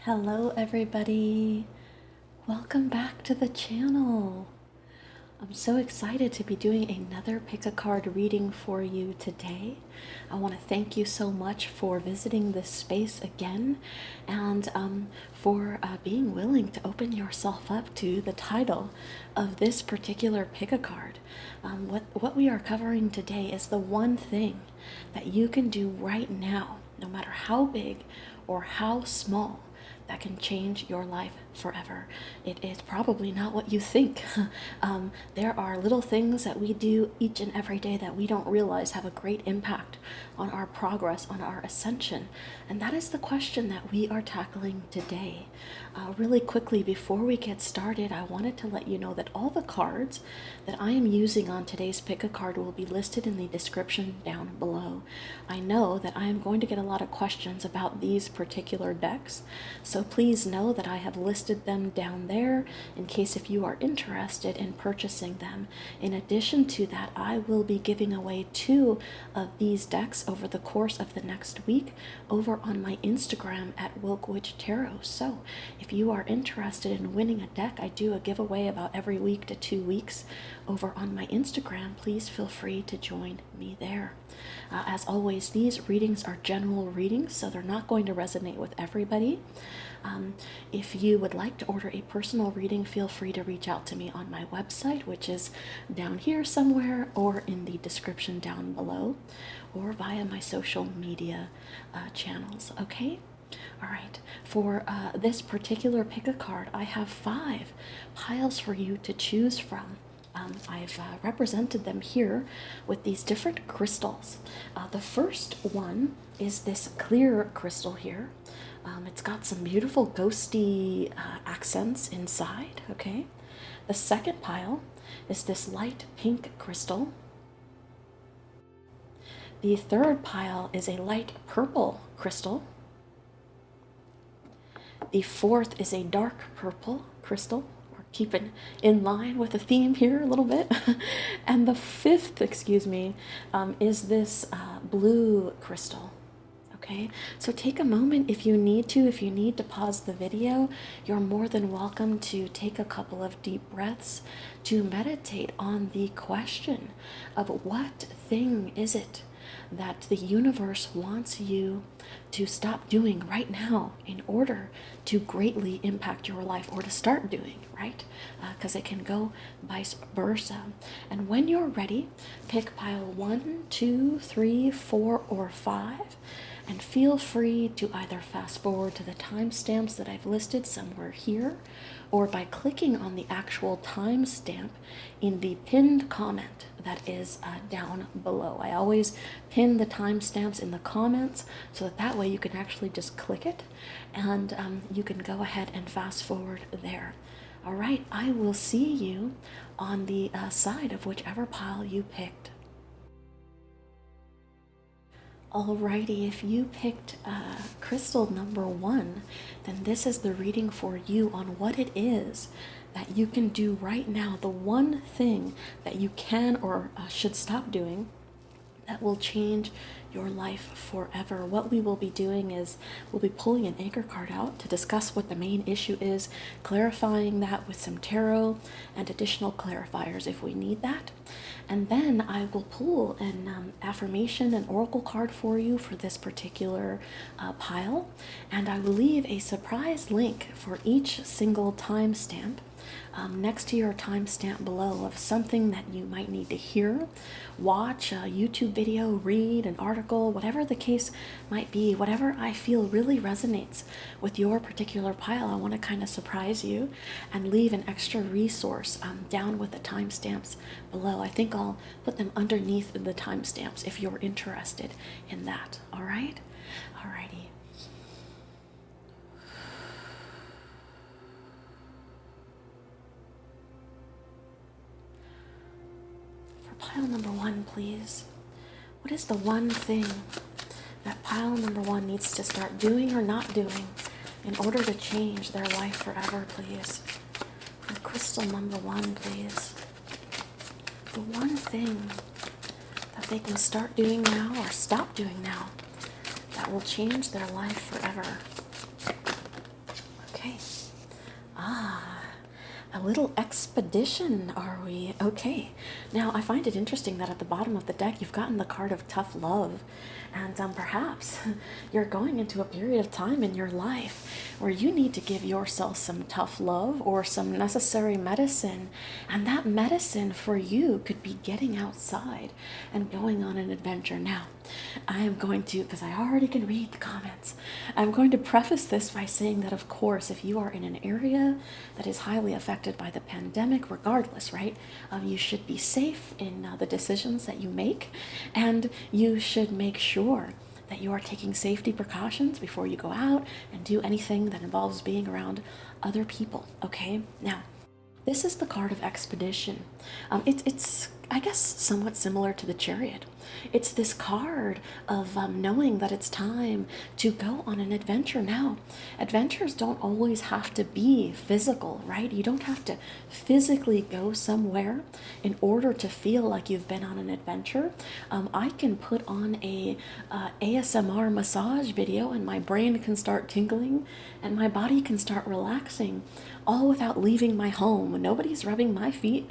Hello everybody, welcome back to the channel. I'm so excited to be doing another pick a card reading for you today. I want to thank you so much for visiting this space again and for being willing to open yourself up to the title of this particular pick a card. What we are covering today is the one thing that you can do right now, no matter how big or how small, that can change your life forever. It is probably not what you think. There are little things that we do each and every day that we don't realize have a great impact on our progress, on our ascension. And that is the question that we are tackling today. Really quickly, before we get started, I wanted to let you know that all the cards that I am using on today's pick a card will be listed in the description down below. I know that I am going to get a lot of questions about these particular decks, so please know that I have listed them down there in case if you are interested in purchasing them. In addition to that, I will be giving away 2 of these decks over the course of the next week over on my Instagram at Wilkwitch Tarot. So if you are interested in winning a deck, I do a giveaway about every week to 2 weeks over on my Instagram. Please feel free to join me there. As always, these readings are general readings, so they're not going to resonate with everybody. If you would like to order a personal reading, feel free to reach out to me on my website, which is down here somewhere or in the description down below, or via my social media channels, okay? All right, for this particular pick a card, I have 5 piles for you to choose from. I've represented them here with these different crystals. The first one is this clear crystal here. It's got some beautiful ghosty accents inside, okay? The second pile is this light pink crystal. The third pile is a light purple crystal. The fourth is a dark purple crystal. Keeping in line with the theme here a little bit. And the fifth, is this blue crystal. Okay, so take a moment if you need to pause the video. You're more than welcome to take a couple of deep breaths to meditate on the question of what thing is it that the universe wants you to stop doing right now in order to greatly impact your life, or to start doing, right? Because it can go vice versa. And when you're ready, pick pile 1, 2, 3, 4, or 5, and feel free to either fast forward to the timestamps that I've listed somewhere here, or by clicking on the actual timestamp in the pinned comment that is down below. I always pin the timestamps in the comments so that way you can actually just click it and you can go ahead and fast forward there. All right, I will see you on the side of whichever pile you picked. Alrighty, if you picked crystal number 1, then this is the reading for you on what it is that you can do right now, the one thing that you can or should stop doing that will change your life forever. What we will be doing is we'll be pulling an anchor card out to discuss what the main issue is, clarifying that with some tarot and additional clarifiers if we need that. And then I will pull an affirmation, an oracle card for you for this particular pile. And I will leave a surprise link for each single timestamp next to your timestamp below of something that you might need to hear, watch a YouTube video, read an article, whatever the case might be, whatever I feel really resonates with your particular pile. I want to kind of surprise you and leave an extra resource down with the timestamps below. I think I'll put them underneath the timestamps if you're interested in that. All right? Alrighty. Pile number 1, please. What is the one thing that pile number 1 needs to start doing or not doing in order to change their life forever, please? For crystal number 1, please. The one thing that they can start doing now or stop doing now that will change their life forever. Okay. A little expedition, are we? Okay. Now, I find it interesting that at the bottom of the deck, you've gotten the card of tough love. And perhaps you're going into a period of time in your life where you need to give yourself some tough love or some necessary medicine. And that medicine for you could be getting outside and going on an adventure. Now, I am going to, because I already can read the comments, I'm going to preface this by saying that, of course, if you are in an area that is highly affected by the pandemic, regardless, right, you should be safe in the decisions that you make, and you should make sure that you are taking safety precautions before you go out and do anything that involves being around other people, okay? Now, this is the card of expedition. It's I guess, somewhat similar to the Chariot. It's this card of knowing that it's time to go on an adventure. Now, adventures don't always have to be physical, right? You don't have to physically go somewhere in order to feel like you've been on an adventure. I can put on a ASMR massage video and my brain can start tingling and my body can start relaxing, all without leaving my home. Nobody's rubbing my feet.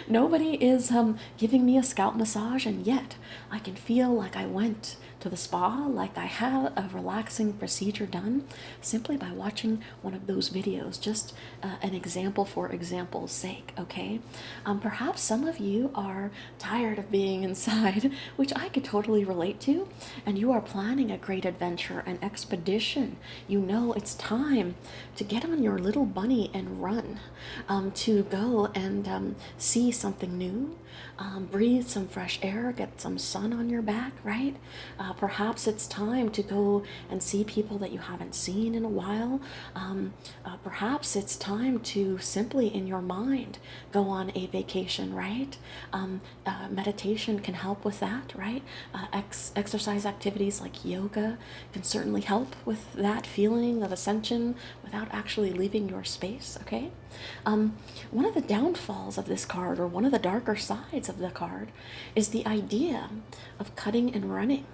Nobody is giving me a scalp massage, and yet I can feel like I went to the spa, like I had a relaxing procedure done simply by watching one of those videos. Just an example for example's sake, okay? Perhaps some of you are tired of being inside, which I could totally relate to, and you are planning a great adventure, an expedition. You know it's time to get on your little bunny and run, to go and see something new, breathe some fresh air, get some sun on your back, right? Perhaps it's time to go and see people that you haven't seen in a while. Perhaps it's time to simply, in your mind, go on a vacation, right? Meditation can help with that, right? Exercise activities like yoga can certainly help with that feeling of ascension without actually leaving your space, okay? One of the downfalls of this card, or one of the darker sides of the card, is the idea of cutting and running.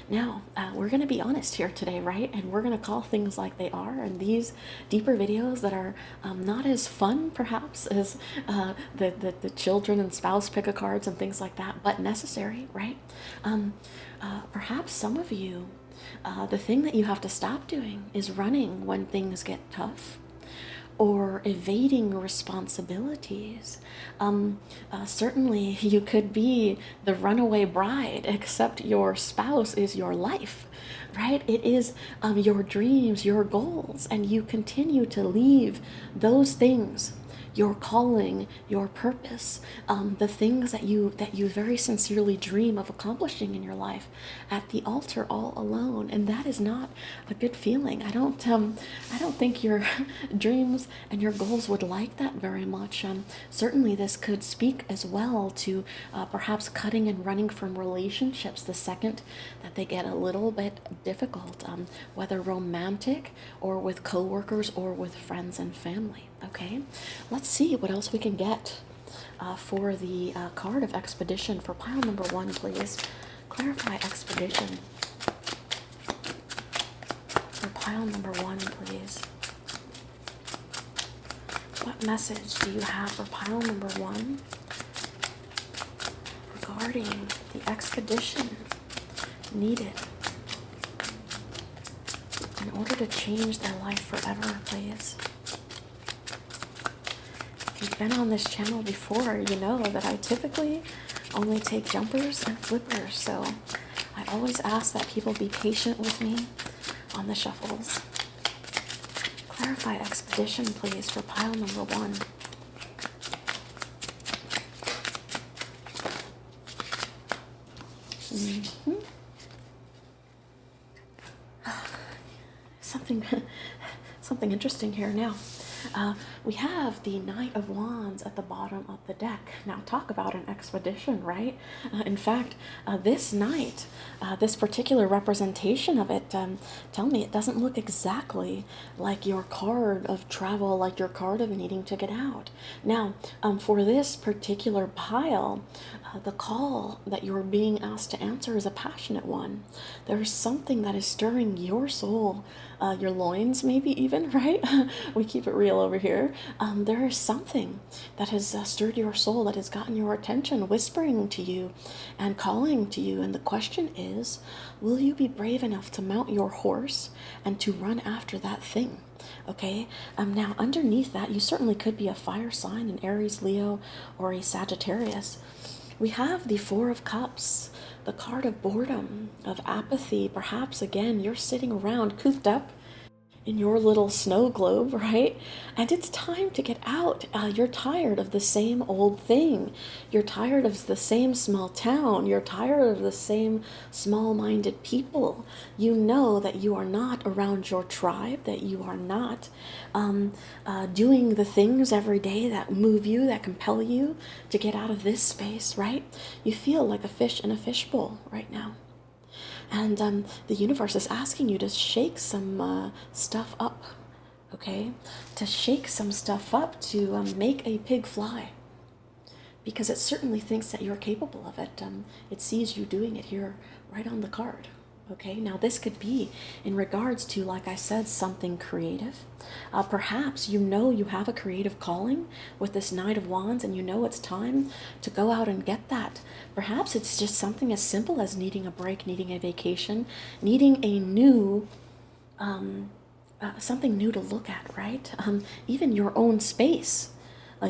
Now, we're going to be honest here today, right? And we're going to call things like they are. And these deeper videos that are not as fun, perhaps, as the children and spouse pick-a-cards and things like that, but necessary, right? Perhaps some of you, the thing that you have to stop doing is running when things get tough, or evading responsibilities. Certainly you could be the runaway bride, except your spouse is your life, right? It is your dreams, your goals, and you continue to leave those things, your calling, your purpose, the things that you very sincerely dream of accomplishing in your life, at the altar all alone, and that is not a good feeling. I don't think your dreams and your goals would like that very much. Certainly, this could speak as well to perhaps cutting and running from relationships the second that they get a little bit difficult, whether romantic or with coworkers or with friends and family. Okay, let's see what else we can get for the card of expedition for pile number 1, please. Clarify expedition for pile number 1, please. What message do you have for pile number 1 regarding the expedition needed in order to change their life forever, please? If you've been on this channel before, you know that I typically only take jumpers and flippers, so I always ask that people be patient with me on the shuffles. Clarify expedition, please, for pile number 1. Something interesting here now. We have the Knight of Wands at the bottom of the deck. Now, talk about an expedition, right? In fact, this Knight, this particular representation of it, tell me, it doesn't look exactly like your card of travel, like your card of needing to get out. Now, for this particular pile, the call that you're being asked to answer is a passionate one. There's something that is stirring your soul, your loins, maybe even, right? We keep it real over here. There is something that has stirred your soul, that has gotten your attention, whispering to you and calling to you. And the question is, will you be brave enough to mount your horse and to run after that thing? Okay, now underneath that, you certainly could be a fire sign, an Aries, Leo, or a Sagittarius. We have the Four of Cups, the card of boredom, of apathy. Perhaps, again, you're sitting around cooped up in your little snow globe, right? And it's time to get out. You're tired of the same old thing. You're tired of the same small town. You're tired of the same small-minded people. You know that you are not around your tribe, that you are not doing the things every day that move you, that compel you to get out of this space, right? You feel like a fish in a fishbowl right now. And the universe is asking you to shake some stuff up, okay? To shake some stuff up, to make a pig fly. Because it certainly thinks that you're capable of it. It sees you doing it here right on the card. Okay, now this could be in regards to, like I said, something creative. Perhaps you know you have a creative calling with this Knight of Wands, and you know it's time to go out and get that. Perhaps it's just something as simple as needing a break, needing a vacation, needing a new, something new to look at, right? Even your own space.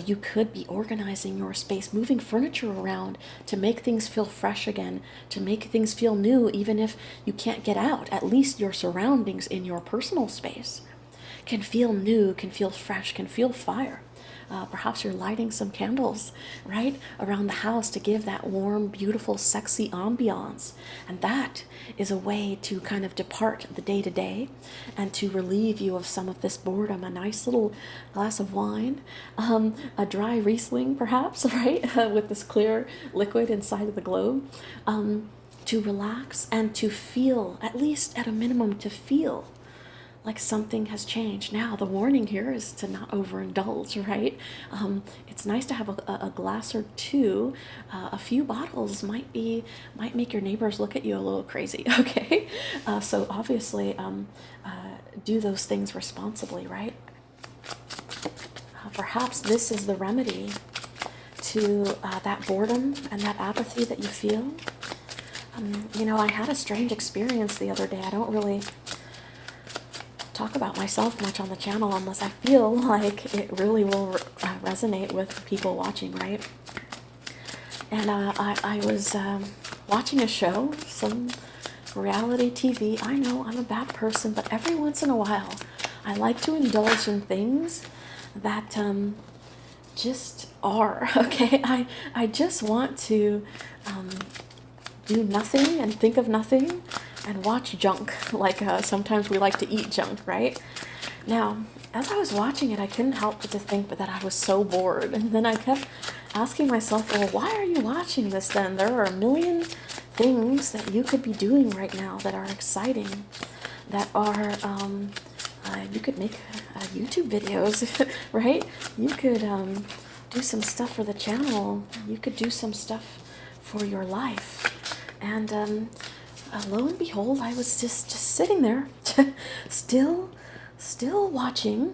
You could be organizing your space, moving furniture around to make things feel fresh again, to make things feel new, even if you can't get out. At least your surroundings in your personal space can feel new, can feel fresh, can feel fire. Perhaps you're lighting some candles, right, around the house to give that warm, beautiful, sexy ambiance. And that is a way to kind of depart the day-to-day and to relieve you of some of this boredom. A nice little glass of wine, a dry Riesling, perhaps, right, with this clear liquid inside of the globe, to relax and to feel, at least at a minimum, to feel like something has changed. Now, the warning here is to not overindulge, right? It's nice to have a glass or two. A few bottles might make your neighbors look at you a little crazy, okay? So obviously, do those things responsibly, right? Perhaps this is the remedy to that boredom and that apathy that you feel. You know, I had a strange experience the other day. I don't really talk about myself much on the channel unless I feel like it really will resonate with people watching, right? And I was watching a show, some reality TV. I know I'm a bad person, but every once in a while I like to indulge in things that just are, okay? I just want to do nothing and think of nothing and watch junk, like sometimes we like to eat junk, right? Now, as I was watching it, I couldn't help but to think that I was so bored. And then I kept asking myself, well, why are you watching this then? There are a million things that you could be doing right now that are exciting, that are, you could make YouTube videos, right? You could do some stuff for the channel. You could do some stuff for your life. And lo and behold, I was just sitting there, still watching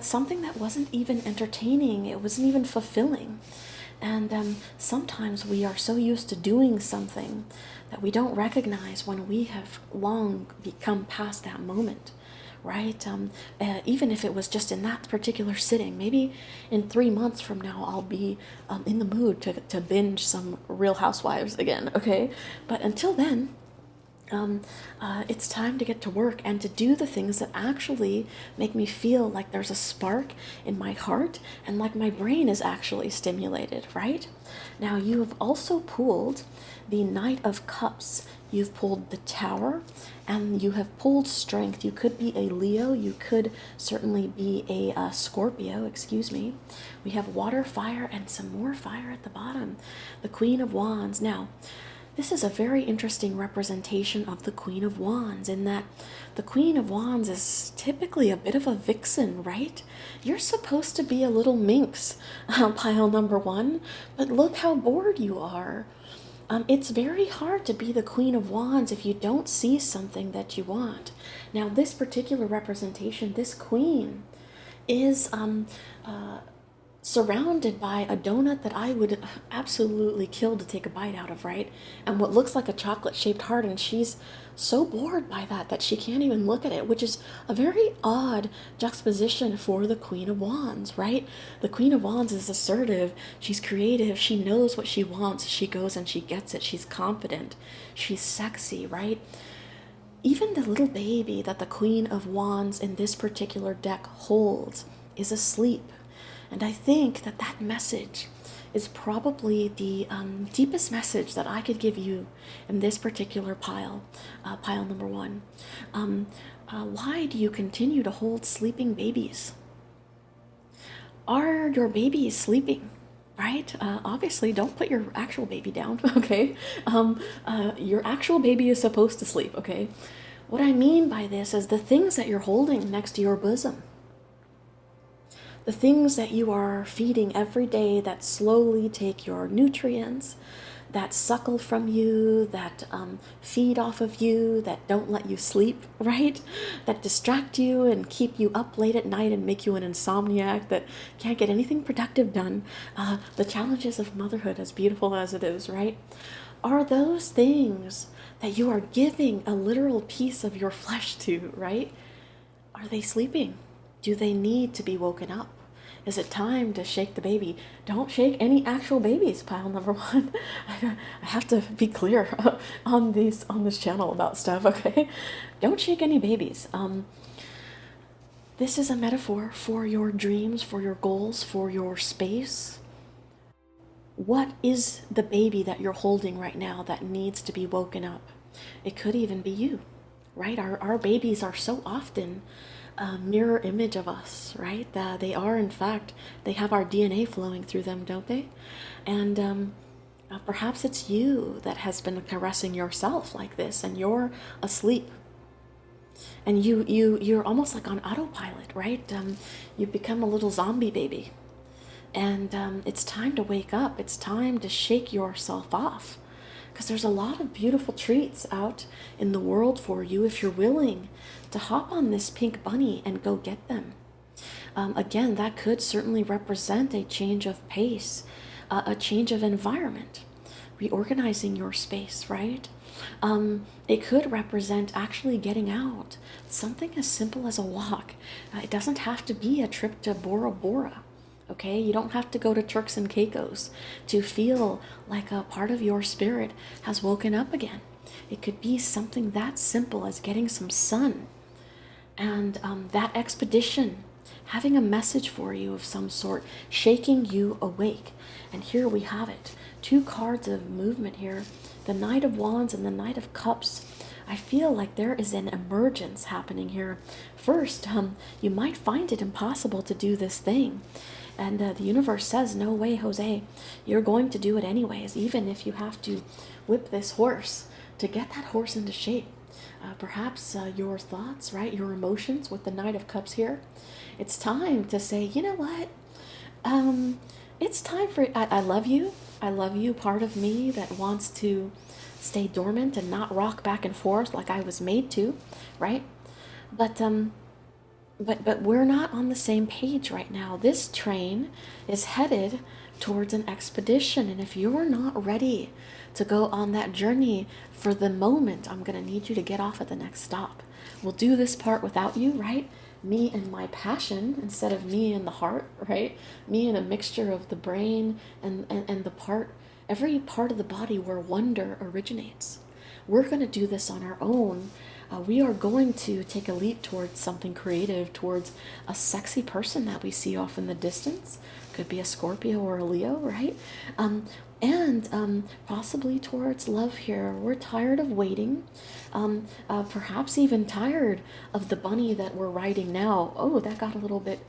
something that wasn't even entertaining. It wasn't even fulfilling. And sometimes we are so used to doing something that we don't recognize when we have long become past that moment, right? Even if it was just in that particular sitting, maybe in 3 months from now, I'll be in the mood to binge some Real Housewives again, okay? But until then, It's time to get to work and to do the things that actually make me feel like there's a spark in my heart and like my brain is actually stimulated, right? Now, you have also pulled the Knight of Cups, you've pulled the Tower, and you have pulled Strength. You could be a Leo, you could certainly be a Scorpio, excuse me. We have water, fire, and some more fire at the bottom. The Queen of Wands. Now, this is a very interesting representation of the Queen of Wands in that the Queen of Wands is typically a bit of a vixen, right? You're supposed to be a little minx, pile number one, but look how bored you are. It's very hard to be the Queen of Wands if you don't see something that you want. Now, this particular representation, this queen, is surrounded by a donut that I would absolutely kill to take a bite out of, right? And what looks like a chocolate-shaped heart, and she's so bored by that she can't even look at it, which is a very odd juxtaposition for the Queen of Wands, right? The Queen of Wands is assertive, she's creative, she knows what she wants, she goes and she gets it, she's confident, she's sexy, right? Even the little baby that the Queen of Wands in this particular deck holds is asleep. And I think that that message is probably the deepest message that I could give you in this particular pile, pile number one. Why do you continue to hold sleeping babies? Are your babies sleeping? Right? Obviously, don't put your actual baby down, okay? Your actual baby is supposed to sleep, okay? What I mean by this is the things that you're holding next to your bosom. The things that you are feeding every day that slowly take your nutrients, that suckle from you, that feed off of you, that don't let you sleep, right? That distract you and keep you up late at night and make you an insomniac that can't get anything productive done. The challenges of motherhood, as beautiful as it is, right? Are those things that you are giving a literal piece of your flesh to, right? Are they sleeping? Do they need to be woken up? Is it time to shake the baby? Don't shake any actual babies, pile number one. I have to be clear on this channel about stuff, okay? Don't shake any babies. This is a metaphor for your dreams, for your goals, for your space. What is the baby that you're holding right now that needs to be woken up? It could even be you, right? Our babies are so often a mirror image of us, right? They are, in fact, they have our DNA flowing through them, don't they? And perhaps it's you that has been caressing yourself like this, and you're asleep, and you're almost like on autopilot, right? You become a little zombie baby, and it's time to wake up. It's time to shake yourself off, because there's a lot of beautiful treats out in the world for you if you're willing to hop on this pink bunny and go get them. Again, that could certainly represent a change of pace, a change of environment, reorganizing your space, right? It could represent actually getting out, something as simple as a walk. It doesn't have to be a trip to Bora Bora. Okay, you don't have to go to Turks and Caicos to feel like a part of your spirit has woken up again. It could be something that simple as getting some sun. And that expedition, having a message for you of some sort, shaking you awake. And here we have it. Two cards of movement here. The Knight of Wands and the Knight of Cups. I feel like there is an emergence happening here. First, you might find it impossible to do this thing. And the universe says, no way, Jose, you're going to do it anyways, even if you have to whip this horse to get that horse into shape. Perhaps your thoughts, right, your emotions with the Knight of Cups here. It's time to say, you know what? It's time for, I love you. I love you, part of me that wants to stay dormant and not rock back and forth like I was made to, right? But we're not on the same page right now. This train is headed towards an expedition, and if you're not ready to go on that journey for the moment, I'm going to need you to get off at the next stop. We'll do this part without you, right? Me and my passion instead of me and the heart, right? Me and a mixture of the brain and the part, every part of the body where wonder originates. we're going to do this on our own. We are going to take a leap towards something creative, towards a sexy person that we see off in the distance. Could be a Scorpio or a Leo, right? And possibly towards love here. We're tired of waiting, perhaps even tired of the bunny that we're riding now. Oh, that got a little bit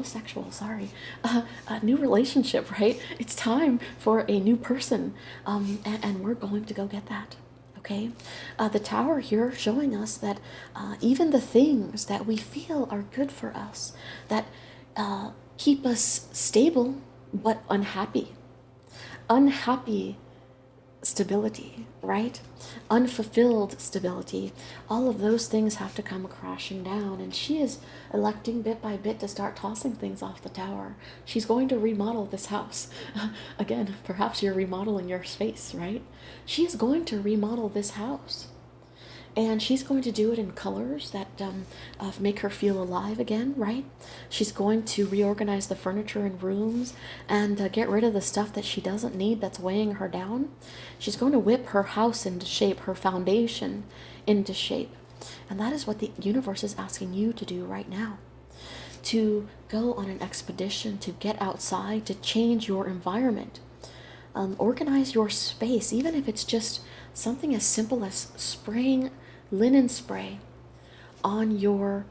sexual, sorry. A new relationship, right? It's time for a new person, and we're going to go get that. Okay, the Tower here showing us that even the things that we feel are good for us, that keep us stable but unhappy, stability, right? Unfulfilled stability. All of those things have to come crashing down, and she is electing bit by bit to start tossing things off the Tower. She's going to remodel this house. Again, perhaps you're remodeling your space, right? She is going to remodel this house. And she's going to do it in colors that make her feel alive again, right? She's going to reorganize the furniture in rooms and get rid of the stuff that she doesn't need that's weighing her down. She's going to whip her house into shape, her foundation into shape. And that is what the universe is asking you to do right now. To go on an expedition, to get outside, to change your environment. Organize your space, even if it's just something as simple as spraying linen spray on your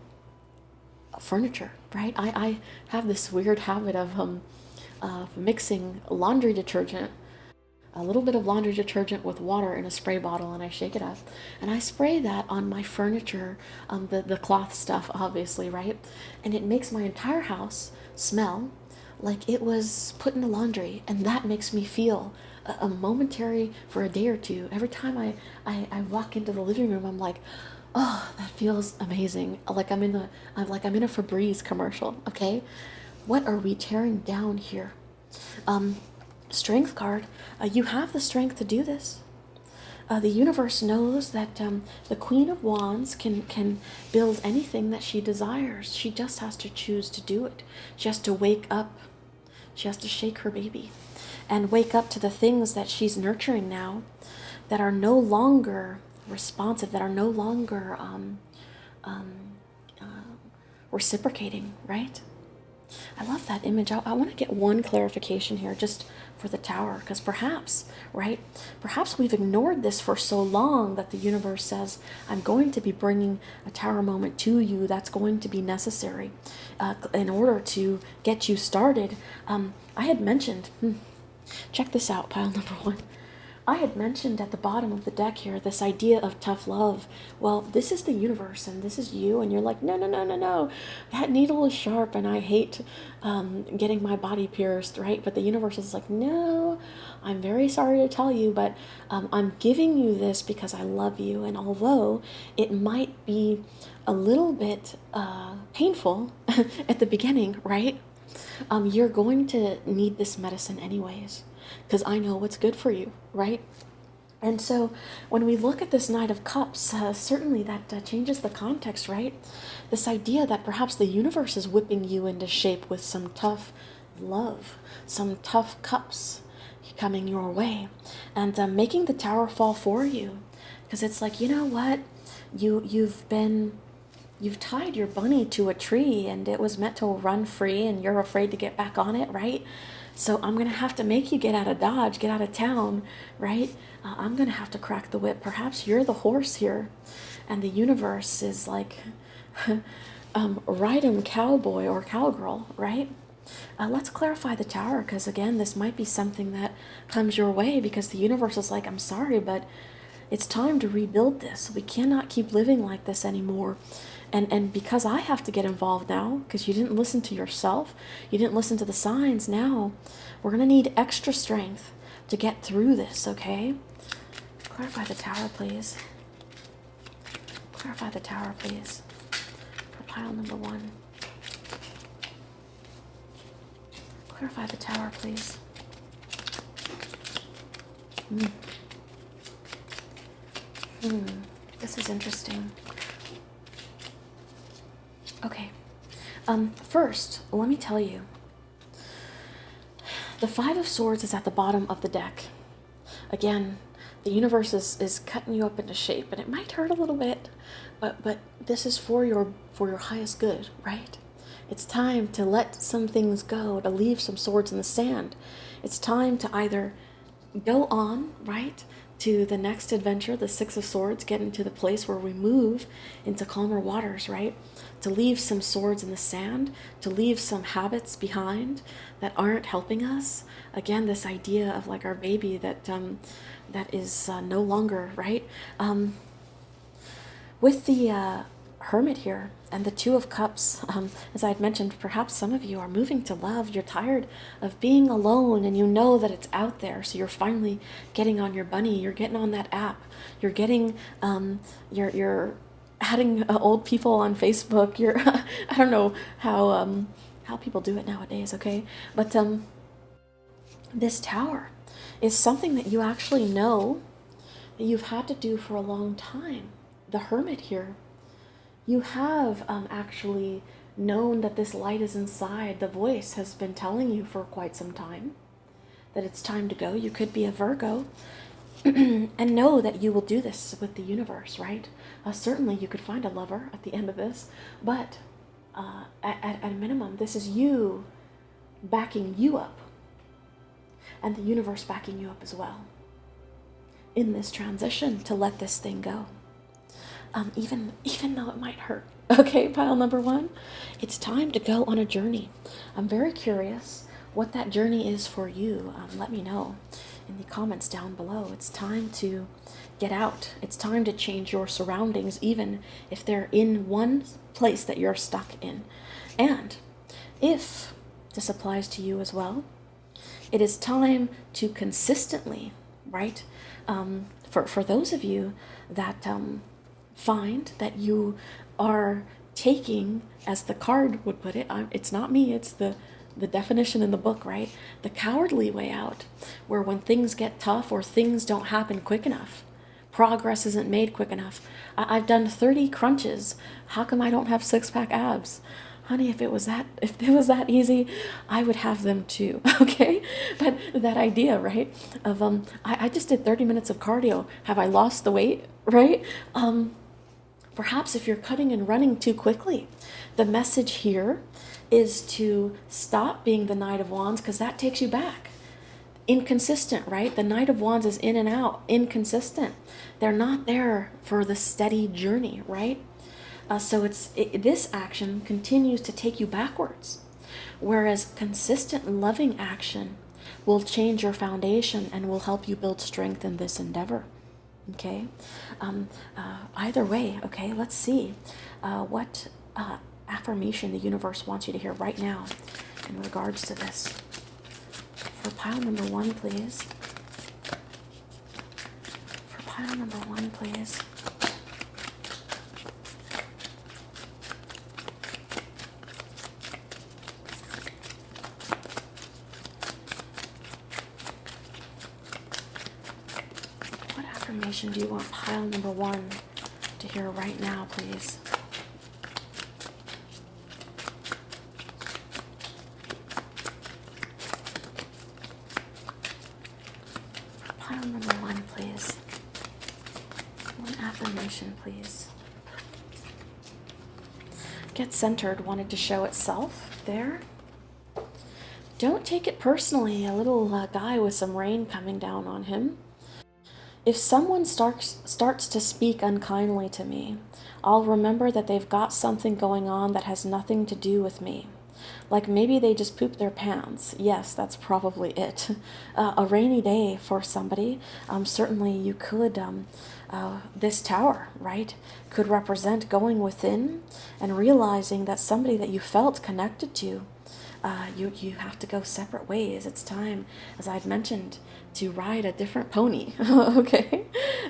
furniture, right? I have this weird habit of mixing laundry detergent, a little bit of laundry detergent with water in a spray bottle, and I shake it up and I spray that on my furniture, the cloth stuff, obviously, right? And it makes my entire house smell like it was put in the laundry, and that makes me feel a momentary, for a day or two. Every time I walk into the living room, I'm like, oh, that feels amazing. Like I'm in a Febreze commercial. Okay, what are we tearing down here? Strength card. You have the strength to do this. The universe knows that the Queen of Wands can build anything that she desires. She just has to choose to do it. She has to wake up. She has to shake her baby and wake up to the things that she's nurturing now that are no longer responsive, that are no longer reciprocating, right? I love that image. I want to get one clarification here just for the Tower, because perhaps, right, perhaps we've ignored this for so long that the universe says, I'm going to be bringing a Tower moment to you that's going to be necessary in order to get you started. I had mentioned, check this out, pile number one. I had mentioned at the bottom of the deck here this idea of tough love. Well, this is the universe and this is you, and you're like, no, no, no, no, no. That needle is sharp and I hate getting my body pierced, right? But the universe is like, no, I'm very sorry to tell you, but I'm giving you this because I love you. And although it might be a little bit painful at the beginning, right? You're going to need this medicine anyways, because I know what's good for you, right? And so when we look at this Knight of Cups, certainly that changes the context, right? This idea that perhaps the universe is whipping you into shape with some tough love, some tough cups coming your way, and making the Tower fall for you. Because it's like, you know what? You've tied your bunny to a tree and it was meant to run free and you're afraid to get back on it, right? So I'm going to have to make you get out of Dodge, get out of town, right? I'm going to have to crack the whip. Perhaps you're the horse here and the universe is like, ride 'em cowboy or cowgirl, right? Let's clarify the Tower, because again, this might be something that comes your way because the universe is like, I'm sorry, but it's time to rebuild this. We cannot keep living like this anymore. And because I have to get involved now, because you didn't listen to yourself, you didn't listen to the signs, now we're going to need extra strength to get through this, okay? Clarify the Tower, please. Clarify the Tower, please. For pile number one. Clarify the Tower, please. This is interesting. Okay, first, let me tell you, the Five of Swords is at the bottom of the deck. Again, the universe is cutting you up into shape, and it might hurt a little bit, but this is for your highest good, right? It's time to let some things go, to leave some swords in the sand. It's time to either go on, right, to the next adventure, the Six of Swords, get into the place where we move into calmer waters, right? To leave some swords in the sand, to leave some habits behind that aren't helping us. Again, this idea of like our baby that is no longer, right? With the Hermit here and the Two of Cups, as I had mentioned, perhaps some of you are moving to love. You're tired of being alone, and you know that it's out there, so you're finally getting on your bunny. You're getting on that app. You're getting you're adding old people on Facebook. You're I don't know how people do it nowadays, okay? But this Tower is something that you actually know that you've had to do for a long time. The Hermit here, you have actually known that this light is inside. The voice has been telling you for quite some time that it's time to go. You could be a Virgo and know that you will do this with the universe, right? Certainly you could find a lover at the end of this, but at a minimum, this is you backing you up and the universe backing you up as well in this transition to let this thing go. Even though it might hurt. Okay, pile number one, it's time to go on a journey. I'm very curious what that journey is for you. Let me know in the comments down below. It's time to get out. It's time to change your surroundings, even if they're in one place that you're stuck in. And if this applies to you as well, it is time to consistently, right? For those of you that find that you are taking, as the card would put it, it's not me, it's the definition in the book, right? The cowardly way out, where when things get tough or things don't happen quick enough, progress isn't made quick enough. I've done 30 crunches. How come I don't have six-pack abs? Honey, if it was that easy, I would have them too, okay? But that idea, right, of I just did 30 minutes of cardio. Have I lost the weight, right? Perhaps if you're cutting and running too quickly, the message here is to stop being the Knight of Wands, because that takes you back. Inconsistent, right? The Knight of Wands is in and out, inconsistent. They're not there for the steady journey, right? So this action continues to take you backwards, whereas consistent loving action will change your foundation and will help you build strength in this endeavor. Okay, either way, okay, let's see what affirmation the universe wants you to hear right now in regards to this. For pile number one, please. For pile number one, please. Affirmation do you want pile number one to hear right now, please? Pile number one, please. One affirmation, please. Get centered wanted to show itself there. Don't take it personally. A little guy with some rain coming down on him. If someone starts to speak unkindly to me, I'll remember that they've got something going on that has nothing to do with me. Like maybe they just pooped their pants. Yes, that's probably it. A rainy day for somebody. Certainly you could, this Tower, right, could represent going within and realizing that somebody that you felt connected to, you have to go separate ways. It's time, as I'd mentioned, to ride a different pony, okay?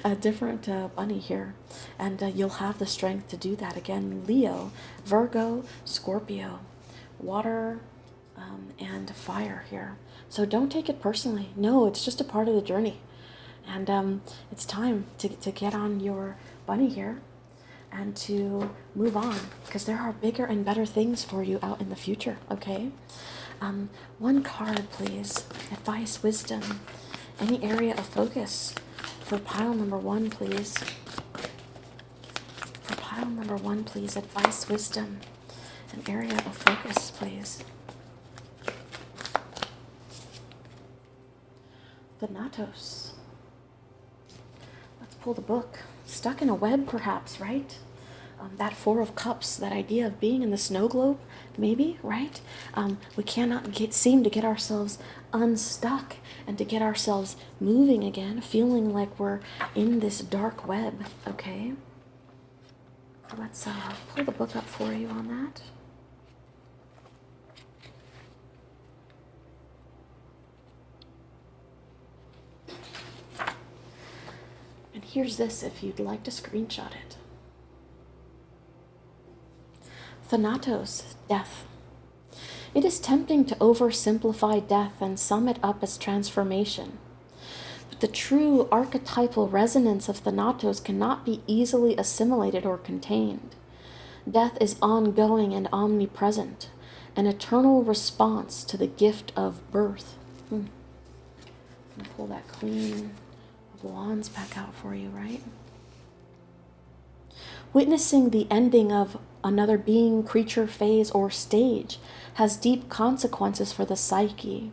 A different bunny here. And you'll have the strength to do that. Again, Leo, Virgo, Scorpio, water, and fire here. So don't take it personally. No, it's just a part of the journey. And it's time to get on your bunny here and to move on, because there are bigger and better things for you out in the future, okay? One card, please. Advice, wisdom, any area of focus For pile number one, please. For pile number one, please. Advice, wisdom, an area of focus, please. Thanatos. Let's pull the book. Stuck in a web, perhaps, right? That Four of Cups, that idea of being in the snow globe, maybe, right? We cannot seem to get ourselves unstuck and to get ourselves moving again, feeling like we're in this dark web, okay? Let's pull the book up for you on that. And here's this if you'd like to screenshot it. Thanatos, death. It is tempting to oversimplify death and sum it up as transformation. But the true archetypal resonance of Thanatos cannot be easily assimilated or contained. Death is ongoing and omnipresent, an eternal response to the gift of birth. I'm going to pull that Queen of Wands back out for you, right? Witnessing the ending of another being, creature, phase, or stage has deep consequences for the psyche.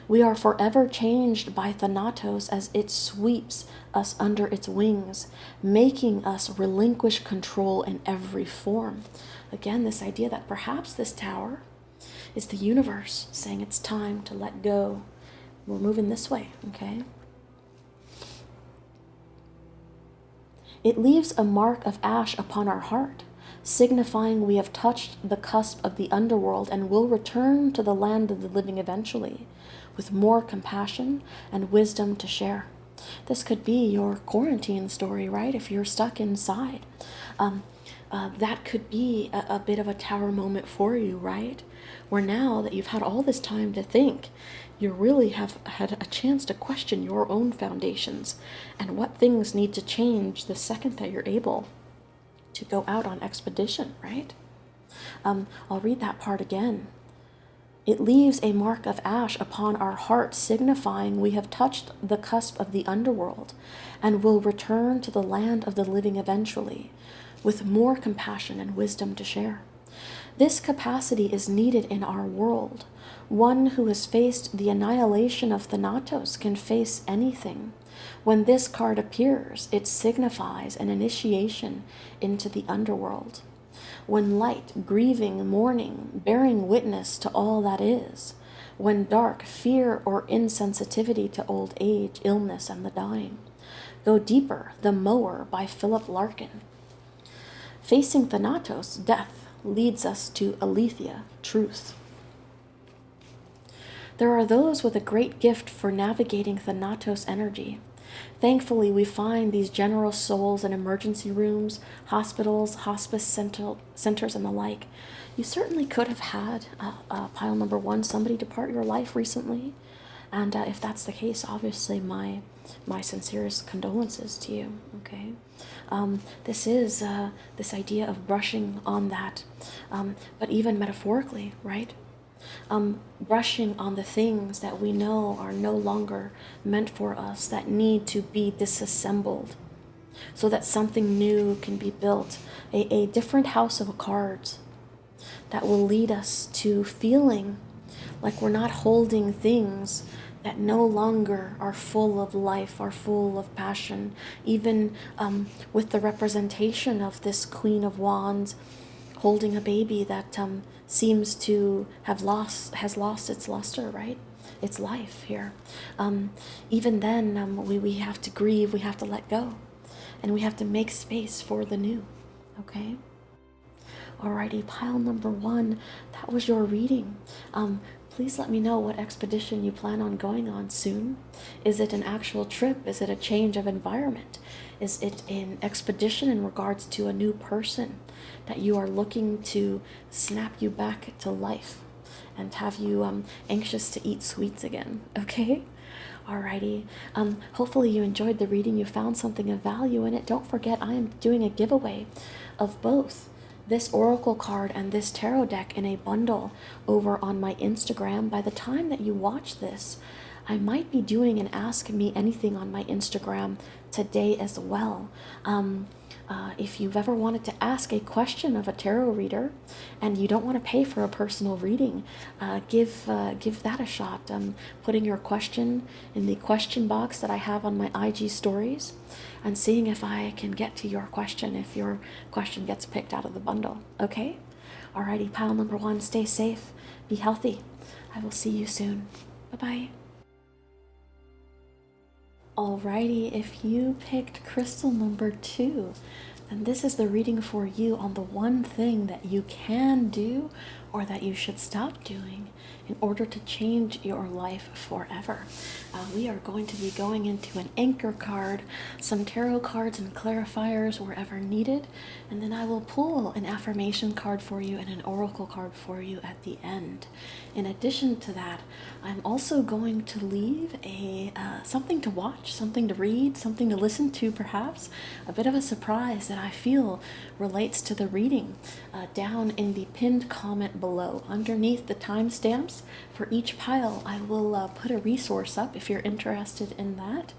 We are forever changed by Thanatos as it sweeps us under its wings, making us relinquish control in every form. Again, this idea that perhaps this tower is the universe saying it's time to let go. We're moving this way, okay? It leaves a mark of ash upon our heart, signifying we have touched the cusp of the underworld and will return to the land of the living eventually, with more compassion and wisdom to share. This could be your quarantine story, right? If you're stuck inside, that could be a bit of a tower moment for you, right? Where now that you've had all this time to think, you really have had a chance to question your own foundations and what things need to change the second that you're able to go out on expedition, right? I'll read that part again. It leaves a mark of ash upon our heart, signifying we have touched the cusp of the underworld and will return to the land of the living eventually, with more compassion and wisdom to share. This capacity is needed in our world. One who has faced the annihilation of Thanatos can face anything. When this card appears, it signifies an initiation into the underworld. When light, grieving, mourning, bearing witness to all that is. When dark, fear or insensitivity to old age, illness, and the dying. Go Deeper, The Mower by Philip Larkin. Facing Thanatos, death, leads us to aletheia, truth. There are those with a great gift for navigating Thanatos energy. Thankfully, we find these generous souls in emergency rooms, hospitals, hospice centers, and the like. You certainly could have had, pile number one, somebody depart your life recently. And if that's the case, obviously my sincerest condolences to you, okay? This is this idea of brushing on that, but even metaphorically, right? Brushing on the things that we know are no longer meant for us, that need to be disassembled so that something new can be built, a different house of cards that will lead us to feeling like we're not holding things that no longer are full of life, are full of passion, even with the representation of this Queen of Wands holding a baby that seems to has lost its luster, right? Its life here. Even then, we have to grieve, we have to let go, and we have to make space for the new, okay? Alrighty, pile number one, that was your reading. Please let me know what expedition you plan on going on soon. Is it an actual trip? Is it a change of environment? Is it an expedition in regards to a new person that you are looking to snap you back to life and have you anxious to eat sweets again, okay? Alrighty, hopefully you enjoyed the reading, you found something of value in it. Don't forget, I am doing a giveaway of both this oracle card and this tarot deck in a bundle over on my Instagram. By the time that you watch this, I might be doing an Ask Me Anything on my Instagram today as well. If you've ever wanted to ask a question of a tarot reader and you don't want to pay for a personal reading, give that a shot. Putting your question in the question box that I have on my IG stories and seeing if I can get to your question, if your question gets picked out of the bundle. Okay? Alrighty, pile number 1, stay safe, be healthy. I will see you soon. Bye-bye. Alrighty, if you picked crystal number 2, then this is the reading for you on the one thing that you can do or that you should stop doing in order to change your life forever. We are going to be going into an anchor card, some tarot cards and clarifiers wherever needed, and then I will pull an affirmation card for you and an oracle card for you at the end. In addition to that, I'm also going to leave something to watch, something to read, something to listen to perhaps, a bit of a surprise that I feel relates to the reading down in the pinned comment below. Underneath the timestamps for each pile, I will put a resource up if you're interested in that,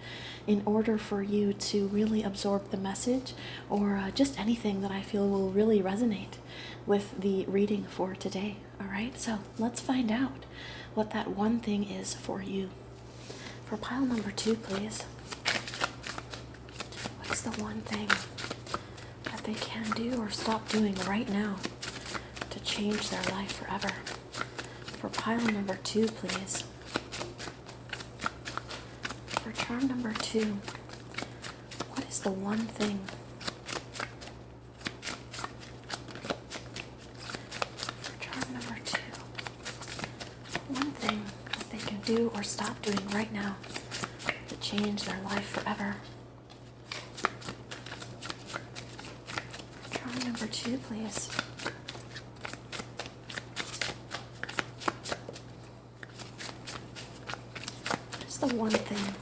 in order for you to really absorb the message or just anything that I feel will really resonate with the reading for today. All right, so let's find out what that one thing is for you. For pile number 2, please. What is the one thing that they can do or stop doing right now to change their life forever? For pile number 2, please. For charm number 2, what is the one thing? For charm number 2, one thing that they can do or stop doing right now to change their life forever. For charm number 2, please. The one thing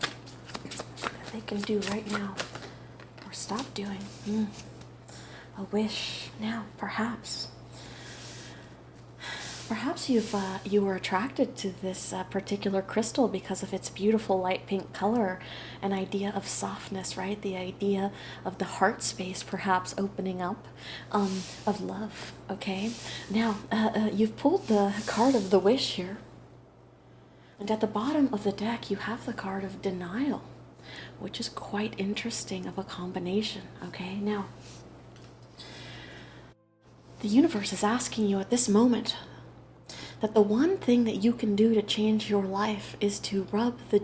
that they can do right now or stop doing. A wish. Now, perhaps you were attracted to this particular crystal because of its beautiful light pink color, an idea of softness, right? The idea of the heart space perhaps opening up, of love. Okay, now you've pulled the card of the wish here. And at the bottom of the deck, you have the card of denial, which is quite interesting of a combination, okay? Now, the universe is asking you at this moment that the one thing that you can do to change your life is to rub the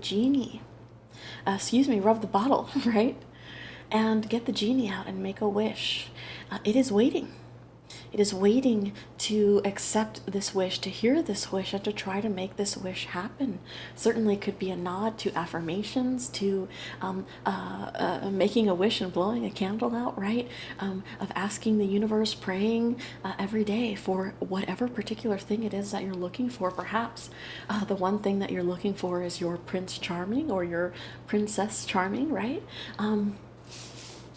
rub the bottle, right? And get the genie out and make a wish. It is waiting. It is waiting to accept this wish, to hear this wish, and to try to make this wish happen. Certainly could be a nod to affirmations, to making a wish and blowing a candle out, right? Of asking the universe, praying every day for whatever particular thing it is that you're looking for. Perhaps the one thing that you're looking for is your Prince Charming or your Princess Charming, right?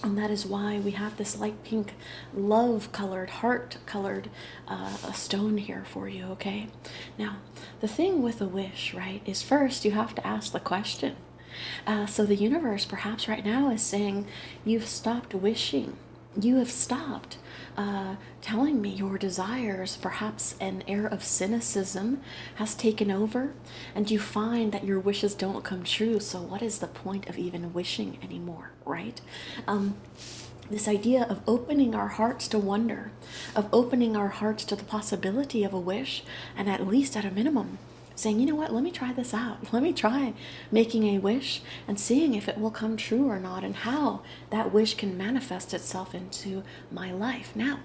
And that is why we have this light pink, love-colored, heart-colored stone here for you, okay? Now, the thing with a wish, right, is first you have to ask the question. So the universe perhaps right now is saying, you've stopped wishing. You have stopped telling me your desires. Perhaps an air of cynicism has taken over, and you find that your wishes don't come true. So what is the point of even wishing anymore, right? This idea of opening our hearts to wonder, of opening our hearts to the possibility of a wish, and at least at a minimum, saying, you know what, let me try this out. Let me try making a wish and seeing if it will come true or not, and how that wish can manifest itself into my life. Now,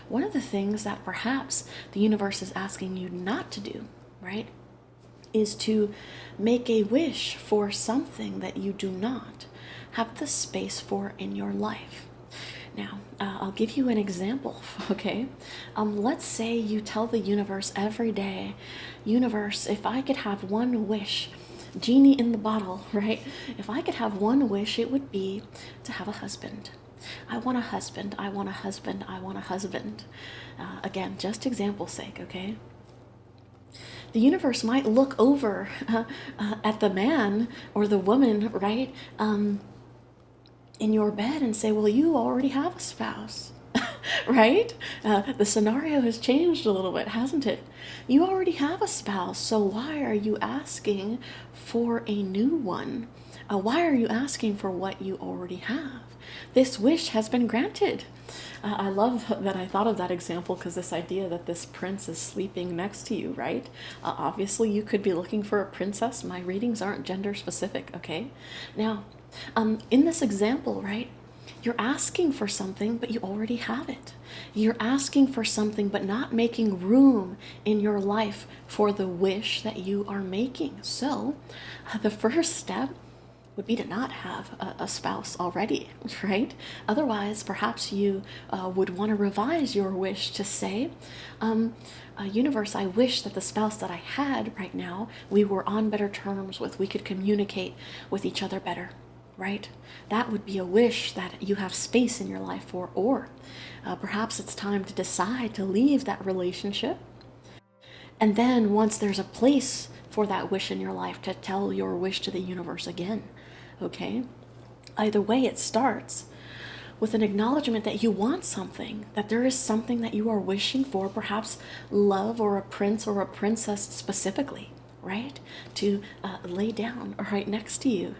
one of the things that perhaps the universe is asking you not to do, right, is to make a wish for something that you do not have the space for in your life. Now, I'll give you an example, okay? Let's say you tell the universe every day, universe, if I could have one wish, genie in the bottle, right? If I could have one wish, it would be to have a husband. I want a husband, I want a husband, I want a husband. Again, just example's sake, okay? the universe might look over at the man or the woman, right, in your bed and say, well, you already have a spouse, right? The scenario has changed a little bit, hasn't it? You already have a spouse, so why are you asking for a new one? Why are you asking for what you already have? This wish has been granted. I love that I thought of that example because this idea that this prince is sleeping next to you, right? Obviously, you could be looking for a princess. My readings aren't gender specific, okay? Now, in this example, right, you're asking for something, but you already have it. You're asking for something, but not making room in your life for the wish that you are making. So, the first step would be to not have a spouse already, right? Otherwise, perhaps you would want to revise your wish to say, universe, I wish that the spouse that I had right now, we were on better terms with, we could communicate with each other better, right? That would be a wish that you have space in your life for, or perhaps it's time to decide to leave that relationship. And then once there's a place for that wish in your life, to tell your wish to the universe again, okay? Either way, it starts with an acknowledgement that you want something, that there is something that you are wishing for, perhaps love or a prince or a princess specifically, right? To lay down right next to you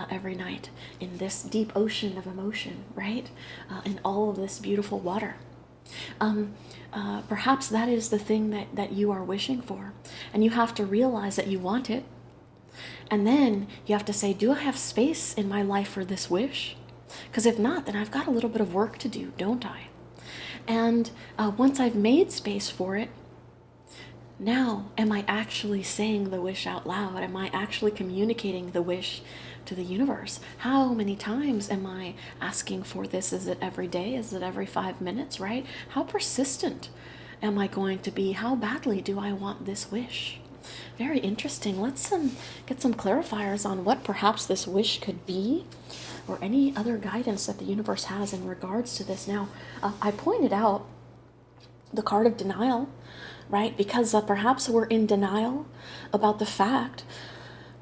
every night in this deep ocean of emotion, right? In all of this beautiful water. Perhaps that is the thing that you are wishing for, and you have to realize that you want it. And then you have to say, do I have space in my life for this wish? Because if not, then I've got a little bit of work to do, don't I? And once I've made space for it, now am I actually saying the wish out loud? Am I actually communicating the wish to the universe? How many times am I asking for this? Is it every day? Is it every 5 minutes, right? How persistent am I going to be? How badly do I want this wish? Very interesting. Let's get some clarifiers on what perhaps this wish could be, or any other guidance that the universe has in regards to this. Now, I pointed out the card of denial, right? Because perhaps we're in denial about the fact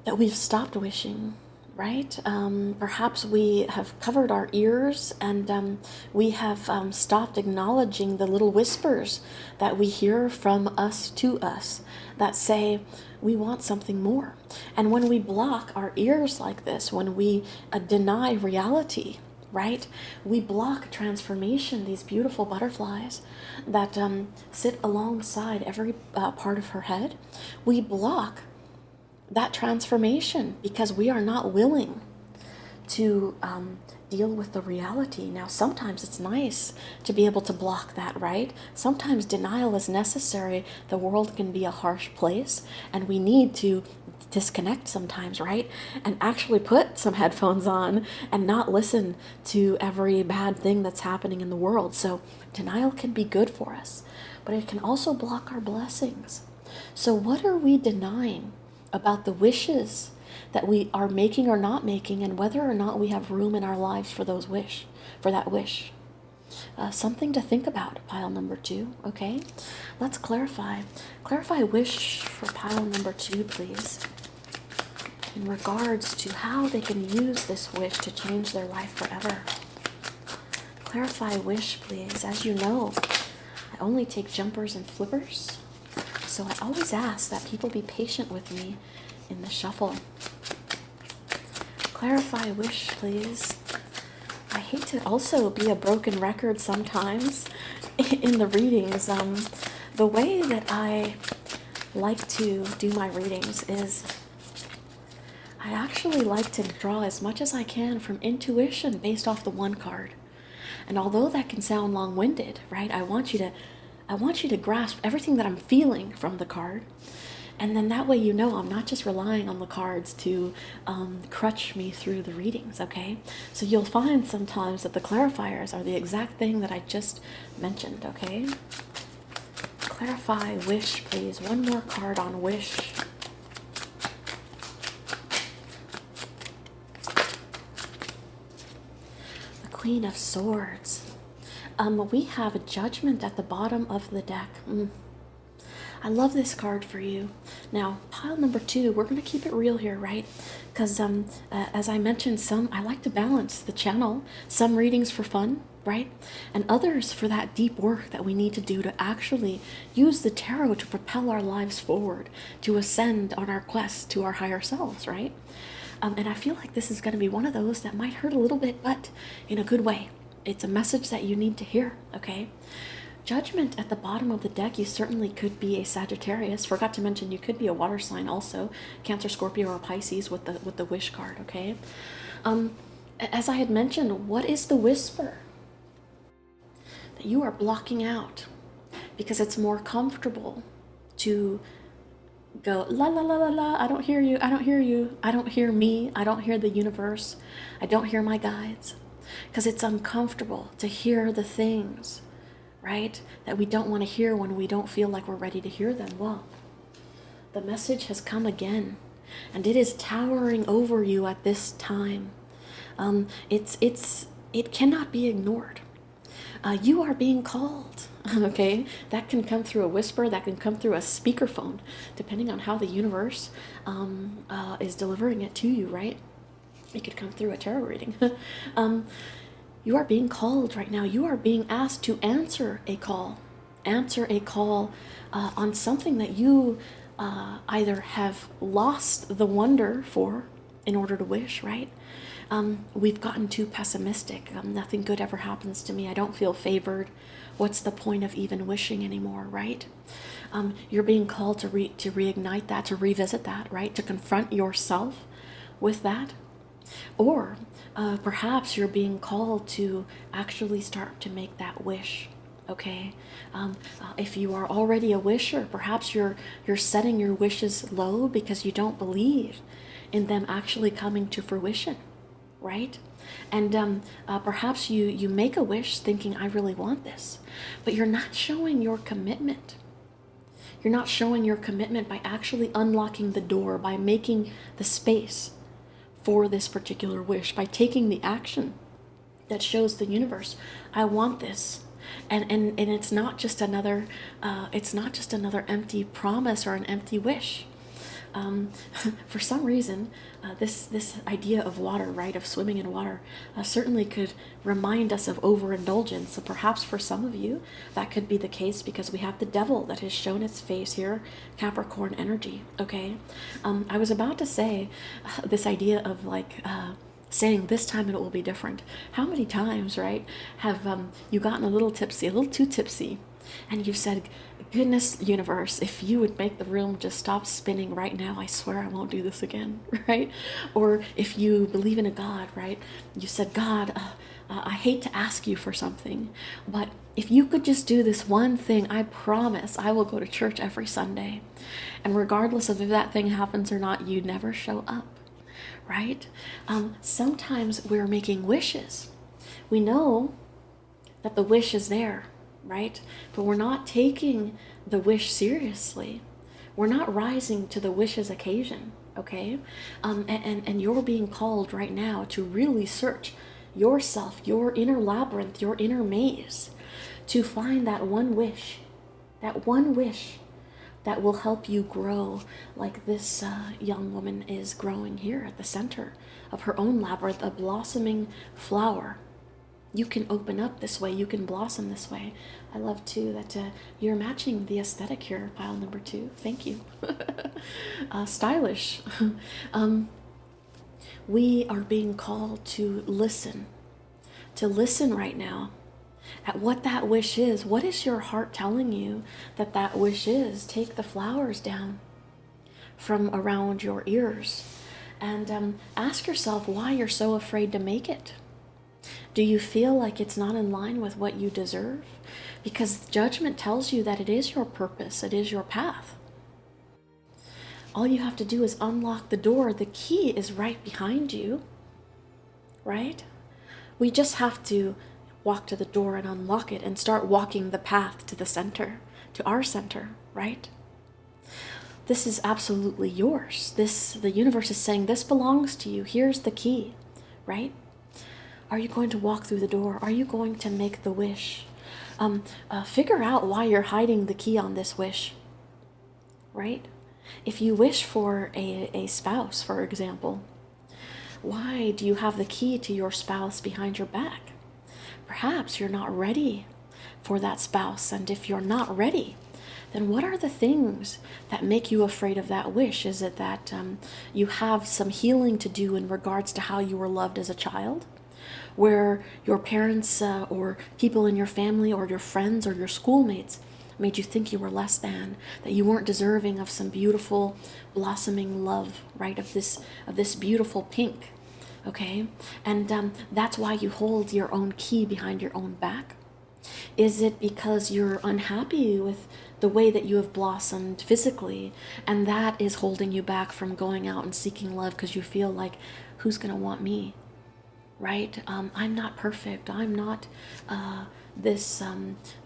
that we've stopped wishing, right? Perhaps we have covered our ears, and we have stopped acknowledging the little whispers that we hear from us to us that say we want something more. And when we block our ears like this, when we deny reality, right, we block transformation, these beautiful butterflies that sit alongside every part of her head. We block that transformation because we are not willing to deal with the reality. Now, sometimes it's nice to be able to block that, right? Sometimes denial is necessary. The world can be a harsh place, and we need to disconnect sometimes, right? And actually put some headphones on and not listen to every bad thing that's happening in the world. So denial can be good for us, but it can also block our blessings. So what are we denying about the wishes that we are making or not making, and whether or not we have room in our lives for that wish? Something to think about, pile number 2, okay? Let's clarify. Clarify wish for pile number 2, please, in regards to how they can use this wish to change their life forever. Clarify wish, please. As you know, I only take jumpers and flippers, so I always ask that people be patient with me in the shuffle. Clarify wish, please. I hate to also be a broken record sometimes in the readings. The way that I like to do my readings is I actually like to draw as much as I can from intuition based off the one card. And although that can sound long-winded, right, I want you to grasp everything that I'm feeling from the card. And then that way you know I'm not just relying on the cards to crutch me through the readings, okay? So you'll find sometimes that the clarifiers are the exact thing that I just mentioned, okay? Clarify wish, please. One more card on wish. The Queen of Swords. We have a Judgment at the bottom of the deck. I love this card for you. Now, pile number 2, we're going to keep it real here, right? Because as I mentioned, I like to balance the channel. Some readings for fun, right? And others for that deep work that we need to do to actually use the tarot to propel our lives forward, to ascend on our quest to our higher selves, right? And I feel like this is going to be one of those that might hurt a little bit, but in a good way. It's a message that you need to hear, okay? Judgment at the bottom of the deck, you certainly could be a Sagittarius. Forgot to mention you could be a water sign also, Cancer, Scorpio, or Pisces with the wish card, okay? As I had mentioned, what is the whisper that you are blocking out? Because it's more comfortable to go la la la la la, I don't hear you, I don't hear you, I don't hear me, I don't hear the universe, I don't hear my guides. Because it's uncomfortable to hear the things, right, that we don't want to hear when we don't feel like we're ready to hear them. Well, the message has come again, and it is towering over you at this time. It cannot be ignored. You are being called, okay? That can come through a whisper, that can come through a speakerphone, depending on how the universe is delivering it to you, right? It could come through a tarot reading. You are being called right now. You are being asked to answer a call. Answer a call on something that you either have lost the wonder for in order to wish, right? We've gotten too pessimistic. Nothing good ever happens to me. I don't feel favored. What's the point of even wishing anymore, right? You're being called to reignite that, to revisit that, right? To confront yourself with that. Or perhaps you're being called to actually start to make that wish, okay? If you are already a wisher, perhaps you're setting your wishes low because you don't believe in them actually coming to fruition, right? And perhaps you make a wish thinking, I really want this, but you're not showing your commitment. You're not showing your commitment by actually unlocking the door, by making the space for this particular wish, by taking the action that shows the universe, I want this. And it's not just another empty promise or an empty wish. For some reason, this idea of water, right, of swimming in water, certainly could remind us of overindulgence. So perhaps for some of you, that could be the case because we have the devil that has shown its face here, Capricorn energy, okay? I was about to say this idea of like saying this time it will be different. How many times, right, have you gotten a little tipsy, a little too tipsy, and you've said, goodness, universe, if you would make the room just stop spinning right now, I swear I won't do this again, right? Or if you believe in a God, right, you said, God, I hate to ask you for something, but if you could just do this one thing, I promise I will go to church every Sunday. And regardless of if that thing happens or not, you never show up, right? Sometimes we're making wishes. We know that the wish is there, right? But we're not taking the wish seriously. We're not rising to the wish's occasion, okay? And you're being called right now to really search yourself, your inner labyrinth, your inner maze, to find that one wish that will help you grow like this young woman is growing here at the center of her own labyrinth, a blossoming flower. You can open up this way, you can blossom this way. I love too that you're matching the aesthetic here, pile number 2. Thank you. Stylish. We are being called to listen right now at what that wish is. What is your heart telling you that wish is? Take the flowers down from around your ears and ask yourself why you're so afraid to make it. Do you feel like it's not in line with what you deserve? Because judgment tells you that it is your purpose, it is your path. All you have to do is unlock the door. The key is right behind you, right? We just have to walk to the door and unlock it and start walking the path to the center, to our center, right? This is absolutely yours. The universe is saying this belongs to you. Here's the key, right? Are you going to walk through the door? Are you going to make the wish? Figure out why you're hiding the key on this wish, right? If you wish for a spouse, for example, why do you have the key to your spouse behind your back? Perhaps you're not ready for that spouse. And if you're not ready, then what are the things that make you afraid of that wish? Is it that you have some healing to do in regards to how you were loved as a child, where your parents or people in your family or your friends or your schoolmates made you think you were less than, that you weren't deserving of some beautiful blossoming love, right? Of this beautiful pink, okay? And that's why you hold your own key behind your own back. Is it because you're unhappy with the way that you have blossomed physically, and that is holding you back from going out and seeking love because you feel like, who's going to want me, right? I'm not perfect. I'm not this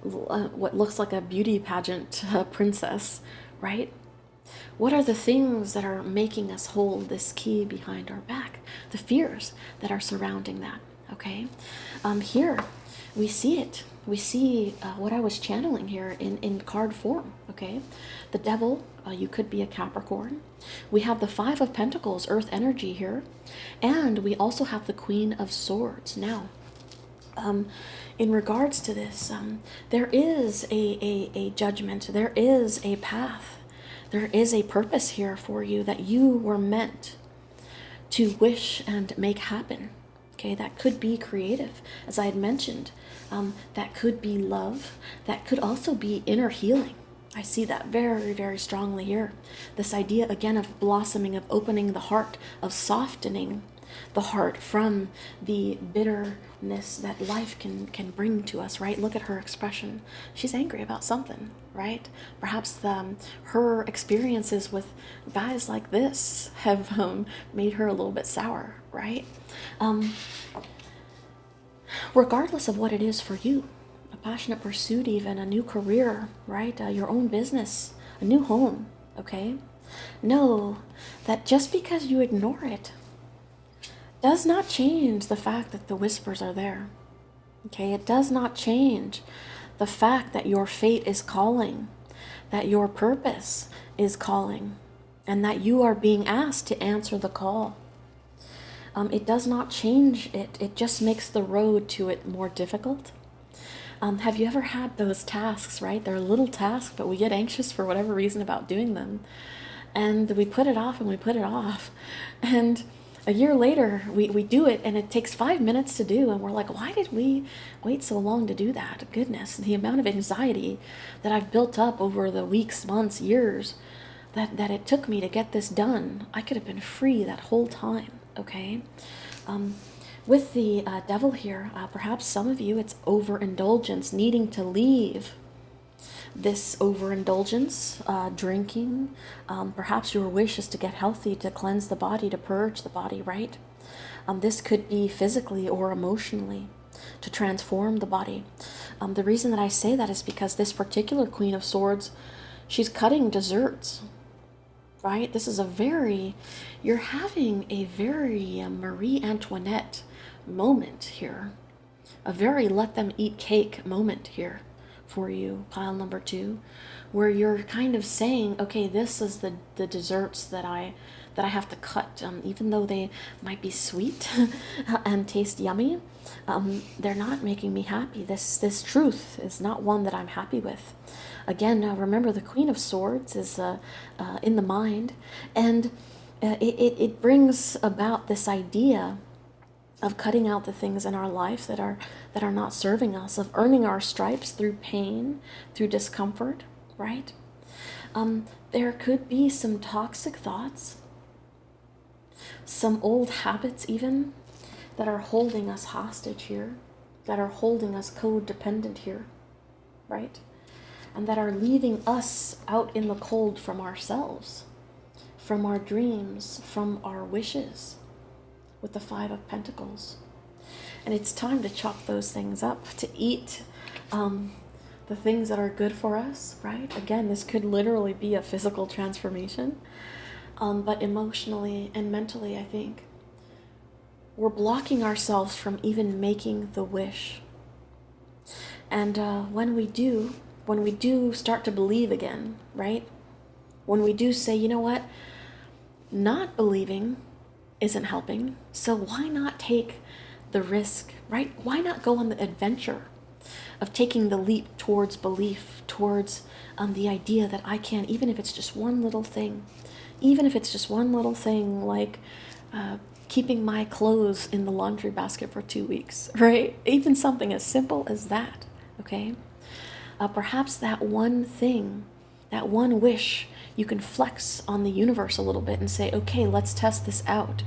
what looks like a beauty pageant princess, right? What are the things that are making us hold this key behind our back? The fears that are surrounding that, okay? Here, we see it. We see what I was channeling here in card form, okay? The Devil, you could be a Capricorn. We have the Five of Pentacles, Earth energy here. And we also have the Queen of Swords. Now, in regards to this, there is a judgment. There is a path. There is a purpose here for you that you were meant to wish and make happen. Okay, that could be creative, as I had mentioned. That could be love. That could also be inner healing. I see that very, very strongly here. This idea, again, of blossoming, of opening the heart, of softening the heart from the bitterness that life can bring to us, right? Look at her expression. She's angry about something, right? Perhaps her experiences with guys like this have made her a little bit sour, right? Regardless of what it is for you, a passionate pursuit, even a new career, right? Your own business, a new home, okay? Know that just because you ignore it does not change the fact that the whispers are there, okay? It does not change the fact that your fate is calling, that your purpose is calling, and that you are being asked to answer the call. It does not change it. It just makes the road to it more difficult. Have you ever had those tasks, right? They're little tasks, but we get anxious for whatever reason about doing them. And we put it off and we put it off. And a year later, we do it, and it takes 5 minutes to do. And we're like, why did we wait so long to do that? Goodness, the amount of anxiety that I've built up over the weeks, months, years that it took me to get this done. I could have been free that whole time. Okay, with the Devil here, perhaps some of you, it's overindulgence, needing to leave this overindulgence, drinking. Perhaps your wish is to get healthy, to cleanse the body, to purge the body, right? This could be physically or emotionally, to transform the body. The reason that I say that is because this particular Queen of Swords, she's cutting desserts, right? This is you're having a very Marie Antoinette moment here. A very let them eat cake moment here for you, pile number 2, where you're kind of saying, okay, this is the desserts that I have to cut, even though they might be sweet and taste yummy. They're not making me happy. This truth is not one that I'm happy with. Again, remember the Queen of Swords is in the mind, and it brings about this idea of cutting out the things in our life that are not serving us, of earning our stripes through pain, through discomfort, right? There could be some toxic thoughts, some old habits even, that are holding us hostage here, that are holding us codependent here, right? And that are leaving us out in the cold from ourselves, from our dreams, from our wishes, with the Five of Pentacles. And it's time to chop those things up, to eat the things that are good for us, right? Again, this could literally be a physical transformation, but emotionally and mentally, I think, we're blocking ourselves from even making the wish. And when we do start to believe again, right? when we do say, you know what, not believing isn't helping, so why not take the risk, right? Why not go on the adventure of taking the leap towards belief, towards the idea that I can, even if it's just one little thing, even if it's just one little thing like keeping my clothes in the laundry basket for 2 weeks, right? Even something as simple as that, okay? Perhaps that one thing, that one wish, you can flex on the universe a little bit and say, okay, let's test this out.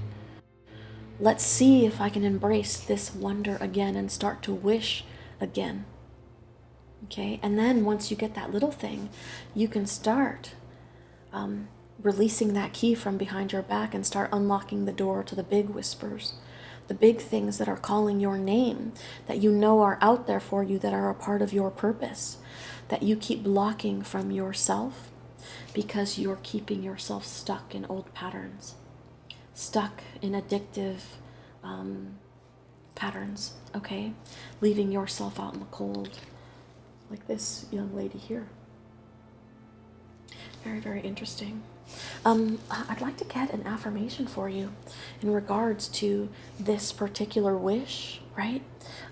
Let's see if I can embrace this wonder again and start to wish again. Okay, and then once you get that little thing, you can start releasing that key from behind your back and start unlocking the door to the big whispers, the big things that are calling your name, that you know are out there for you, that are a part of your purpose, that you keep blocking from yourself because you're keeping yourself stuck in old patterns, stuck in addictive patterns, okay? Leaving yourself out in the cold, like this young lady here. Very, very interesting. I'd like to get an affirmation for you in regards to this particular wish, right?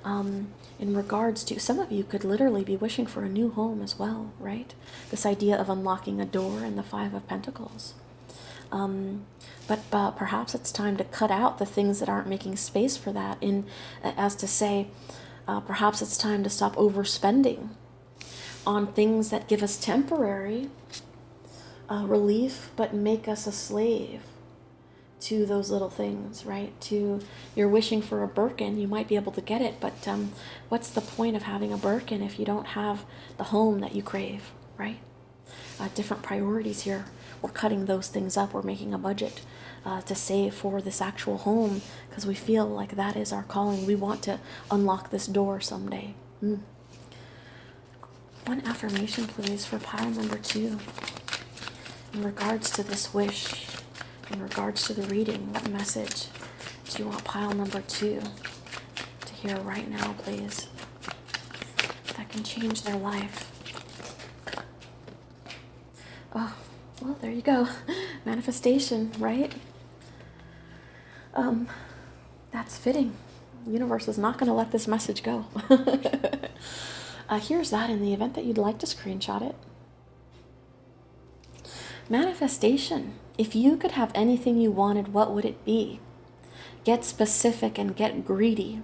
In regards to, some of you could literally be wishing for a new home as well, right? This idea of unlocking a door in the Five of Pentacles. But perhaps it's time to cut out the things that aren't making space for that, as to say, perhaps it's time to stop overspending on things that give us temporary relief, but make us a slave to those little things, right? You're wishing for a Birkin, you might be able to get it, but what's the point of having a Birkin if you don't have the home that you crave, right? Different priorities here. We're cutting those things up. We're making a budget to save for this actual home because we feel like that is our calling. We want to unlock this door someday. One affirmation, please, for pile number 2. In regards to this wish, in regards to the reading, what message do you want pile number 2 to hear right now, please? That can change their life. Oh, well, there you go. Manifestation, right? That's fitting. The universe is not going to let this message go. Here's that in the event that you'd like to screenshot it. Manifestation. If you could have anything you wanted, what would it be? Get specific and get greedy.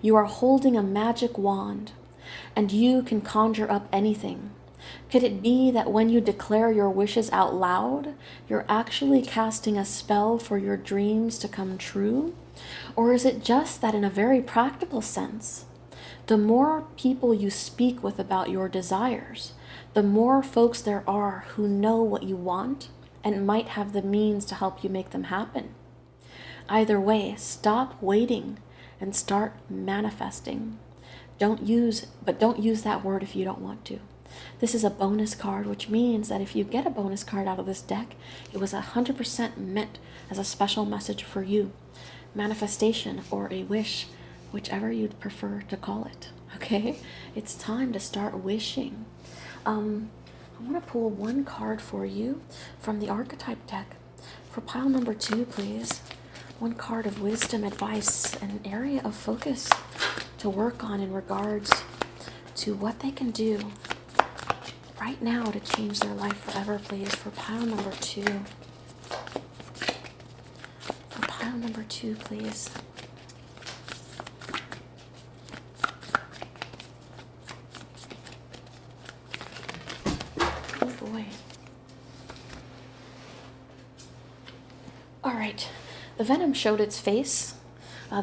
You are holding a magic wand, and you can conjure up anything. Could it be that when you declare your wishes out loud, you're actually casting a spell for your dreams to come true? Or is it just that in a very practical sense, the more people you speak with about your desires, the more folks there are who know what you want and might have the means to help you make them happen? Either way, stop waiting and start manifesting. Don't use that word if you don't want to. This is a bonus card, which means that if you get a bonus card out of this deck, it was 100% meant as a special message for you. Manifestation or a wish, whichever you'd prefer to call it. Okay? It's time to start wishing. I want to pull one card for you from the archetype deck. For pile number 2, please. One card of wisdom, advice, and an area of focus to work on in regards to what they can do right now to change their life forever, please. For pile number 2. For pile number 2, please. Oh boy. All right. The venom showed its face.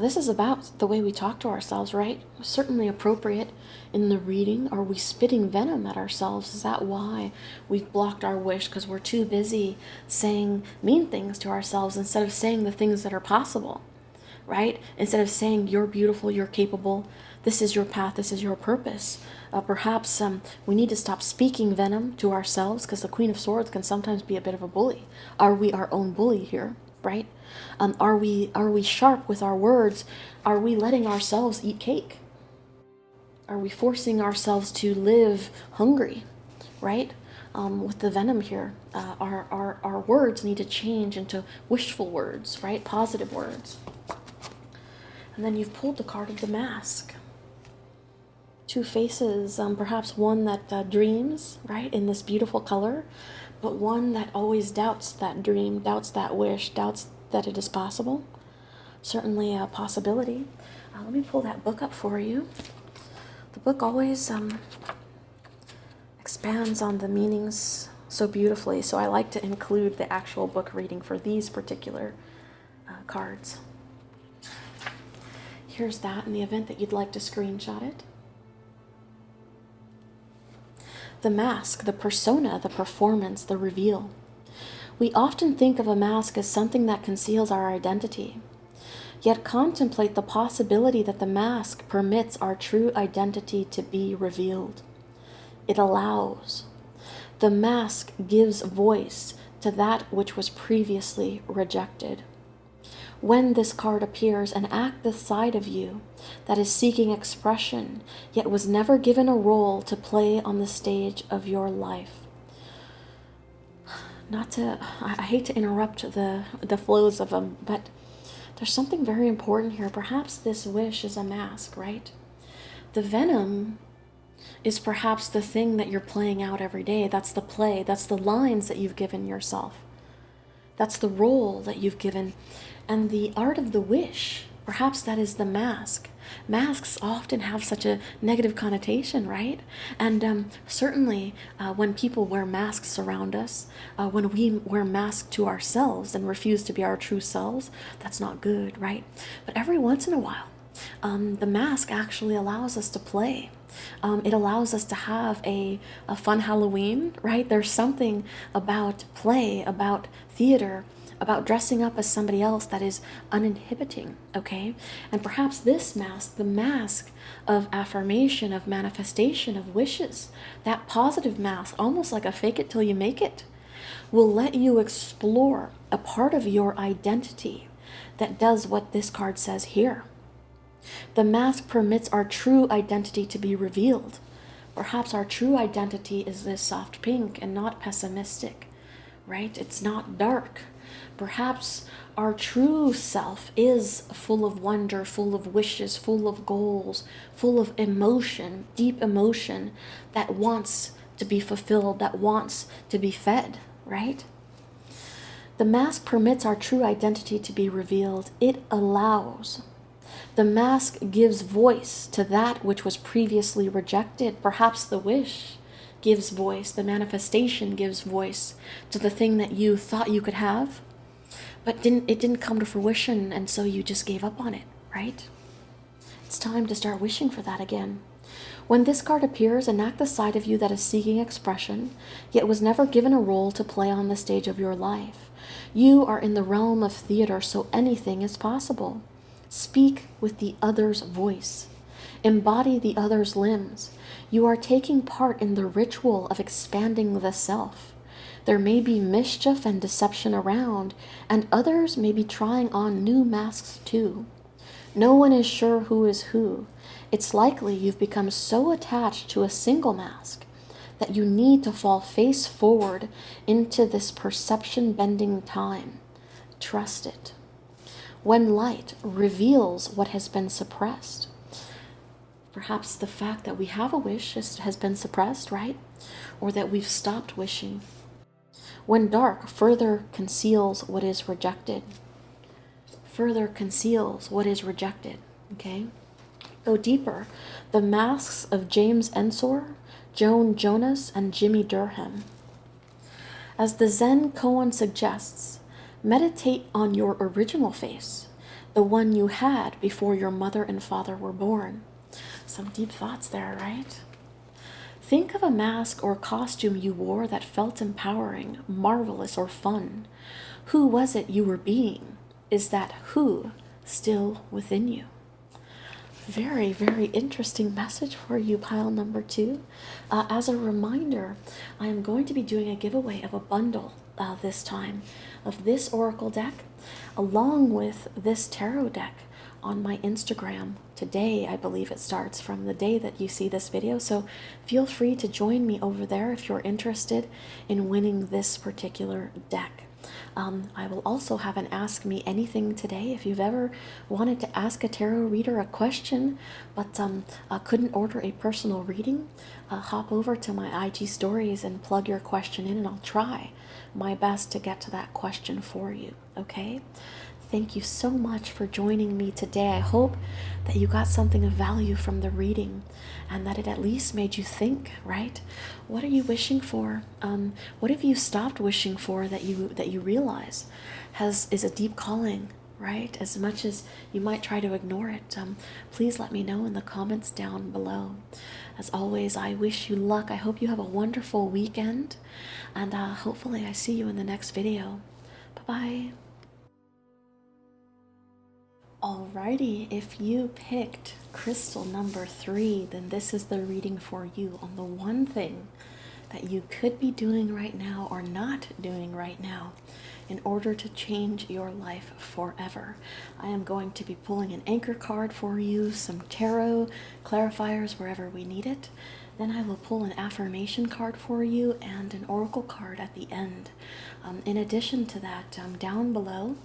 This is about the way we talk to ourselves, right? Certainly appropriate in the reading. Are we spitting venom at ourselves? Is that why we've blocked our wish? Because we're too busy saying mean things to ourselves instead of saying the things that are possible, right? Instead of saying you're beautiful, you're capable, this is your path, this is your purpose. Perhaps we need to stop speaking venom to ourselves, because the Queen of Swords can sometimes be a bit of a bully. Are we our own bully here, right? Are we sharp with our words? Are we letting ourselves eat cake? Are we forcing ourselves to live hungry, right? with the venom here. Our words need to change into wishful words, right? Positive words. And then you've pulled the card of the Mask. Two faces, perhaps one that dreams, right, in this beautiful color, but one that always doubts that dream, doubts that wish, doubts that it is possible. Certainly a possibility. Let me pull that book up for you. The book always expands on the meanings so beautifully, so I like to include the actual book reading for these particular cards. Here's that in the event that you'd like to screenshot it. The mask, the persona, the performance, the reveal. We often think of a mask as something that conceals our identity. Yet contemplate the possibility that the mask permits our true identity to be revealed. It allows. The mask gives voice to that which was previously rejected. When this card appears, an active side of you that is seeking expression, yet was never given a role to play on the stage of your life. I hate to interrupt the flows of them, but there's something very important here. Perhaps this wish is a mask, right? The venom is perhaps the thing that you're playing out every day. That's the play. That's the lines that you've given yourself. That's the role that you've given. And the art of the wish, perhaps that is the mask. Masks often have such a negative connotation, right? And certainly when people wear masks around us, when we wear masks to ourselves and refuse to be our true selves, that's not good, right? But every once in a while, the mask actually allows us to play. It allows us to have a fun Halloween, right? There's something about play, about theater, about dressing up as somebody else that is uninhibiting, okay? And perhaps this mask, the mask of affirmation, of manifestation, of wishes, that positive mask, almost like a fake it till you make it, will let you explore a part of your identity that does what this card says here. The mask permits our true identity to be revealed. Perhaps our true identity is this soft pink and not pessimistic, right? It's not dark. Perhaps our true self is full of wonder, full of wishes, full of goals, full of emotion, deep emotion that wants to be fulfilled, that wants to be fed, right? The mask permits our true identity to be revealed. It allows. The mask gives voice to that which was previously rejected. Perhaps the wish gives voice, the manifestation gives voice to the thing that you thought you could have, but it didn't come to fruition, and so you just gave up on it, right? It's time to start wishing for that again. When this card appears, enact the side of you that is seeking expression, yet was never given a role to play on the stage of your life. You are in the realm of theater, so anything is possible. Speak with the other's voice. Embody the other's limbs. You are taking part in the ritual of expanding the self. There may be mischief and deception around, and others may be trying on new masks too. No one is sure who is who. It's likely you've become so attached to a single mask that you need to fall face forward into this perception-bending time. Trust it. When light reveals what has been suppressed, perhaps the fact that we have a wish has been suppressed, right? Or that we've stopped wishing. When dark further conceals what is rejected. Further conceals what is rejected, okay? Go deeper. The masks of James Ensor, Joan Jonas, and Jimmy Durham. As the Zen koan suggests, meditate on your original face, the one you had before your mother and father were born. Some deep thoughts there, right? Think of a mask or costume you wore that felt empowering, marvelous, or fun. Who was it you were being? Is that who still within you? Very, very interesting message for you, pile number 2. As a reminder, I am going to be doing a giveaway of a bundle this time of this oracle deck along with this tarot deck on my Instagram today. I believe it starts from the day that you see this video. So feel free to join me over there if you're interested in winning this particular deck. I will also have an Ask Me Anything today. If you've ever wanted to ask a tarot reader a question, but couldn't order a personal reading, hop over to my IG stories and plug your question in, and I'll try my best to get to that question for you, okay? Thank you so much for joining me today. I hope that you got something of value from the reading and that it at least made you think, right? What are you wishing for? What have you stopped wishing for that you realize is a deep calling, right? As much as you might try to ignore it, please let me know in the comments down below. As always, I wish you luck. I hope you have a wonderful weekend, and hopefully I see you in the next video. Bye-bye. Alrighty, if you picked crystal number 3, then this is the reading for you on the one thing that you could be doing right now or not doing right now in order to change your life forever. I am going to be pulling an anchor card for you, some tarot clarifiers wherever we need it. Then I will pull an affirmation card for you and an oracle card at the end. In addition to that, down below,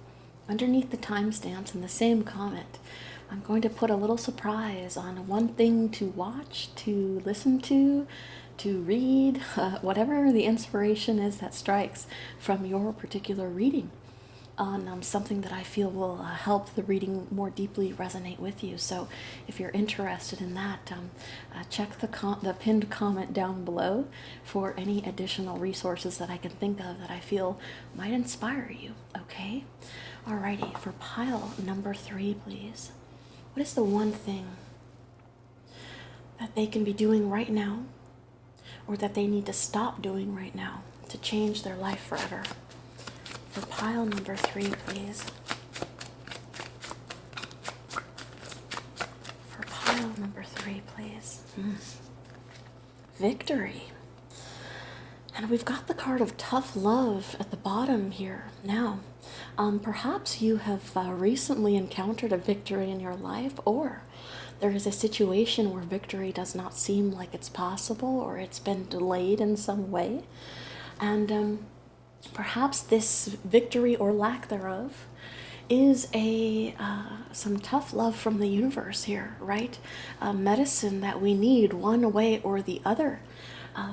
underneath the timestamps in the same comment, I'm going to put a little surprise on one thing to watch, to listen to read, whatever the inspiration is that strikes from your particular reading, on something that I feel will help the reading more deeply resonate with you. So if you're interested in that, check the pinned comment down below for any additional resources that I can think of that I feel might inspire you, okay? Alrighty, for pile number 3, please. What is the one thing that they can be doing right now, or that they need to stop doing right now to change their life forever? For pile number 3, please. For pile number 3, please. Victory. And we've got the card of tough love at the bottom here. Now, perhaps you have recently encountered a victory in your life, or there is a situation where victory does not seem like it's possible, or it's been delayed in some way. And perhaps this victory or lack thereof is some tough love from the universe here, right? Medicine that we need one way or the other.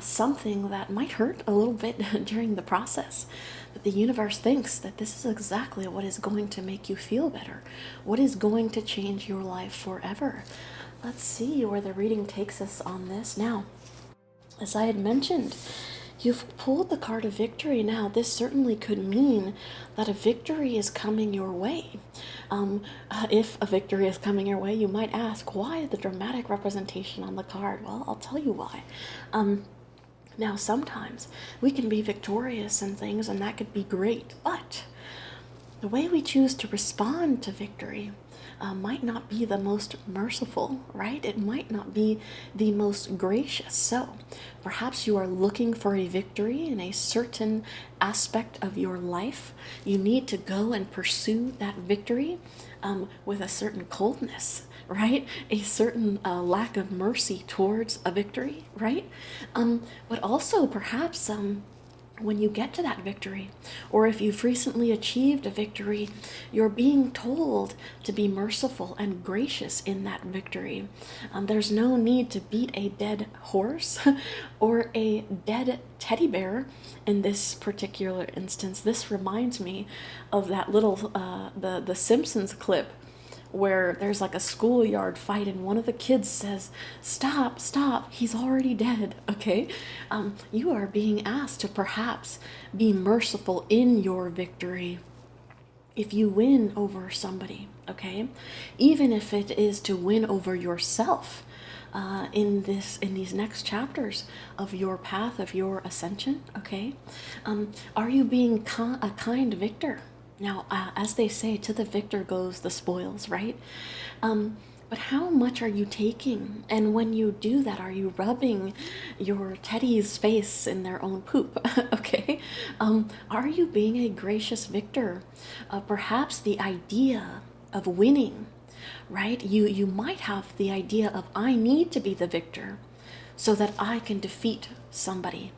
Something that might hurt a little bit during the process, but the universe thinks that this is exactly what is going to make you feel better, what is going to change your life forever. Let's see where the reading takes us on this. Now, as I had mentioned, you've pulled the card of victory. Now, this certainly could mean that a victory is coming your way. If a victory is coming your way, you might ask, why the dramatic representation on the card? Well, I'll tell you why. Now, sometimes we can be victorious in things, and that could be great, but the way we choose to respond to victory might not be the most merciful, right? It might not be the most gracious. So perhaps you are looking for a victory in a certain aspect of your life. You need to go and pursue that victory with a certain coldness, right? A certain lack of mercy towards a victory, right? But also perhaps when you get to that victory, or if you've recently achieved a victory, you're being told to be merciful and gracious in that victory. There's no need to beat a dead horse or a dead teddy bear in this particular instance. This reminds me of that little, the Simpsons clip where there's like a schoolyard fight and one of the kids says, stop, he's already dead, okay? You are being asked to perhaps be merciful in your victory if you win over somebody, okay? Even if it is to win over yourself in these next chapters of your path, of your ascension, okay? Are you being a kind victor? Now, as they say, to the victor goes the spoils, right? But how much are you taking? And when you do that, are you rubbing your teddy's face in their own poop? Okay? Are you being a gracious victor? Perhaps the idea of winning right? You might have the idea of, I need to be the victor so that I can defeat somebody,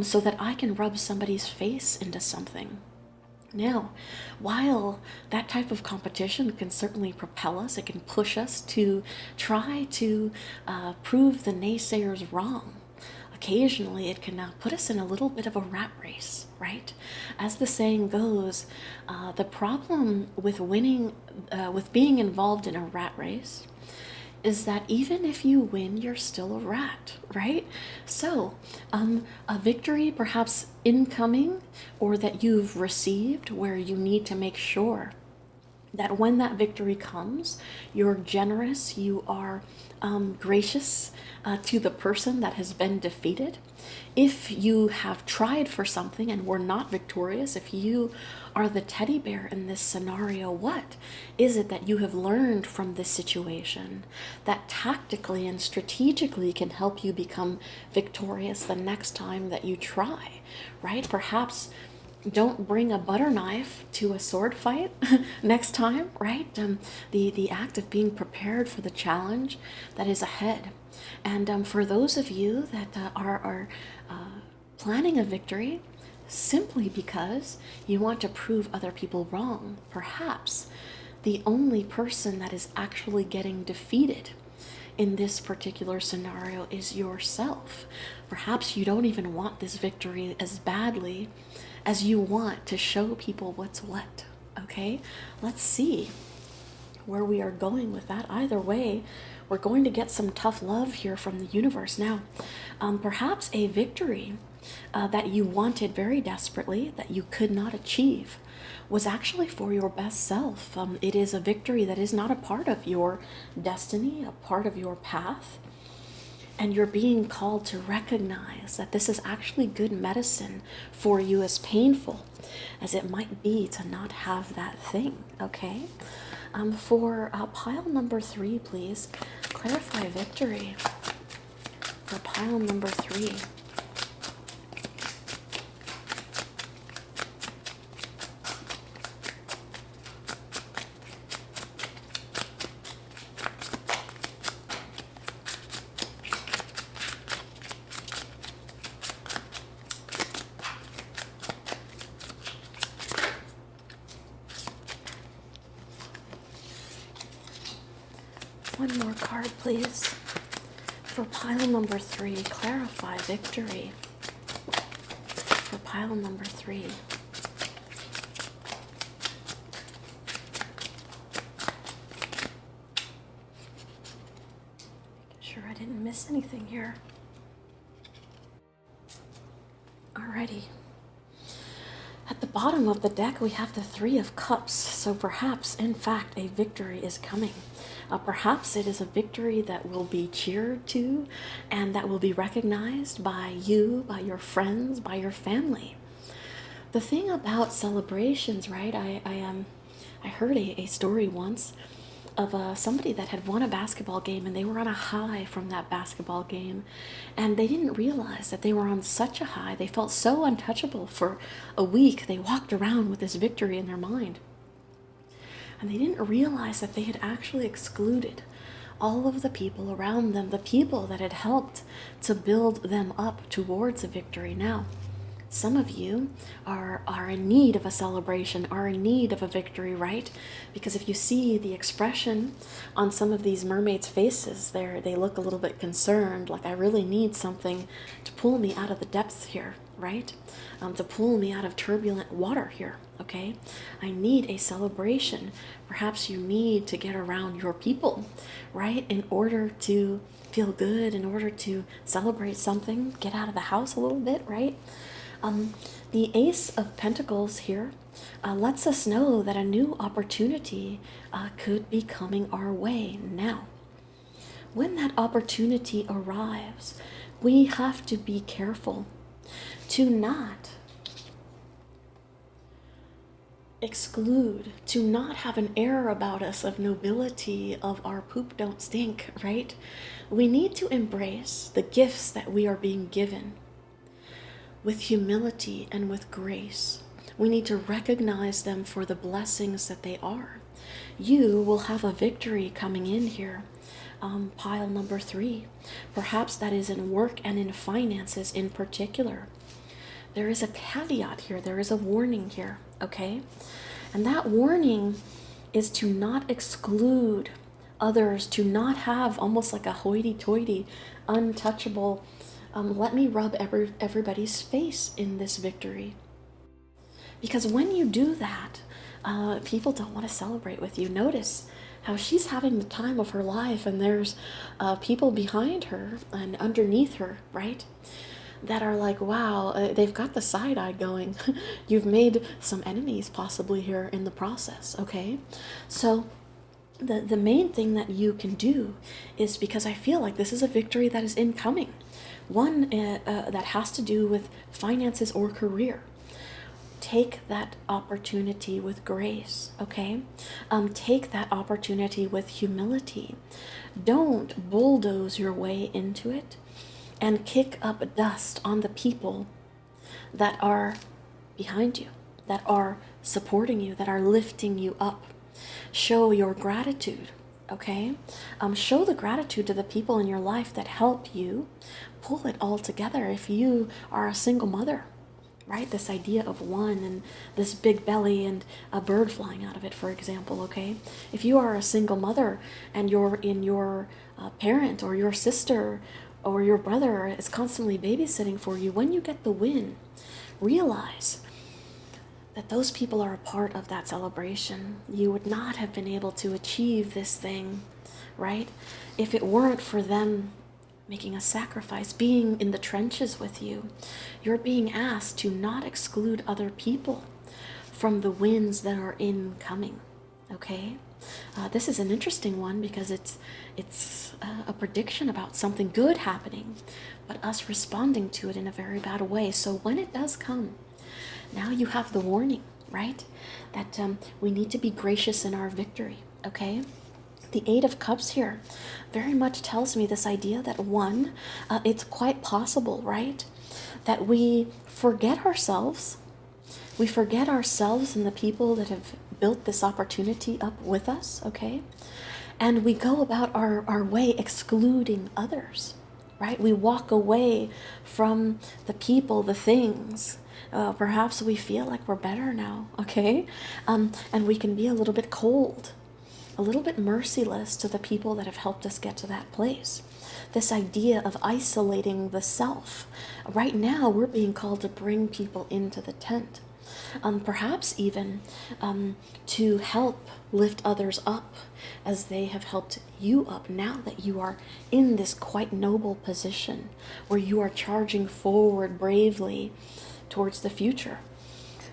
so that I can rub somebody's face into something. Now, while that type of competition can certainly propel us, it can push us to try to prove the naysayers wrong. Occasionally, it can put us in a little bit of a rat race, right? As the saying goes, the problem with winning, with being involved in a rat race, is that even if you win, you're still a rat, right? So, a victory perhaps incoming or that you've received where you need to make sure that when that victory comes, you're generous, you are gracious to the person that has been defeated. If you have tried for something and were not victorious, if you are the teddy bear in this scenario, what is it that you have learned from this situation that tactically and strategically can help you become victorious the next time that you try, right? Perhaps don't bring a butter knife to a sword fight next time, right? The act of being prepared for the challenge that is ahead. And for those of you that are planning a victory simply because you want to prove other people wrong, perhaps the only person that is actually getting defeated in this particular scenario is yourself. Perhaps you don't even want this victory as badly as you want to show people what's what, okay? Let's see where we are going with that. Either way, we're going to get some tough love here from the universe. Now, perhaps a victory that you wanted very desperately, that you could not achieve, was actually for your best self. It is a victory that is not a part of your destiny, a part of your path. And you're being called to recognize that this is actually good medicine for you, as painful as it might be to not have that thing, okay? For pile number 3, please clarify victory. For pile number 3. One more card, please. For pile number 3, clarify victory. For pile number 3. Making sure I didn't miss anything here. Alrighty. At the bottom of the deck, we have the 3 of Cups. So perhaps, in fact, a victory is coming. Perhaps it is a victory that will be cheered to and that will be recognized by you, by your friends, by your family. The thing about celebrations, right? I heard a story once of somebody that had won a basketball game, and they were on a high from that basketball game, and they didn't realize that they were on such a high. They felt so untouchable for a week. They walked around with this victory in their mind. And they didn't realize that they had actually excluded all of the people around them, the people that had helped to build them up towards a victory. Now, some of you are in need of a celebration, are in need of a victory, right? Because if you see the expression on some of these mermaids' faces, they look a little bit concerned, like I really need something to pull me out of the depths here, right? To pull me out of turbulent water here, okay? I need a celebration. Perhaps you need to get around your people, right? In order to feel good, in order to celebrate something, get out of the house a little bit, right? The Ace of Pentacles here lets us know that a new opportunity could be coming our way. Now, when that opportunity arrives, we have to be careful to not exclude, to not have an air about us of nobility, of our poop don't stink, right? We need to embrace the gifts that we are being given with humility and with grace. We need to recognize them for the blessings that they are. You will have a victory coming in here. Pile number 3. Perhaps that is in work and in finances in particular. There is a caveat here. There is a warning here, okay? And that warning is to not exclude others, to not have almost like a hoity-toity, untouchable, let me rub everybody's face in this victory. Because when you do that, people don't want to celebrate with you. Notice how she's having the time of her life, and there's people behind her and underneath her, right? That are like, wow, they've got the side eye going. You've made some enemies possibly here in the process, okay? So the main thing that you can do is, because I feel like this is a victory that is incoming, one that has to do with finances or career. Take that opportunity with grace, okay? Take that opportunity with humility. Don't bulldoze your way into it and kick up dust on the people that are behind you, that are supporting you, that are lifting you up. Show your gratitude, okay? Show the gratitude to the people in your life that help you pull it all together. If you are a single mother, right? This idea of one and this big belly and a bird flying out of it, for example, okay? If you are a single mother and your parent or your sister or your brother is constantly babysitting for you, when you get the win, realize that those people are a part of that celebration. You would not have been able to achieve this thing, right? If it weren't for them making a sacrifice, being in the trenches with you. You're being asked to not exclude other people from the wins that are incoming, okay? This is an interesting one because it's a prediction about something good happening, but us responding to it in a very bad way. So when it does come, now you have the warning, right? That we need to be gracious in our victory, okay? The Eight of Cups here very much tells me this idea that one, it's quite possible, right? That we forget ourselves. We forget ourselves and the people that have built this opportunity up with us, okay? And we go about our way excluding others, right? We walk away from the people, the things. Perhaps we feel like we're better now, okay? And we can be a little bit cold, a little bit merciless to the people that have helped us get to that place. This idea of isolating the self. Right now, we're being called to bring people into the tent. Perhaps even to help lift others up as they have helped you up, now that you are in this quite noble position where you are charging forward bravely towards the future.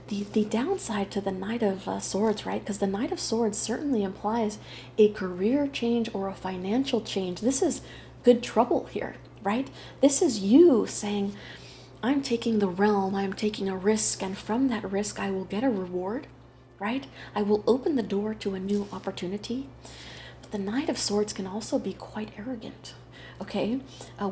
The downside to the Knight of Swords, right? Because the Knight of Swords certainly implies a career change or a financial change. This is good trouble here, right? This is you saying, I'm taking the realm, I'm taking a risk, and from that risk I will get a reward, right? I will open the door to a new opportunity. But the Knight of Swords can also be quite arrogant, okay?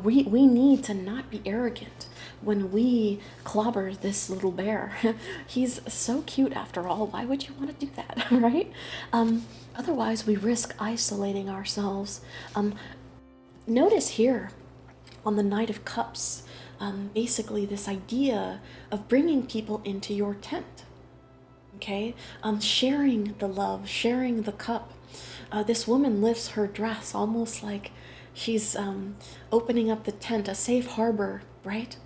We need to not be arrogant when we clobber this little bear. He's so cute after all. Why would you want to do that, right? Otherwise, we risk isolating ourselves. Notice here on the Knight of Cups, basically this idea of bringing people into your tent, okay? Sharing the love, sharing the cup. This woman lifts her dress almost like she's opening up the tent, a safe harbor, right?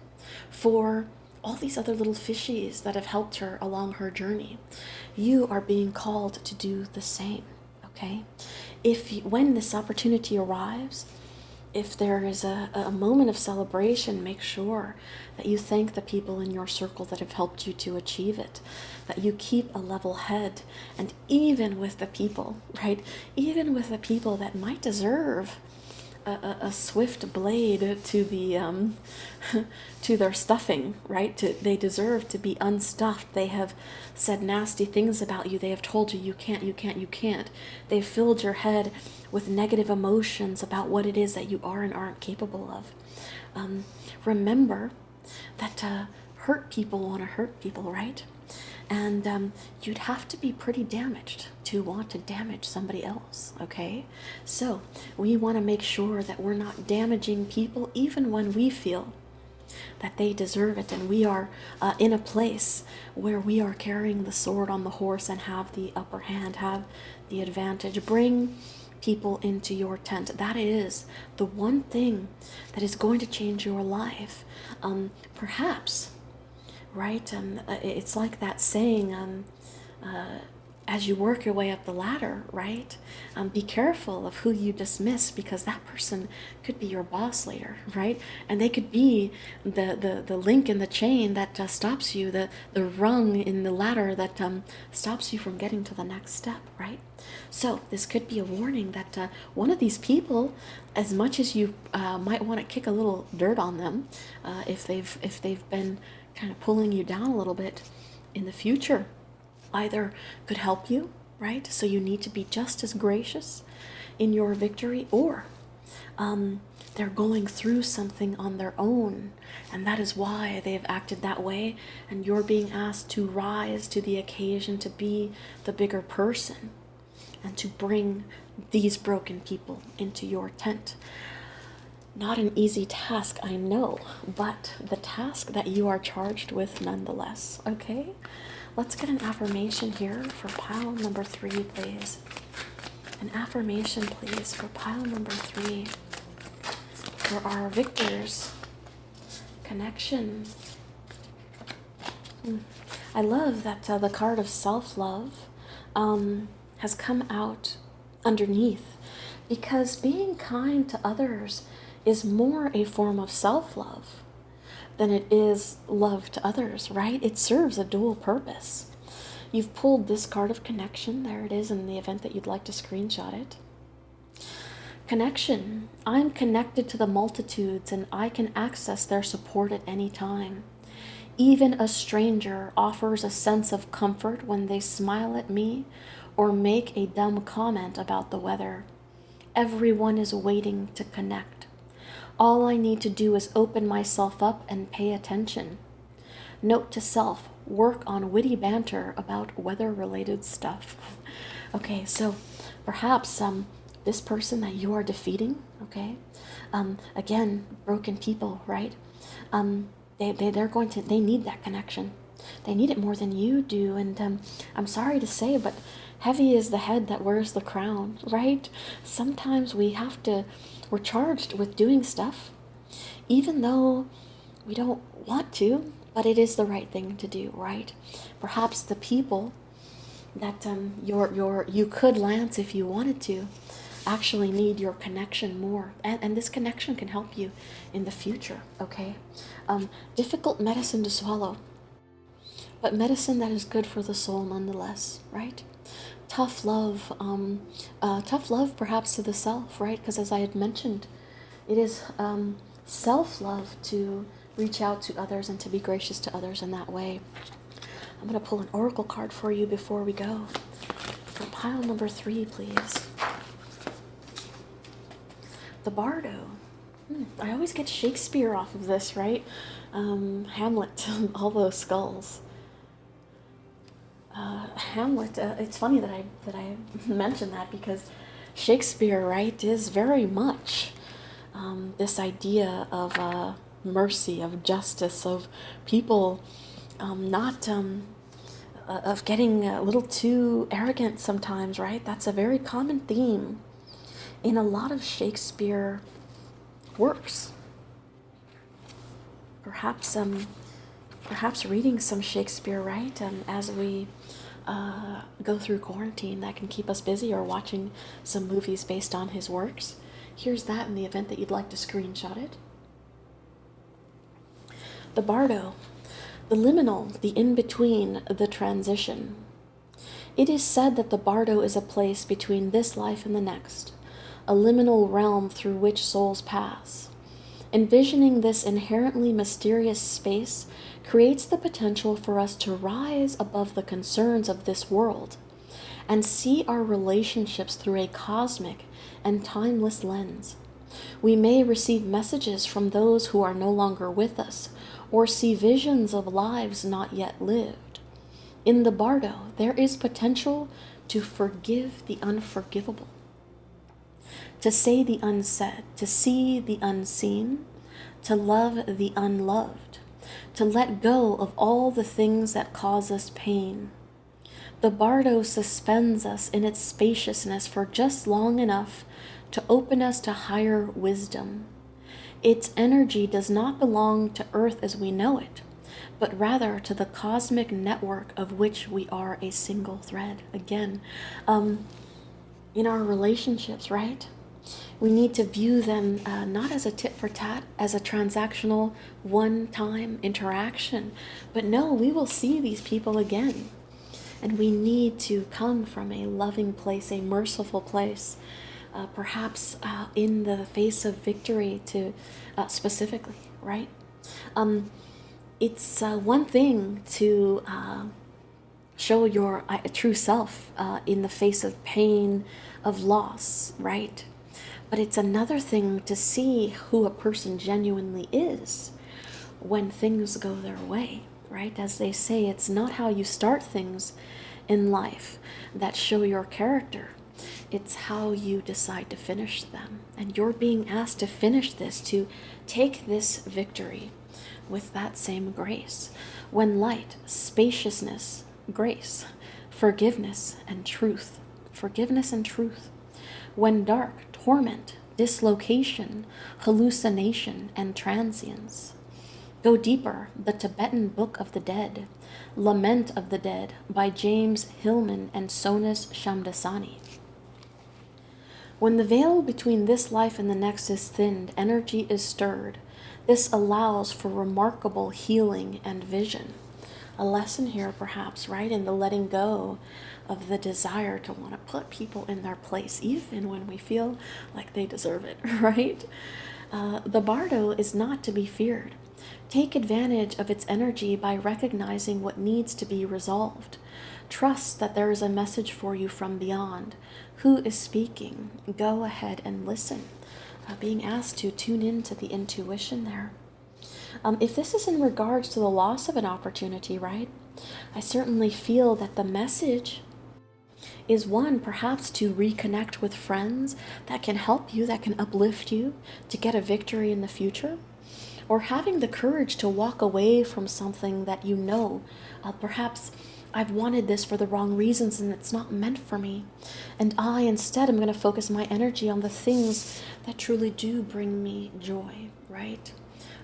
For all these other little fishies that have helped her along her journey. You are being called to do the same, okay? When this opportunity arrives, if there is a moment of celebration, make sure that you thank the people in your circle that have helped you to achieve it, that you keep a level head, and even with the people, right? Even with the people that might deserve a swift blade to the to their stuffing, right? They deserve to be unstuffed. They have said nasty things about you. They have told you can't, you can't, you can't. They've filled your head with negative emotions about what it is that you are and aren't capable of. Remember that hurt people want to hurt people, right? And you'd have to be pretty damaged to want to damage somebody else, okay? So we want to make sure that we're not damaging people even when we feel that they deserve it, and we are in a place where we are carrying the sword on the horse and have the upper hand, have the advantage. Bring people into your tent. That is the one thing that is going to change your life. Perhaps, right? It's like that saying, as you work your way up the ladder, right? Be careful of who you dismiss, because that person could be your boss later, right? And they could be the link in the chain that stops you, the rung in the ladder that stops you from getting to the next step, right? So this could be a warning that one of these people, as much as you might want to kick a little dirt on them, if they've been kind of pulling you down a little bit in the future, either could help you, right? So you need to be just as gracious in your victory, or they're going through something on their own, and that is why they've acted that way, and you're being asked to rise to the occasion, to be the bigger person, and to bring these broken people into your tent. Not an easy task, I know, but the task that you are charged with nonetheless, okay? Let's get an affirmation here for pile number 3, please. An affirmation, please, for pile number 3. For our victors. Connection. I love that the card of self-love has come out underneath, because being kind to others is more a form of self-love than it is love to others, right? It serves a dual purpose. You've pulled this card of connection. There it is in the event that you'd like to screenshot it. Connection. I'm connected to the multitudes, and I can access their support at any time. Even a stranger offers a sense of comfort when they smile at me or make a dumb comment about the weather. Everyone is waiting to connect. All I need to do is open myself up and pay attention. Note to self, work on witty banter about weather-related stuff. Okay, so perhaps this person that you are defeating, okay, again, broken people, right? They need that connection. They need it more than you do, and I'm sorry to say, but heavy is the head that wears the crown, right? Sometimes we're charged with doing stuff, even though we don't want to, but it is the right thing to do, right? Perhaps the people that you could lance if you wanted to actually need your connection more, and this connection can help you in the future, okay? Difficult medicine to swallow, but medicine that is good for the soul nonetheless, right? Tough love perhaps to the self, right? Because as I had mentioned, it is self-love to reach out to others and to be gracious to others in that way. I'm going to pull an oracle card for you before we go. For pile number 3, please. The Bardo. I always get Shakespeare off of this, right? Hamlet, all those skulls. Hamlet, it's funny that I mentioned that, because Shakespeare, right, is very much this idea of mercy, of justice, of people of getting a little too arrogant sometimes, right? That's a very common theme in a lot of Shakespeare works. Perhaps reading some Shakespeare, right? As we go through quarantine, that can keep us busy, or watching some movies based on his works. Here's that in the event that you'd like to screenshot it. The Bardo, the liminal, the in-between, the transition. It is said that the Bardo is a place between this life and the next, a liminal realm through which souls pass. Envisioning this inherently mysterious space creates the potential for us to rise above the concerns of this world and see our relationships through a cosmic and timeless lens. We may receive messages from those who are no longer with us, or see visions of lives not yet lived. In the Bardo, there is potential to forgive the unforgivable, to say the unsaid, to see the unseen, to love the unloved, to let go of all the things that cause us pain. The bardo suspends us in its spaciousness for just long enough to open us to higher wisdom. Its energy does not belong to Earth as we know it, but rather to the cosmic network of which we are a single thread. Again, in our relationships, right? We need to view them not as a tit for tat, as a transactional one-time interaction, but no, we will see these people again. And we need to come from a loving place, a merciful place, perhaps in the face of victory to specifically, right? It's one thing to show your true self in the face of pain, of loss, right? But it's another thing to see who a person genuinely is when things go their way, right? As they say, it's not how you start things in life that show your character. It's how you decide to finish them. And you're being asked to finish this, to take this victory with that same grace. When light, spaciousness, grace, forgiveness and truth. Forgiveness and truth. When dark, torment, dislocation, hallucination, and transience. Go deeper, the Tibetan Book of the Dead, Lament of the Dead by James Hillman and Sonus Shamdasani. When the veil between this life and the next is thinned, energy is stirred. This allows for remarkable healing and vision. A lesson here, perhaps, right, in the letting go of the desire to want to put people in their place, even when we feel like they deserve it, right? The bardo is not to be feared. Take advantage of its energy by recognizing what needs to be resolved. Trust that there is a message for you from beyond. Who is speaking? Go ahead and listen. Being asked to tune into the intuition there. If this is in regards to the loss of an opportunity, right? I certainly feel that the message is one, perhaps to reconnect with friends that can help you, that can uplift you to get a victory in the future. Or having the courage to walk away from something that you know, perhaps I've wanted this for the wrong reasons and it's not meant for me. And I instead am going to focus my energy on the things that truly do bring me joy, right?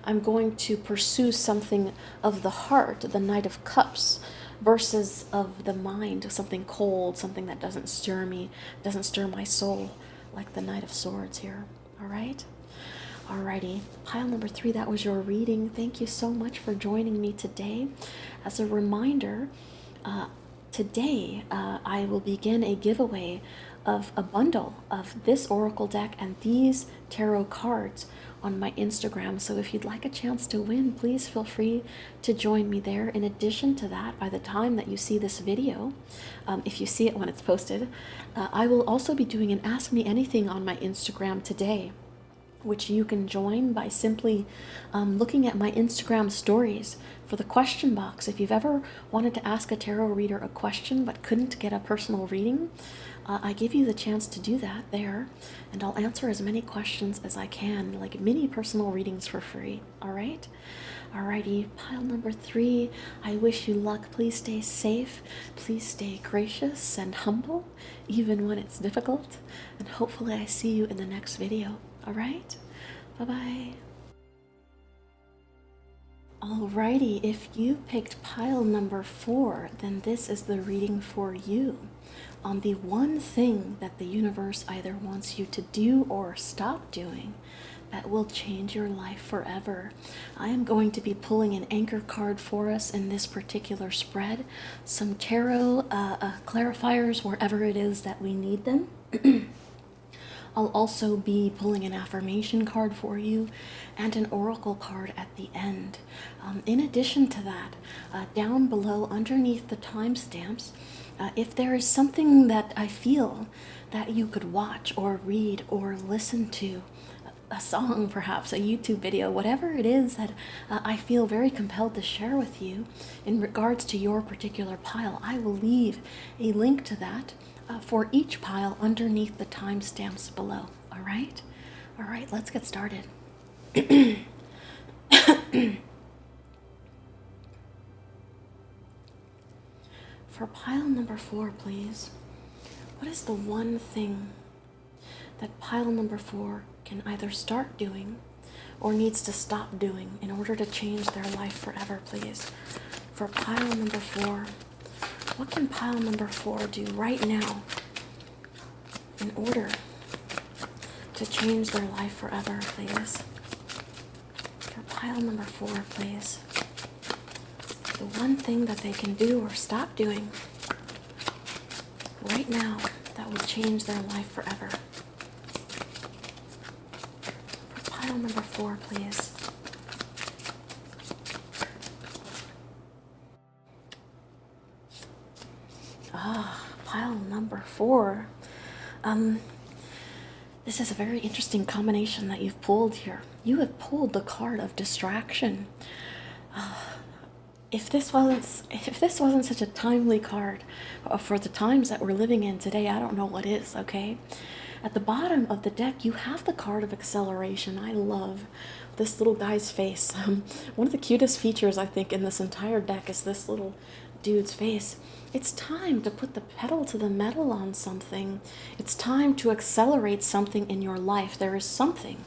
I'm going to pursue something of the heart, the Knight of Cups, versus of the mind, something cold, something that doesn't stir me, doesn't stir my soul, like the Knight of Swords here, all right? Alrighty, pile number 3, that was your reading. Thank you so much for joining me today. As a reminder, today I will begin a giveaway of a bundle of this oracle deck and these tarot cards on my Instagram. So if you'd like a chance to win, please feel free to join me there. In addition to that, by the time that you see this video, if you see it when it's posted, I will also be doing an Ask Me Anything on my Instagram today, which you can join by simply looking at my Instagram stories for the question box. If you've ever wanted to ask a tarot reader a question but couldn't get a personal reading, I give you the chance to do that there, and I'll answer as many questions as I can, like mini personal readings for free, all right? Alrighty, pile number 3, I wish you luck. Please stay safe, please stay gracious and humble, even when it's difficult, and hopefully I see you in the next video. All right, bye-bye. Alrighty, if you picked pile number 4, then this is the reading for you on the one thing that the universe either wants you to do or stop doing that will change your life forever. I am going to be pulling an anchor card for us in this particular spread, some tarot clarifiers wherever it is that we need them. I'll also be pulling an affirmation card for you and an oracle card at the end. In addition to that, down below underneath the timestamps, if there is something that I feel that you could watch or read or listen to, a song perhaps, a YouTube video, whatever it is that I feel very compelled to share with you in regards to your particular pile, I will leave a link to that for each pile underneath the timestamps below. All right? All right, let's get started. For pile number 4, please, what is the one thing that pile number 4 can either start doing or needs to stop doing in order to change their life forever, please? For pile number 4, what can pile number 4 do right now in order to change their life forever, please? For pile number 4, please, the one thing that they can do or stop doing right now that will change their life forever. For pile number 4, please. Pile number 4. This is a very interesting combination that you've pulled here. You have pulled the card of distraction. If this wasn't such a timely card for the times that we're living in today, I don't know what is, okay? At the bottom of the deck, you have the card of acceleration. I love this little guy's face. One of the cutest features, I think, in this entire deck is this little dude's face. It's time to put the pedal to the metal on something. It's time to accelerate something in your life. There is something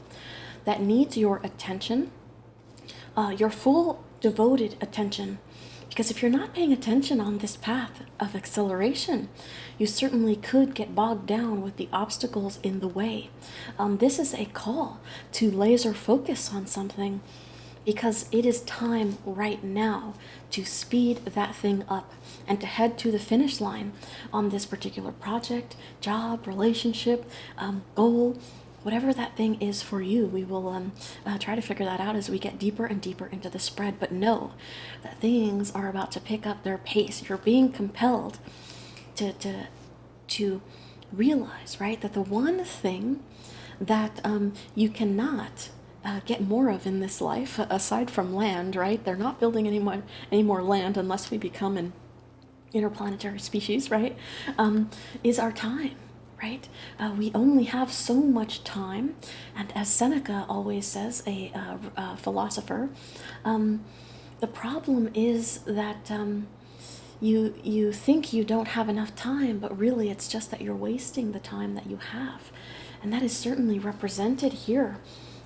that needs your attention, your full devoted attention, because if you're not paying attention on this path of acceleration, you certainly could get bogged down with the obstacles in the way. This is a call to laser focus on something, because it is time right now to speed that thing up and to head to the finish line on this particular project, job, relationship, goal, whatever that thing is for you. We will try to figure that out as we get deeper and deeper into the spread. But know that things are about to pick up their pace. You're being compelled to realize, right, that the one thing that you cannot get more of in this life, aside from land, right? They're not building any more land unless we become an interplanetary species, right? Is our time. Right? We only have so much time, and as Seneca always says, a philosopher, the problem is that you think you don't have enough time, but really it's just that you're wasting the time that you have, and that is certainly represented here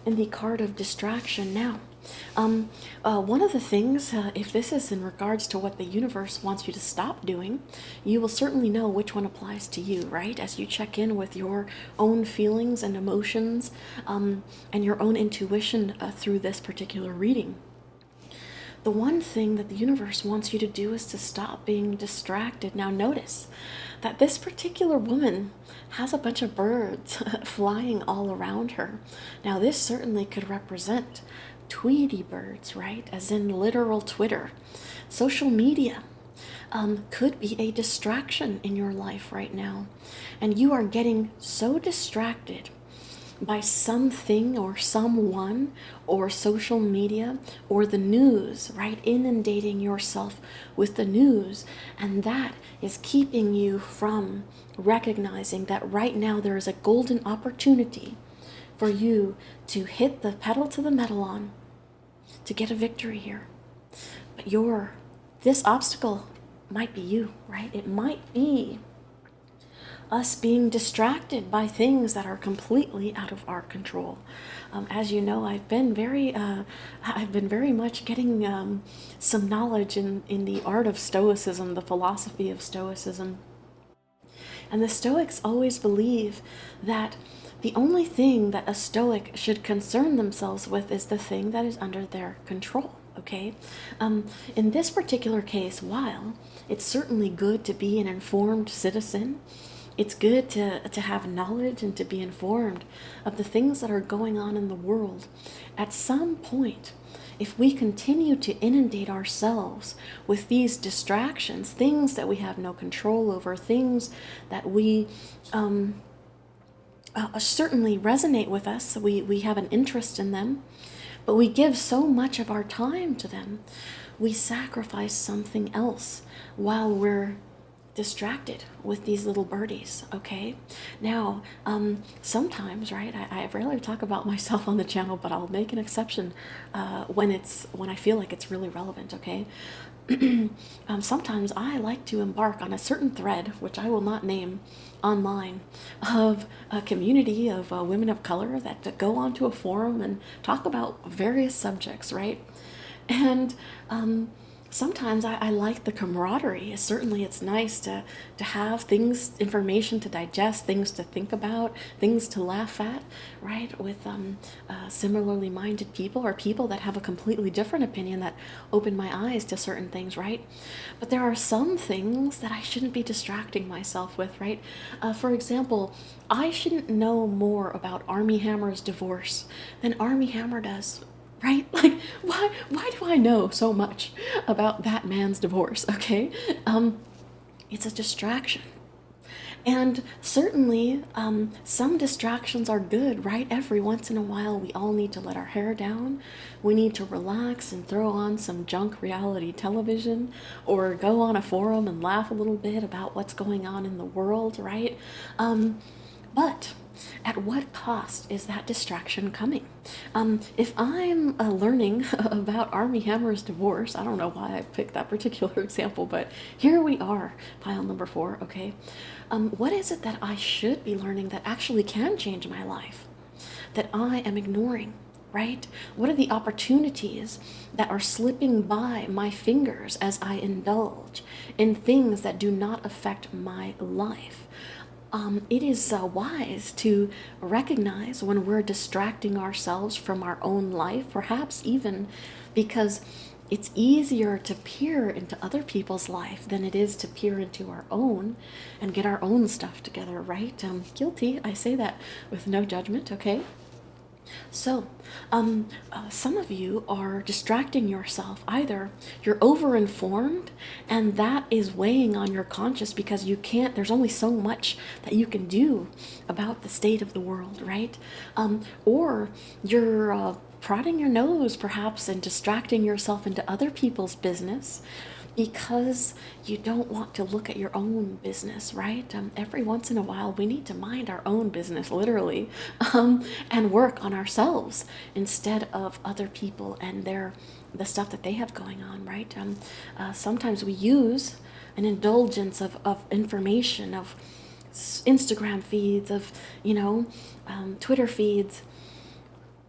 in the card of distraction. Now, one of the things, if this is in regards to what the universe wants you to stop doing, you will certainly know which one applies to you, right? As you check in with your own feelings and emotions, and your own intuition through this particular reading. The one thing that the universe wants you to do is to stop being distracted. Now notice that this particular woman has a bunch of birds flying all around her. Now this certainly could represent Tweety birds, right? As in literal Twitter. Social media could be a distraction in your life right now. And you are getting so distracted by something or someone or social media or the news, right? Inundating yourself with the news. And that is keeping you from recognizing that right now there is a golden opportunity for you to hit the pedal to the metal on, to get a victory here. But this obstacle might be you, right? It might be us being distracted by things that are completely out of our control. As you know, I've been very much getting some knowledge in the art of Stoicism, the philosophy of Stoicism. And the Stoics always believe that the only thing that a Stoic should concern themselves with is the thing that is under their control, okay? In this particular case, while it's certainly good to be an informed citizen, it's good to have knowledge and to be informed of the things that are going on in the world. At some point, if we continue to inundate ourselves with these distractions, things that we have no control over, things that we certainly resonate with us, we have an interest in them, but we give so much of our time to them, we sacrifice something else while we're distracted with these little birdies, okay? Now, sometimes, right, I rarely talk about myself on the channel, but I'll make an exception when I feel like it's really relevant, okay? Sometimes I like to embark on a certain thread, which I will not name, online, of a community of women of color that go onto a forum and talk about various subjects, right? And sometimes I like the camaraderie. Certainly it's nice to have things, information to digest, things to think about, things to laugh at, right? With similarly minded people, or people that have a completely different opinion that open my eyes to certain things, right? But there are some things that I shouldn't be distracting myself with, right? For example, I shouldn't know more about Armie Hammer's divorce than Armie Hammer does. Right? Like, why do I know so much about that man's divorce? Okay. It's a distraction. And certainly, some distractions are good, right? Every once in a while, we all need to let our hair down. We need to relax and throw on some junk reality television, or go on a forum and laugh a little bit about what's going on in the world, right? But at what cost is that distraction coming? If I'm learning about Armie Hammer's divorce, I don't know why I picked that particular example, but here we are, pile number 4, okay? What is it that I should be learning that actually can change my life, that I am ignoring, right? What are the opportunities that are slipping by my fingers as I indulge in things that do not affect my life? It is wise to recognize when we're distracting ourselves from our own life, perhaps even because it's easier to peer into other people's life than it is to peer into our own and get our own stuff together, right? Guilty, I say that with no judgment, okay? So, some of you are distracting yourself. Either you're over-informed and that is weighing on your conscience because there's only so much that you can do about the state of the world, right? Or you're prodding your nose perhaps and distracting yourself into other people's business because you don't want to look at your own business, right? Every once in a while, we need to mind our own business, literally, and work on ourselves instead of other people and the stuff that they have going on, right? Sometimes we use an indulgence of information, of Instagram feeds, of, Twitter feeds.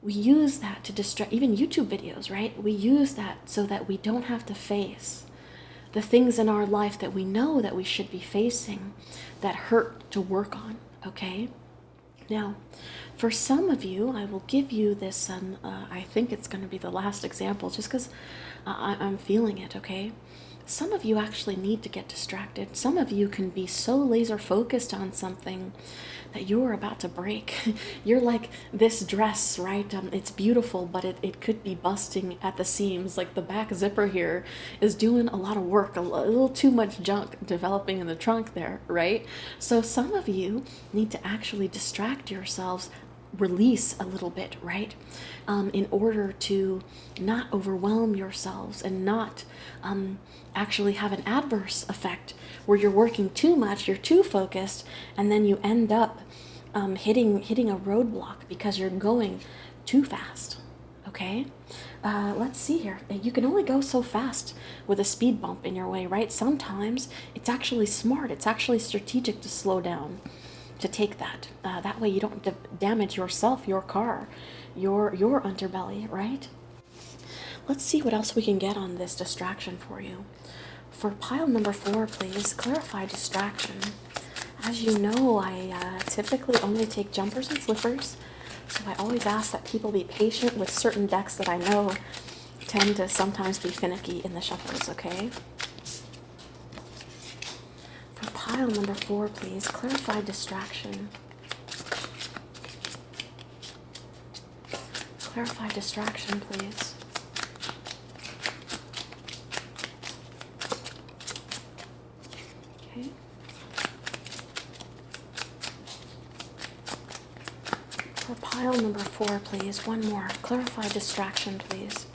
We use that to distract, even YouTube videos, right? We use that so that we don't have to face the things in our life that we know that we should be facing that hurt to work on, okay? Now, for some of you, I will give you this, I think it's going to be the last example just because I'm feeling it, okay? Some of you actually need to get distracted. Some of you can be so laser focused on something that you're about to break. You're like this dress, right? It's beautiful, but it could be busting at the seams. Like the back zipper here is doing a lot of work, a little too much junk developing in the trunk there, right? So some of you need to actually distract yourselves, release a little bit, right? In order to not overwhelm yourselves and not actually have an adverse effect where you're working too much, you're too focused, and then you end up hitting a roadblock because you're going too fast, okay? Let's see here. You can only go so fast with a speed bump in your way, right? Sometimes it's actually smart, it's actually strategic to slow down, to take that. That way you don't damage yourself, your car, your underbelly, right? Let's see what else we can get on this distraction for you. For pile number 4, please, clarify distraction. As you know, I typically only take jumpers and slippers, so I always ask that people be patient with certain decks that I know tend to sometimes be finicky in the shuffles, okay? For pile number 4, please, clarify distraction. Clarify distraction, please. Okay. For pile number 4, please, one more. Clarify distraction, please.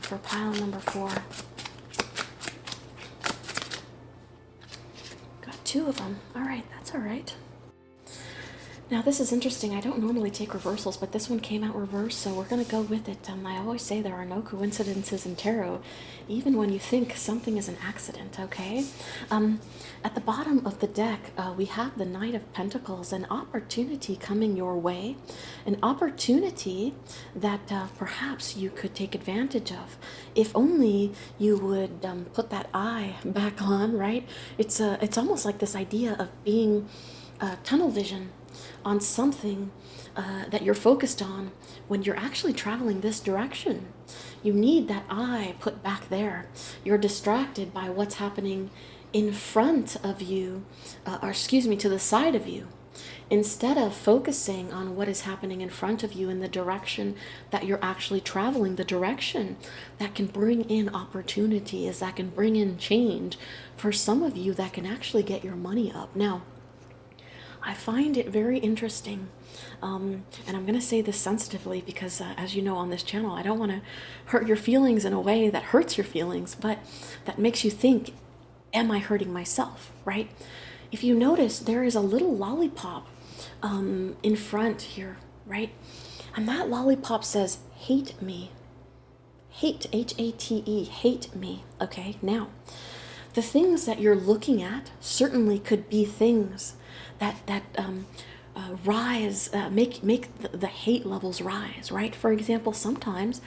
For pile number 4. two of them. All right, that's all right. Now this is interesting. I don't normally take reversals, but this one came out reversed, so we're going to go with it. I always say there are no coincidences in tarot, even when you think something is an accident, okay? At the bottom of the deck, we have the Knight of Pentacles, an opportunity coming your way, an opportunity that perhaps you could take advantage of, if only you would put that eye back on, right? It's almost like this idea of being tunnel vision on something that you're focused on when you're actually traveling this direction. You need that eye put back there. You're distracted by what's happening in front of you, or excuse me, to the side of you, instead of focusing on what is happening in front of you in the direction that you're actually traveling, the direction that can bring in opportunities, that can bring in change. For some of you, that can actually get your money up. Now, I find it very interesting, and I'm going to say this sensitively because, as you know on this channel, I don't want to hurt your feelings in a way that hurts your feelings, but that makes you think, am I hurting myself, right? If you notice, there is a little lollipop in front here, right? And that lollipop says, hate me. Hate, H-A-T-E, hate me, okay? Now, the things that you're looking at certainly could be things that rise, make the hate levels rise, right? For example, sometimes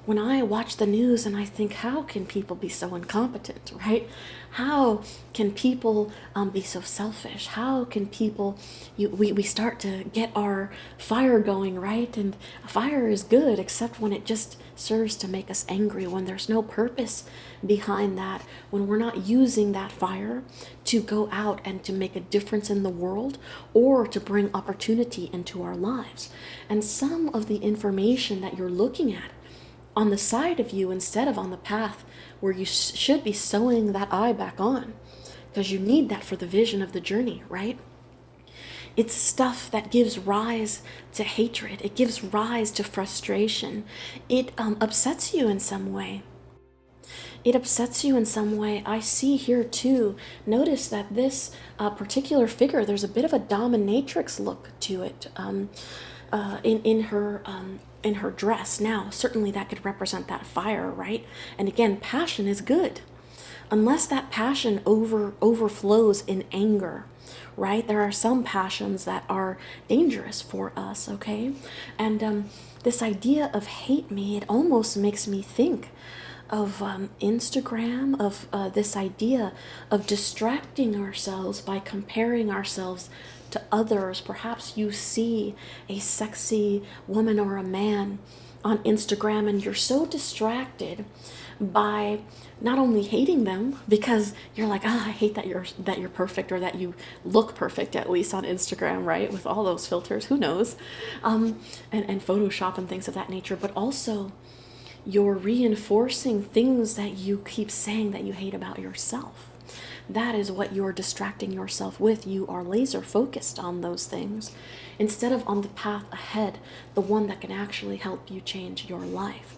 when I watch the news and I think, how can people be so incompetent, right? How can people be so selfish? How can people, we start to get our fire going, right? And fire is good, except when it just serves to make us angry, when there's no purpose behind that, when we're not using that fire to go out and to make a difference in the world or to bring opportunity into our lives. And some of the information that you're looking at on the side of you instead of on the path where you should be sewing that eye back on, because you need that for the vision of the journey, right? It's stuff that gives rise to hatred. It gives rise to frustration. It upsets you in some way. It upsets you in some way. I see here too, notice that this particular figure, there's a bit of a dominatrix look to it in her dress. Now, certainly that could represent that fire, right? And again, passion is good, unless that passion overflows in anger, right? There are some passions that are dangerous for us, okay? And this idea of hate me, it almost makes me think of Instagram, of this idea of distracting ourselves by comparing ourselves to others. Perhaps you see a sexy woman or a man on Instagram and you're so distracted by not only hating them because you're like, I hate that you're perfect, or that you look perfect, at least on Instagram, right? With all those filters, who knows, and Photoshop and things of that nature, but also you're reinforcing things that you keep saying that you hate about yourself. That is what you're distracting yourself with. You are laser focused on those things instead of on the path ahead, the one that can actually help you change your life.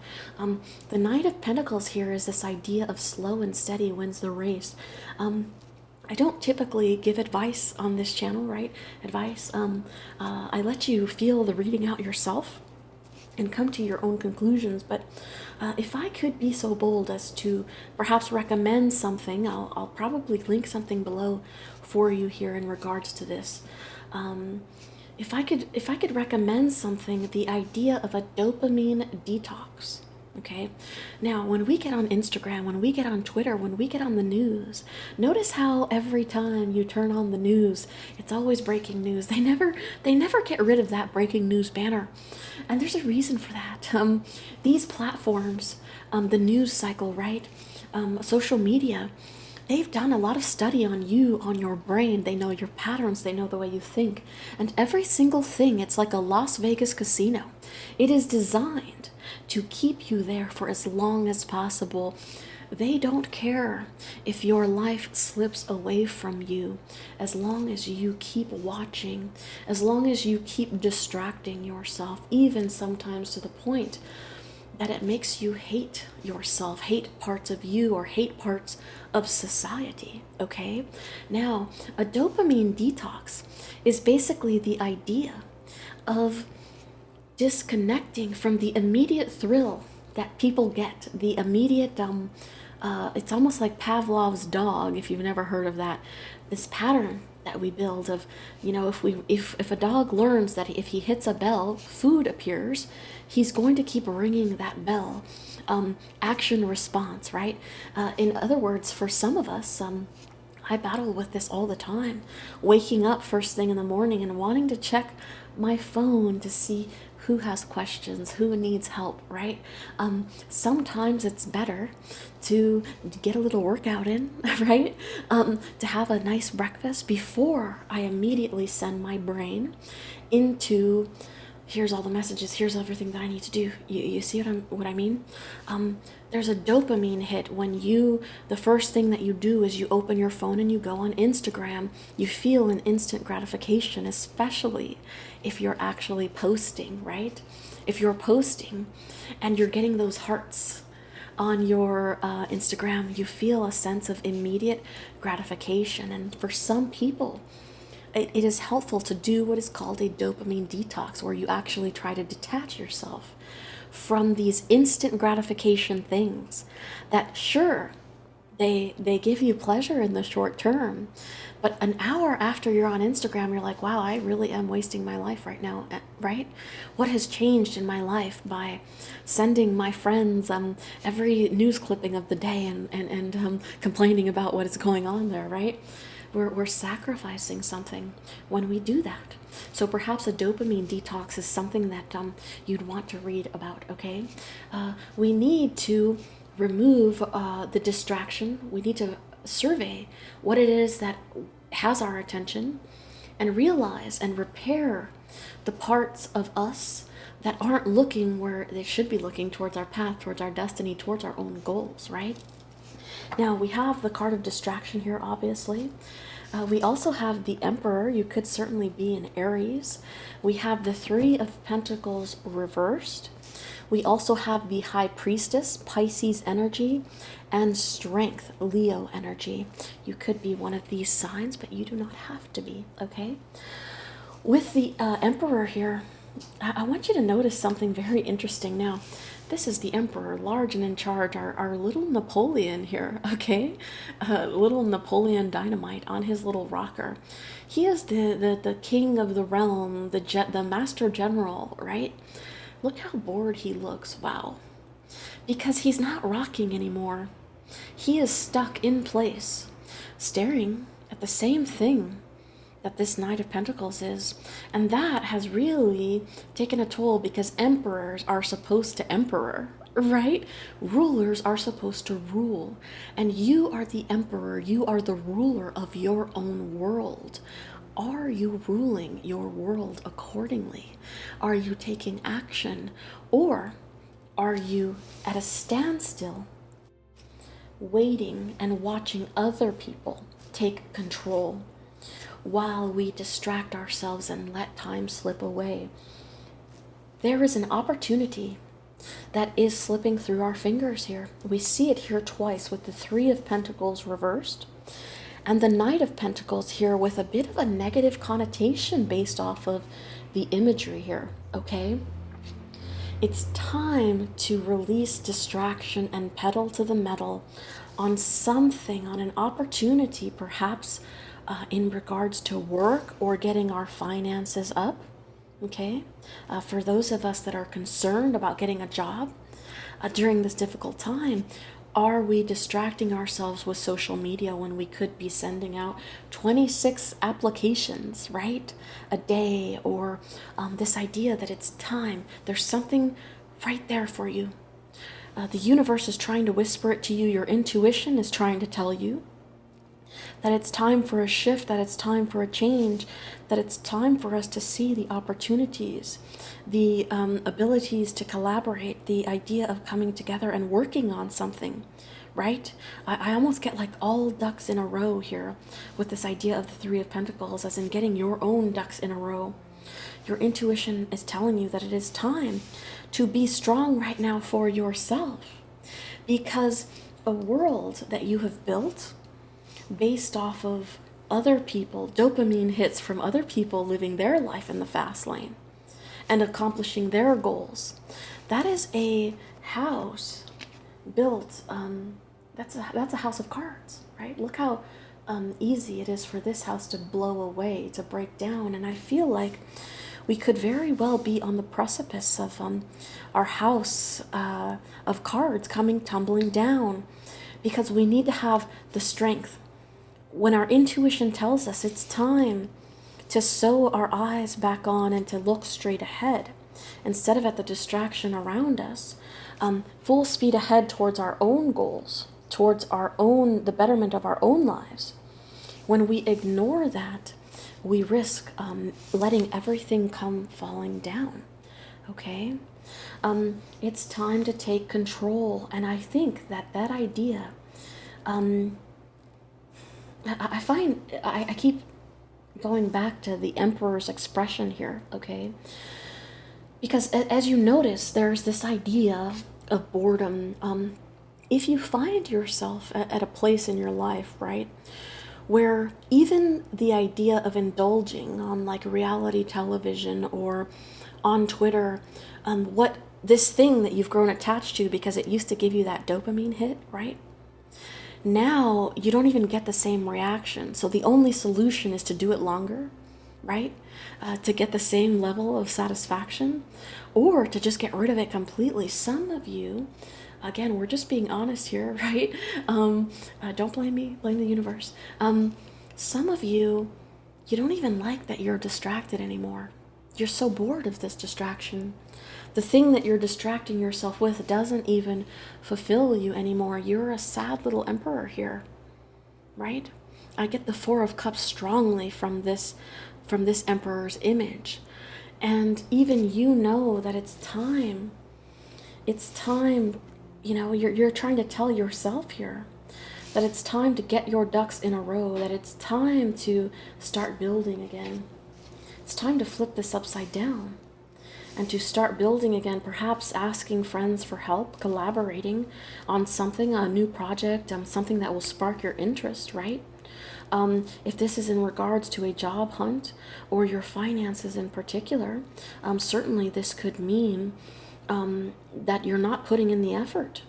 The Knight of Pentacles here is this idea of slow and steady wins the race. I don't typically give advice on this channel, right? Advice. I let you feel the reading out yourself and come to your own conclusions. But if I could be so bold as to perhaps recommend something, I'll probably link something below for you here in regards to this. If I could recommend something, the idea of a dopamine detox. Okay, now when we get on Instagram, when we get on Twitter, when we get on the news, notice how every time you turn on the news, it's always breaking news. They never get rid of that breaking news banner, and there's a reason for that. These platforms, the news cycle, right? Social media, they've done a lot of study on you, on your brain. They know your patterns. They know the way you think, and every single thing. It's like a Las Vegas casino. It is designed to keep you there for as long as possible. They don't care if your life slips away from you, as long as you keep watching, as long as you keep distracting yourself, even sometimes to the point that it makes you hate yourself, hate parts of you, or hate parts of society, okay? Now, a dopamine detox is basically the idea of disconnecting from the immediate thrill that people get, the immediate, it's almost like Pavlov's dog, if you've never heard of that, this pattern that we build of, if a dog learns that if he hits a bell, food appears, he's going to keep ringing that bell. Action response, right? In other words, for some of us, I battle with this all the time, waking up first thing in the morning and wanting to check my phone to see who has questions, who needs help, right? Sometimes it's better to get a little workout in, right? To have a nice breakfast before I immediately send my brain into, here's all the messages, here's everything that I need to do. You see what I mean? There's a dopamine hit when the first thing that you do is you open your phone and you go on Instagram. You feel an instant gratification, especially if you're actually posting, right? If you're posting and you're getting those hearts on your Instagram, you feel a sense of immediate gratification. And for some people, it is helpful to do what is called a dopamine detox, where you actually try to detach yourself from these instant gratification things that, sure, they give you pleasure in the short term, but an hour after you're on Instagram, you're like, wow, I really am wasting my life right now, right? What has changed in my life by sending my friends every news clipping of the day and complaining about what is going on there, right? We're sacrificing something when we do that. So perhaps a dopamine detox is something that you'd want to read about, okay? We need to remove the distraction. We need to survey what it is that has our attention and realize and repair the parts of us that aren't looking where they should be looking, towards our path, towards our destiny, towards our own goals, right? Now, we have the card of distraction here, obviously. We also have the Emperor. You could certainly be in Aries. We have the Three of Pentacles reversed. We also have the High Priestess, Pisces energy, and Strength, Leo energy. You could be one of these signs, but you do not have to be, okay? With the Emperor here, I want you to notice something very interesting now. This is the Emperor, large and in charge, our little Napoleon here, okay? Little Napoleon Dynamite on his little rocker. He is the king of the realm, the master general, right? Look how bored he looks, wow. Because he's not rocking anymore. He is stuck in place, staring at the same thing that this Knight of Pentacles is. And that has really taken a toll, because emperors are supposed to emperor, right? Rulers are supposed to rule. And you are the emperor. You are the ruler of your own world. Are you ruling your world accordingly? Are you taking action? Or are you at a standstill, waiting and watching other people take control while we distract ourselves and let time slip away? There is an opportunity that is slipping through our fingers here. We see it here twice, with the Three of Pentacles reversed and the Knight of Pentacles here with a bit of a negative connotation based off of the imagery here, okay? It's time to release distraction and pedal to the metal on something, on an opportunity, perhaps in regards to work or getting our finances up, okay? For those of us that are concerned about getting a job during this difficult time, are we distracting ourselves with social media when we could be sending out 26 applications, right, a day? Or this idea that it's time, there's something right there for you. The universe is trying to whisper it to you. Your intuition is trying to tell you that it's time for a shift, that it's time for a change, that it's time for us to see the opportunities, the abilities to collaborate, the idea of coming together and working on something, right? I almost get like all ducks in a row here with this idea of the Three of Pentacles, as in getting your own ducks in a row. your intuition is telling you that it is time to be strong right now for yourself, because a world that you have built based off of other people, dopamine hits from other people living their life in the fast lane and accomplishing their goals, that is a house built, that's a house of cards, right? Look how easy it is for this house to blow away, to break down. And I feel like we could very well be on the precipice of our house of cards coming tumbling down, because we need to have the strength. When our intuition tells us it's time to sew our eyes back on and to look straight ahead instead of at the distraction around us, full speed ahead towards our own goals, towards the betterment of our own lives. When we ignore that, we risk letting everything come falling down, okay? It's time to take control, and I think that idea, I keep going back to the Emperor's expression here, okay? Because as you notice, there's this idea of boredom. If you find yourself at a place in your life, right, where even the idea of indulging on like reality television or on Twitter, what this thing that you've grown attached to because it used to give you that dopamine hit, right? Now you don't even get the same reaction. So the only solution is to do it longer, right? To get the same level of satisfaction, or to just get rid of it completely. Some of you, again, we're just being honest here, right? Don't blame me, blame the universe. Some of you, you don't even like that you're distracted anymore. You're so bored of this distraction. The thing that you're distracting yourself with doesn't even fulfill you anymore. You're a sad little emperor here, right? I get the Four of Cups strongly from this emperor's image. And even you know that it's time, you know, you're trying to tell yourself here that it's time to get your ducks in a row, that it's time to start building again. It's time to flip this upside down and to start building again, perhaps asking friends for help, collaborating on something, a new project, something that will spark your interest, right? If this is in regards to a job hunt or your finances in particular, certainly this could mean that you're not putting in the effort,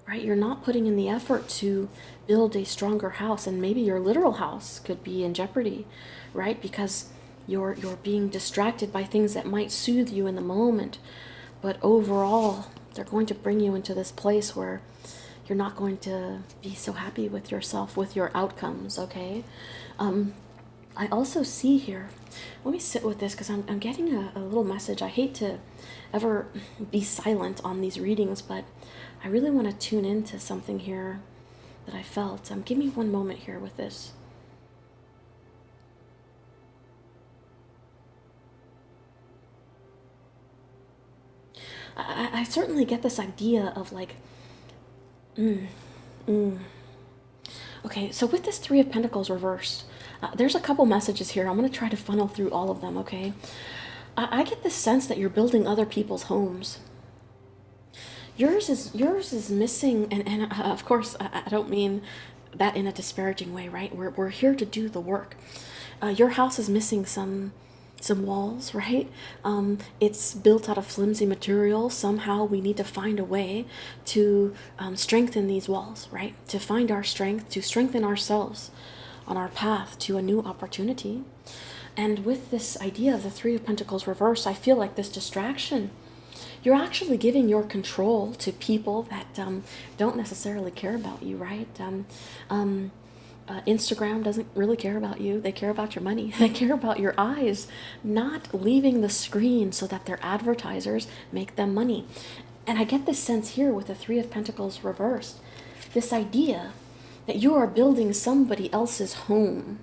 right? You're not putting in the effort to build a stronger house, and maybe your literal house could be in jeopardy, right? Because you're being distracted by things that might soothe you in the moment, but overall, they're going to bring you into this place where you're not going to be so happy with yourself, with your outcomes, okay? I also see here, let me sit with this because I'm getting a little message. I hate to ever be silent on these readings, but I really want to tune into something here that I felt. Give me one moment here with this. I certainly get this idea of like, Okay, so with this Three of Pentacles reversed, there's a couple messages here. I'm going to try to funnel through all of them, okay? I get this sense that you're building other people's homes. Yours is missing, and of course, I don't mean that in a disparaging way, right? We're here to do the work. Your house is missing some walls, right? It's built out of flimsy material. Somehow we need to find a way to strengthen these walls, right? To find our strength, to strengthen ourselves on our path to a new opportunity. And with this idea of the Three of Pentacles reversed, I feel like this distraction, you're actually giving your control to people that don't necessarily care about you, right? Instagram doesn't really care about you. They care about your money. They care about your eyes not leaving the screen so that their advertisers make them money. And I get this sense here with the Three of Pentacles reversed, this idea that you are building somebody else's home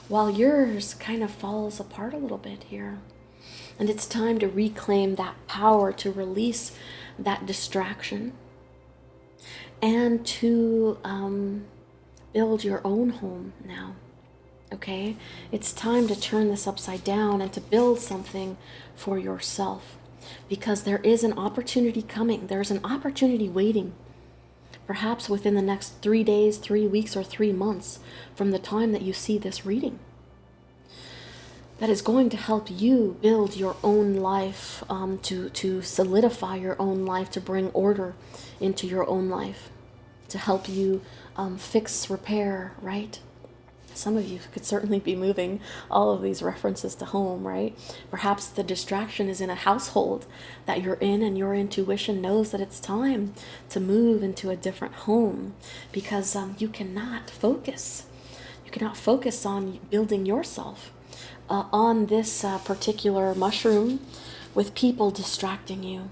while yours kind of falls apart a little bit here. And it's time to reclaim that power, to release that distraction, and to build your own home now. okay? It's time to turn this upside down and to build something for yourself, because there is an opportunity coming. There's an opportunity waiting, perhaps within the next 3 days, 3 weeks, or 3 months from the time that you see this reading, that is going to help you build your own life, to solidify your own life, to bring order into your own life, to help you fix, repair, right? Some of you could certainly be moving all of these references to home, right? Perhaps the distraction is in a household that you're in, and your intuition knows that it's time to move into a different home, because you cannot focus. You cannot focus on building yourself on this particular mushroom with people distracting you,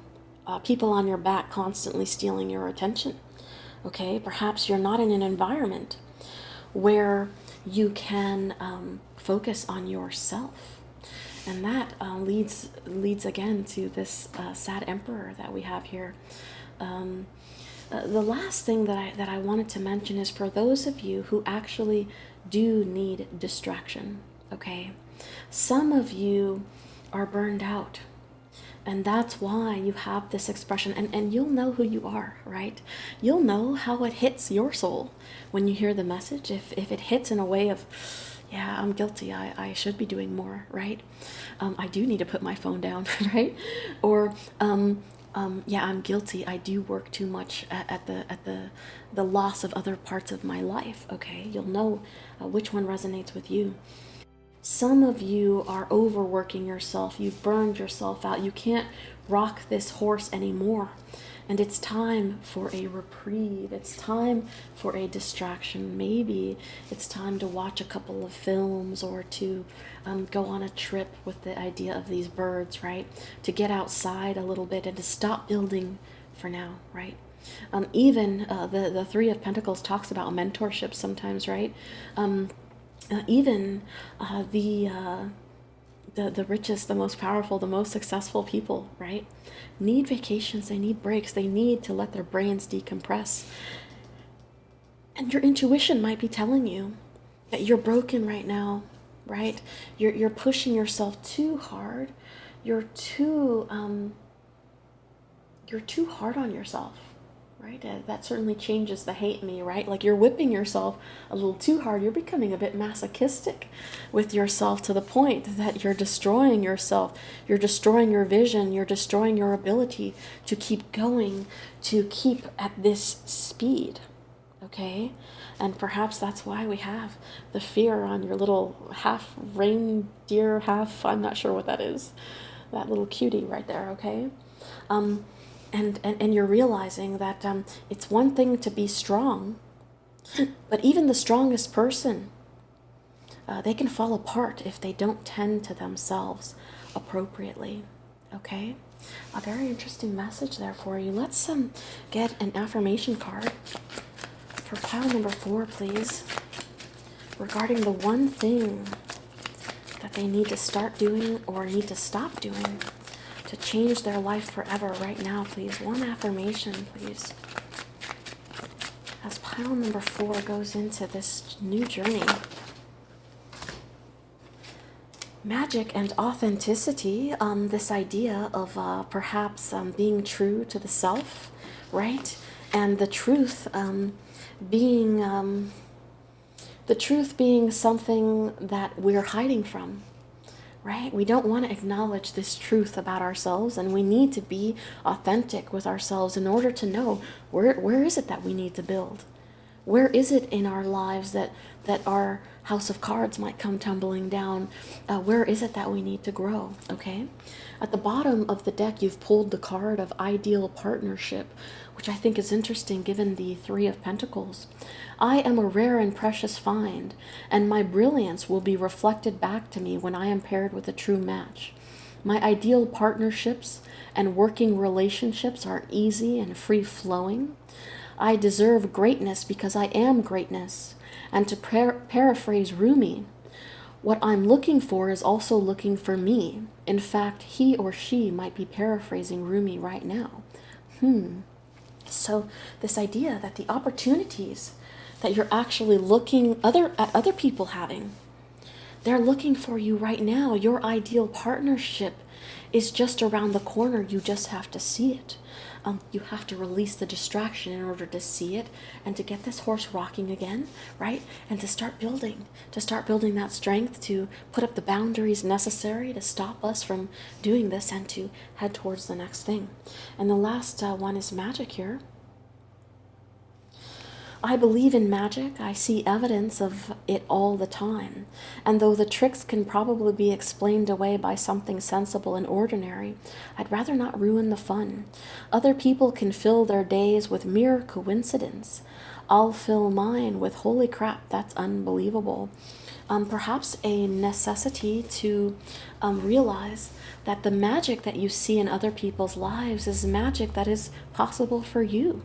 people on your back constantly stealing your attention. Okay, perhaps you're not in an environment where you can focus on yourself. And that leads again to this sad emperor that we have here. The last thing that I wanted to mention is for those of you who actually do need distraction, okay? Some of you are burned out, and that's why you have this expression, and you'll know who you are, right? You'll know how it hits your soul when you hear the message. If it hits in a way of, yeah, I'm guilty, I should be doing more, right? I do need to put my phone down, right? Or yeah, I'm guilty, I do work too much at the loss of other parts of my life, okay? You'll know which one resonates with you. Some of you are overworking yourself. You've burned yourself out. You can't rock this horse anymore. And it's time for a reprieve. It's time for a distraction. Maybe it's time to watch a couple of films, or to go on a trip with the idea of these birds, right? To get outside a little bit and to stop building for now, right? Even the Three of Pentacles talks about mentorship sometimes, right? Even the richest, the most powerful, the most successful people, right, need vacations. They need breaks. They need to let their brains decompress. And your intuition might be telling you that you're broken right now, right? You're pushing yourself too hard. You're too hard on yourself. Right? That certainly changes the hate me, right? Like you're whipping yourself a little too hard. You're becoming a bit masochistic with yourself to the point that you're destroying yourself. You're destroying your vision. You're destroying your ability to keep going, to keep at this speed, okay? And perhaps that's why we have the fear on your little half reindeer, half, I'm not sure what that is, that little cutie right there, okay? And you're realizing that it's one thing to be strong, but even the strongest person, they can fall apart if they don't tend to themselves appropriately, okay? A very interesting message there for you. Let's get an affirmation card for pile number 4, please, regarding the one thing that they need to start doing or need to stop doing to change their life forever right now, please. One affirmation, please. As pile number 4 goes into this new journey. Magic and authenticity, this idea of perhaps being true to the self, right? And the truth being something that we're hiding from. Right? We don't want to acknowledge this truth about ourselves, and we need to be authentic with ourselves in order to know where is it that we need to build? Where is it in our lives that our house of cards might come tumbling down? Where is it that we need to grow? Okay? At the bottom of the deck, you've pulled the card of ideal partnership, which I think is interesting given the Three of Pentacles. I am a rare and precious find, and my brilliance will be reflected back to me when I am paired with a true match. My ideal partnerships and working relationships are easy and free-flowing. I deserve greatness because I am greatness. And to paraphrase Rumi, what I'm looking for is also looking for me. In fact, he or she might be paraphrasing Rumi right now. So this idea that the opportunities that you're actually looking at other people having, They're looking for you right now. Your ideal partnership is just around the corner. You just have to see it. You have to release the distraction in order to see it and to get this horse rocking again, right? And to start building that strength, to put up the boundaries necessary to stop us from doing this and to head towards the next thing. And the last one is magic here. I believe in magic. I see evidence of it all the time. And though the tricks can probably be explained away by something sensible and ordinary, I'd rather not ruin the fun. Other people can fill their days with mere coincidence. I'll fill mine with holy crap, that's unbelievable. Perhaps a necessity to realize that the magic that you see in other people's lives is magic that is possible for you.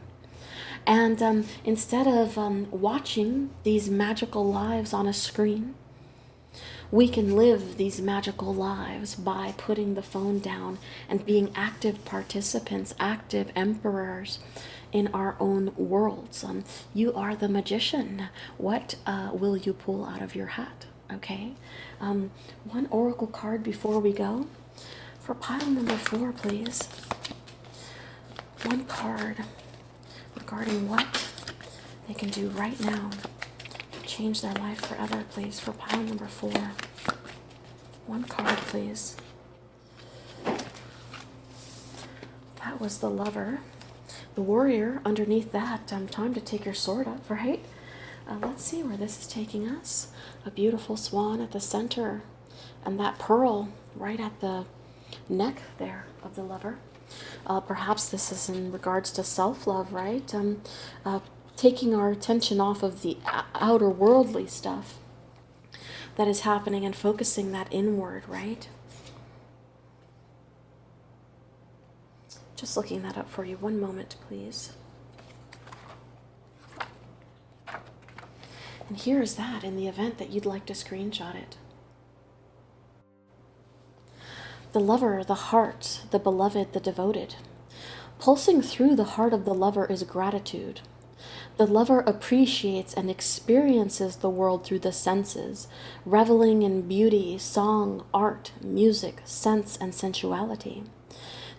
And instead of watching these magical lives on a screen, we can live these magical lives by putting the phone down and being active participants, active emperors in our own worlds. You are the magician. What will you pull out of your hat? Okay. One oracle card before we go. For pile number 4, please. One card regarding what they can do right now to change their life forever, please, for pile number 4. One card, please. That was the Lover. The Warrior underneath that, time to take your sword up, right? Let's see where this is taking us. A beautiful swan at the center, and that pearl right at the neck there of the Lover. Perhaps this is in regards to self-love, right? Taking our attention off of the outer worldly stuff that is happening and focusing that inward, right? Just looking that up for you. One moment, please. And here is that in the event that you'd like to screenshot it. The Lover, the heart, the beloved, the devoted. Pulsing through the heart of the Lover is gratitude. The Lover appreciates and experiences the world through the senses, reveling in beauty, song, art, music, sense, and sensuality.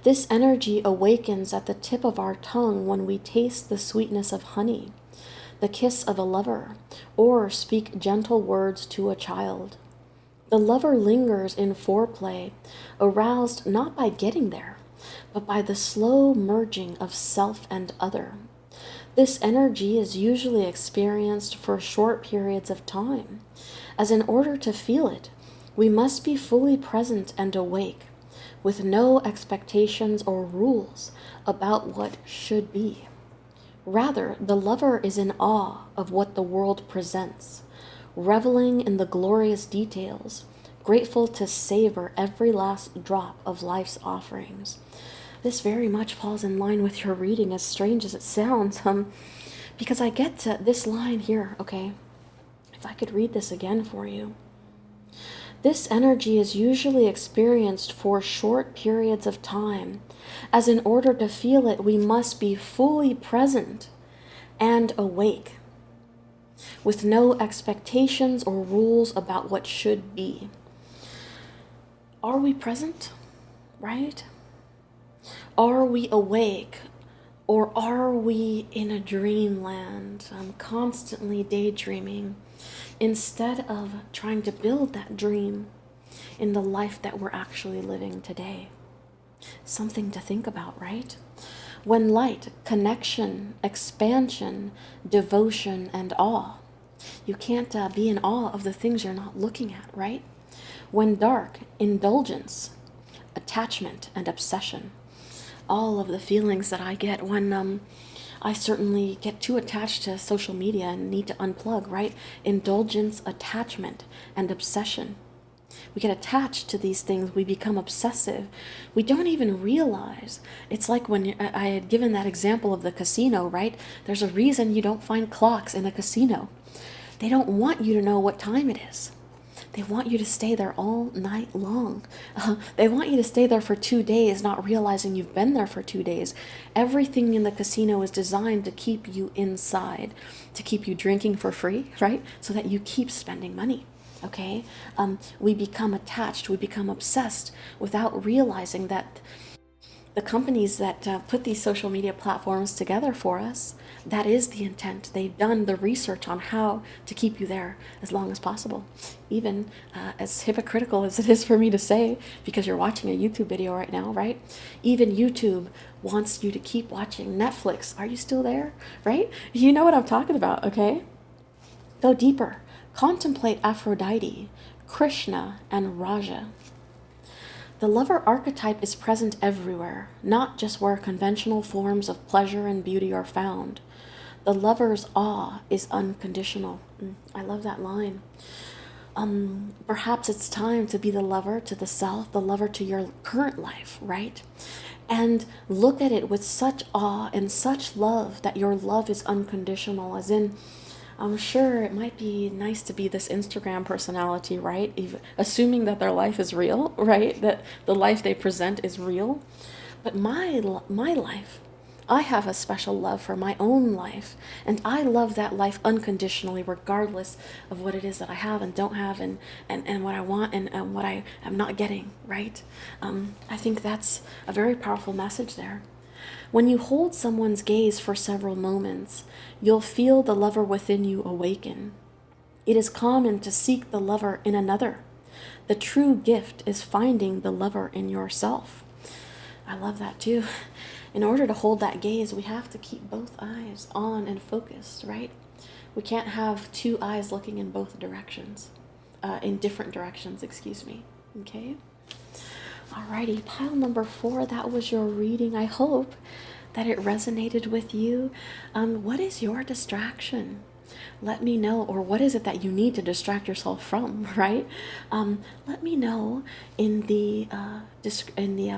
This energy awakens at the tip of our tongue when we taste the sweetness of honey, the kiss of a lover, or speak gentle words to a child. The Lover lingers in foreplay, aroused not by getting there, but by the slow merging of self and other. This energy is usually experienced for short periods of time, as in order to feel it, we must be fully present and awake, with no expectations or rules about what should be. Rather, the Lover is in awe of what the world presents, reveling in the glorious details, grateful to savor every last drop of life's offerings. This very much falls in line with your reading, as strange as it sounds, because I get to this line here, okay? If I could read this again for you. This energy is usually experienced for short periods of time, as in order to feel it, we must be fully present and awake, with no expectations or rules about what should be. Are we present, right? Are we awake, or are we in a dreamland, constantly daydreaming, instead of trying to build that dream in the life that we're actually living today? Something to think about, right? When light, connection, expansion, devotion, and awe. You can't be in awe of the things you're not looking at, right? When dark, indulgence, attachment, and obsession. All of the feelings that I get when I certainly get too attached to social media and need to unplug, right? Indulgence, attachment, and obsession. We get attached to these things. We become obsessive. We don't even realize. It's like when I had given that example of the casino, right? There's a reason you don't find clocks in a casino. They don't want you to know what time it is. They want you to stay there all night long. They want you to stay there for 2 days, not realizing you've been there for 2 days. Everything in the casino is designed to keep you inside, to keep you drinking for free, right? So that you keep spending money. okay? We become attached, we become obsessed without realizing that the companies that put these social media platforms together for us, that is the intent. They've done the research on how to keep you there as long as possible. Even as hypocritical as it is for me to say, because you're watching a YouTube video right now, right? Even YouTube wants you to keep watching Netflix. Are you still there? Right? You know what I'm talking about, okay? Go deeper. Contemplate Aphrodite, Krishna, and Raja. The lover archetype is present everywhere, not just where conventional forms of pleasure and beauty are found. The lover's awe is unconditional. I love that line. Perhaps it's time to be the lover to the self, the lover to your current life, right? And look at it with such awe and such love that your love is unconditional, as in, I'm sure it might be nice to be this Instagram personality, right? Assuming that their life is real, right? That the life they present is real. But my life, I have a special love for my own life. And I love that life unconditionally, regardless of what it is that I have and don't have, and what I want and what I am not getting, right? I think that's a very powerful message there. When you hold someone's gaze for several moments, you'll feel the lover within you awaken. It is common to seek the lover in another. The true gift is finding the lover in yourself. I love that too. In order to hold that gaze, we have to keep both eyes on and focused, right? We can't have two eyes looking in both directions, in different directions, excuse me, okay? Alrighty, pile number 4, that was your reading. I hope that it resonated with you. What is your distraction? Let me know, or what is it that you need to distract yourself from, right? Let me know in the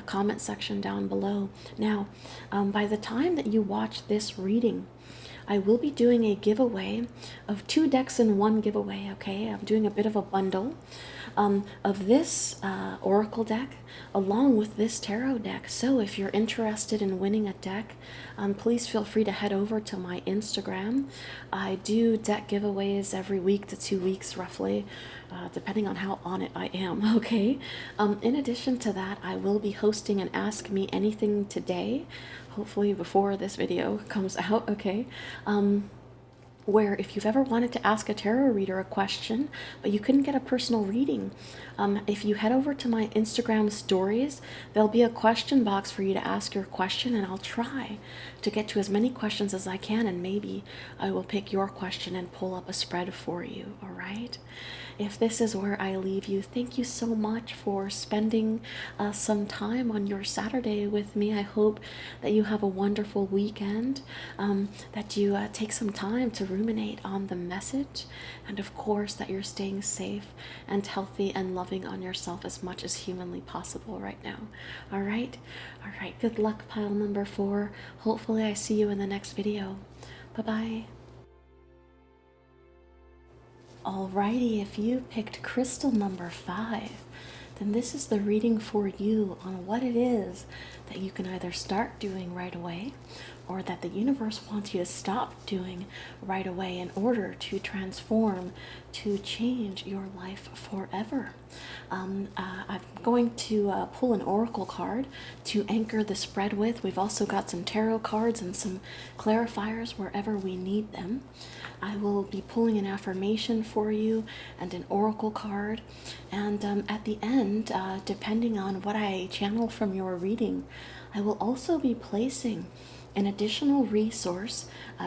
comment section down below. Now, by the time that you watch this reading, I will be doing a giveaway of 2 decks in 1 giveaway, okay? I'm doing a bit of a bundle of this Oracle deck along with this tarot deck. So if you're interested in winning a deck, please feel free to head over to my Instagram. I do deck giveaways every week to 2 weeks roughly, depending on how on it I am, okay? In addition to that, I will be hosting an Ask Me Anything today, hopefully before this video comes out, okay? Where if you've ever wanted to ask a tarot reader a question, but you couldn't get a personal reading, if you head over to my Instagram stories, there'll be a question box for you to ask your question, and I'll try to get to as many questions as I can, and maybe I will pick your question and pull up a spread for you, all right? If this is where I leave you, thank you so much for spending some time on your Saturday with me. I hope that you have a wonderful weekend, that you take some time to ruminate on the message, and of course that you're staying safe and healthy and loving on yourself as much as humanly possible right now. All right, good luck, pile number 4. Hopefully I see you in the next video. Bye-bye. Alrighty, if you picked crystal number 5, then this is the reading for you on what it is that you can either start doing right away, or that the universe wants you to stop doing right away in order to transform, to change your life forever. I'm going to pull an oracle card to anchor the spread with. We've also got some tarot cards and some clarifiers wherever we need them. I will be pulling an affirmation for you and an oracle card, and at the end, depending on what I channel from your reading, I will also be placing an additional resource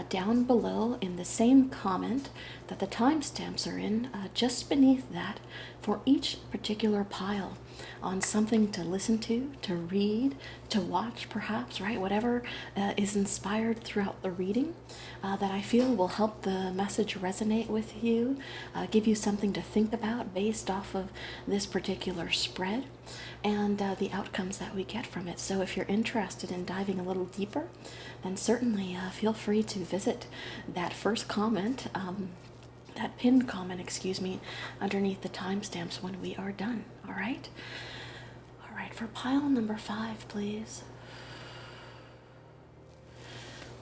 down below in the same comment that the timestamps are in, just beneath that, for each particular pile, on something to listen to read, to watch perhaps, right? Whatever is inspired throughout the reading that I feel will help the message resonate with you, give you something to think about based off of this particular spread, and the outcomes that we get from it. So if you're interested in diving a little deeper, then certainly feel free to visit that first comment, that pinned comment, excuse me, underneath the timestamps when we are done. All right, for pile number 5, please.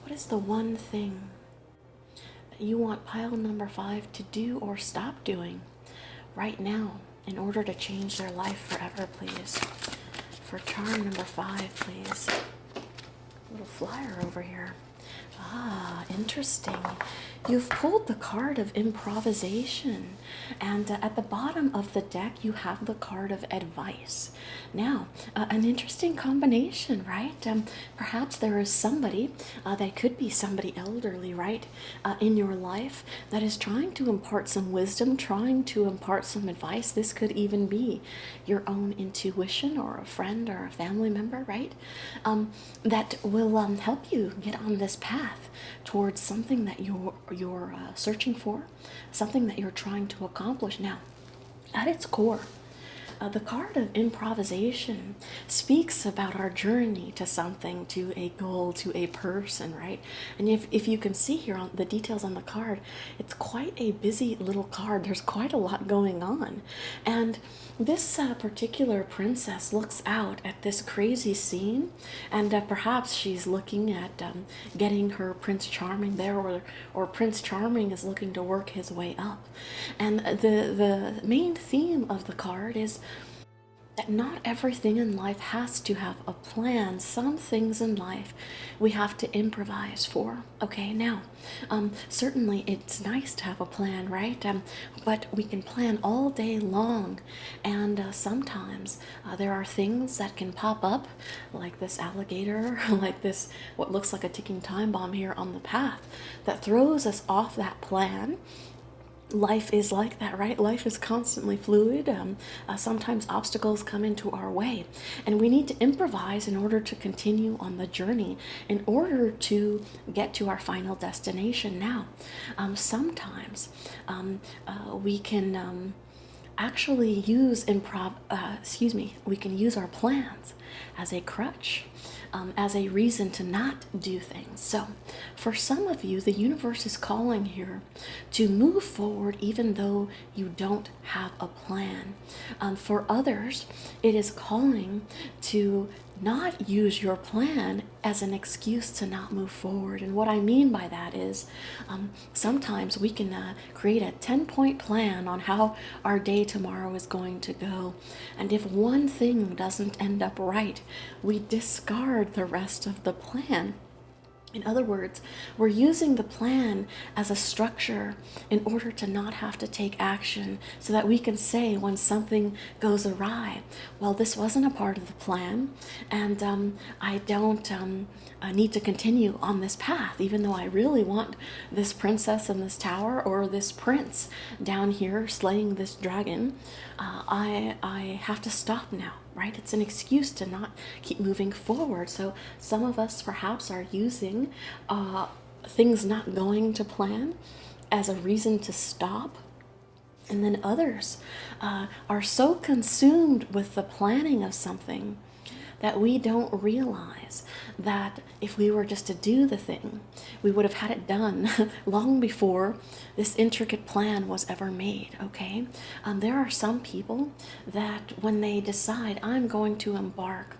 What is the one thing that you want pile number 5 to do or stop doing right now in order to change their life forever, please. For charm number 5, please. Little flyer over here. Ah, interesting. You've pulled the card of improvisation, and at the bottom of the deck you have the card of advice. Now, an interesting combination, right? Perhaps there is somebody, that could be somebody elderly, right, in your life that is trying to impart some wisdom, trying to impart some advice. This could even be your own intuition or a friend or a family member, right? That will help you get on this path towards something that you're searching for, something that you're trying to accomplish. Now, at its core, the card of improvisation speaks about our journey to something, to a goal, to a person, right? And if you can see here on the details on the card, it's quite a busy little card. There's quite a lot going on. And this particular princess looks out at this crazy scene, and perhaps she's looking at getting her Prince Charming there, or Prince Charming is looking to work his way up. And the main theme of the card is that not everything in life has to have a plan. Some things in life we have to improvise for. Okay, now, certainly it's nice to have a plan, right? But we can plan all day long, and sometimes there are things that can pop up, like this alligator, like this, what looks like a ticking time bomb here on the path, that throws us off that plan. Life is like that, right? Life is constantly fluid. Sometimes obstacles come into our way, and we need to improvise in order to continue on the journey, in order to get to our final destination. Now, sometimes we can actually use we can use our plans as a crutch, as a reason to not do things. So for some of you, the universe is calling here to move forward even though you don't have a plan. For others, it is calling to not use your plan as an excuse to not move forward. And what I mean by that is sometimes we can create a 10-point plan on how our day tomorrow is going to go. And if one thing doesn't end up right, we discard the rest of the plan. In other words, we're using the plan as a structure in order to not have to take action, so that we can say when something goes awry, well, this wasn't a part of the plan, and I don't need to continue on this path, even though I really want this princess in this tower, or this prince down here slaying this dragon. I have to stop now, right? It's an excuse to not keep moving forward. So some of us perhaps are using things not going to plan as a reason to stop. And then others are so consumed with the planning of something that we don't realize that if we were just to do the thing, we would have had it done long before this intricate plan was ever made, okay? There are some people that when they decide, I'm going to embark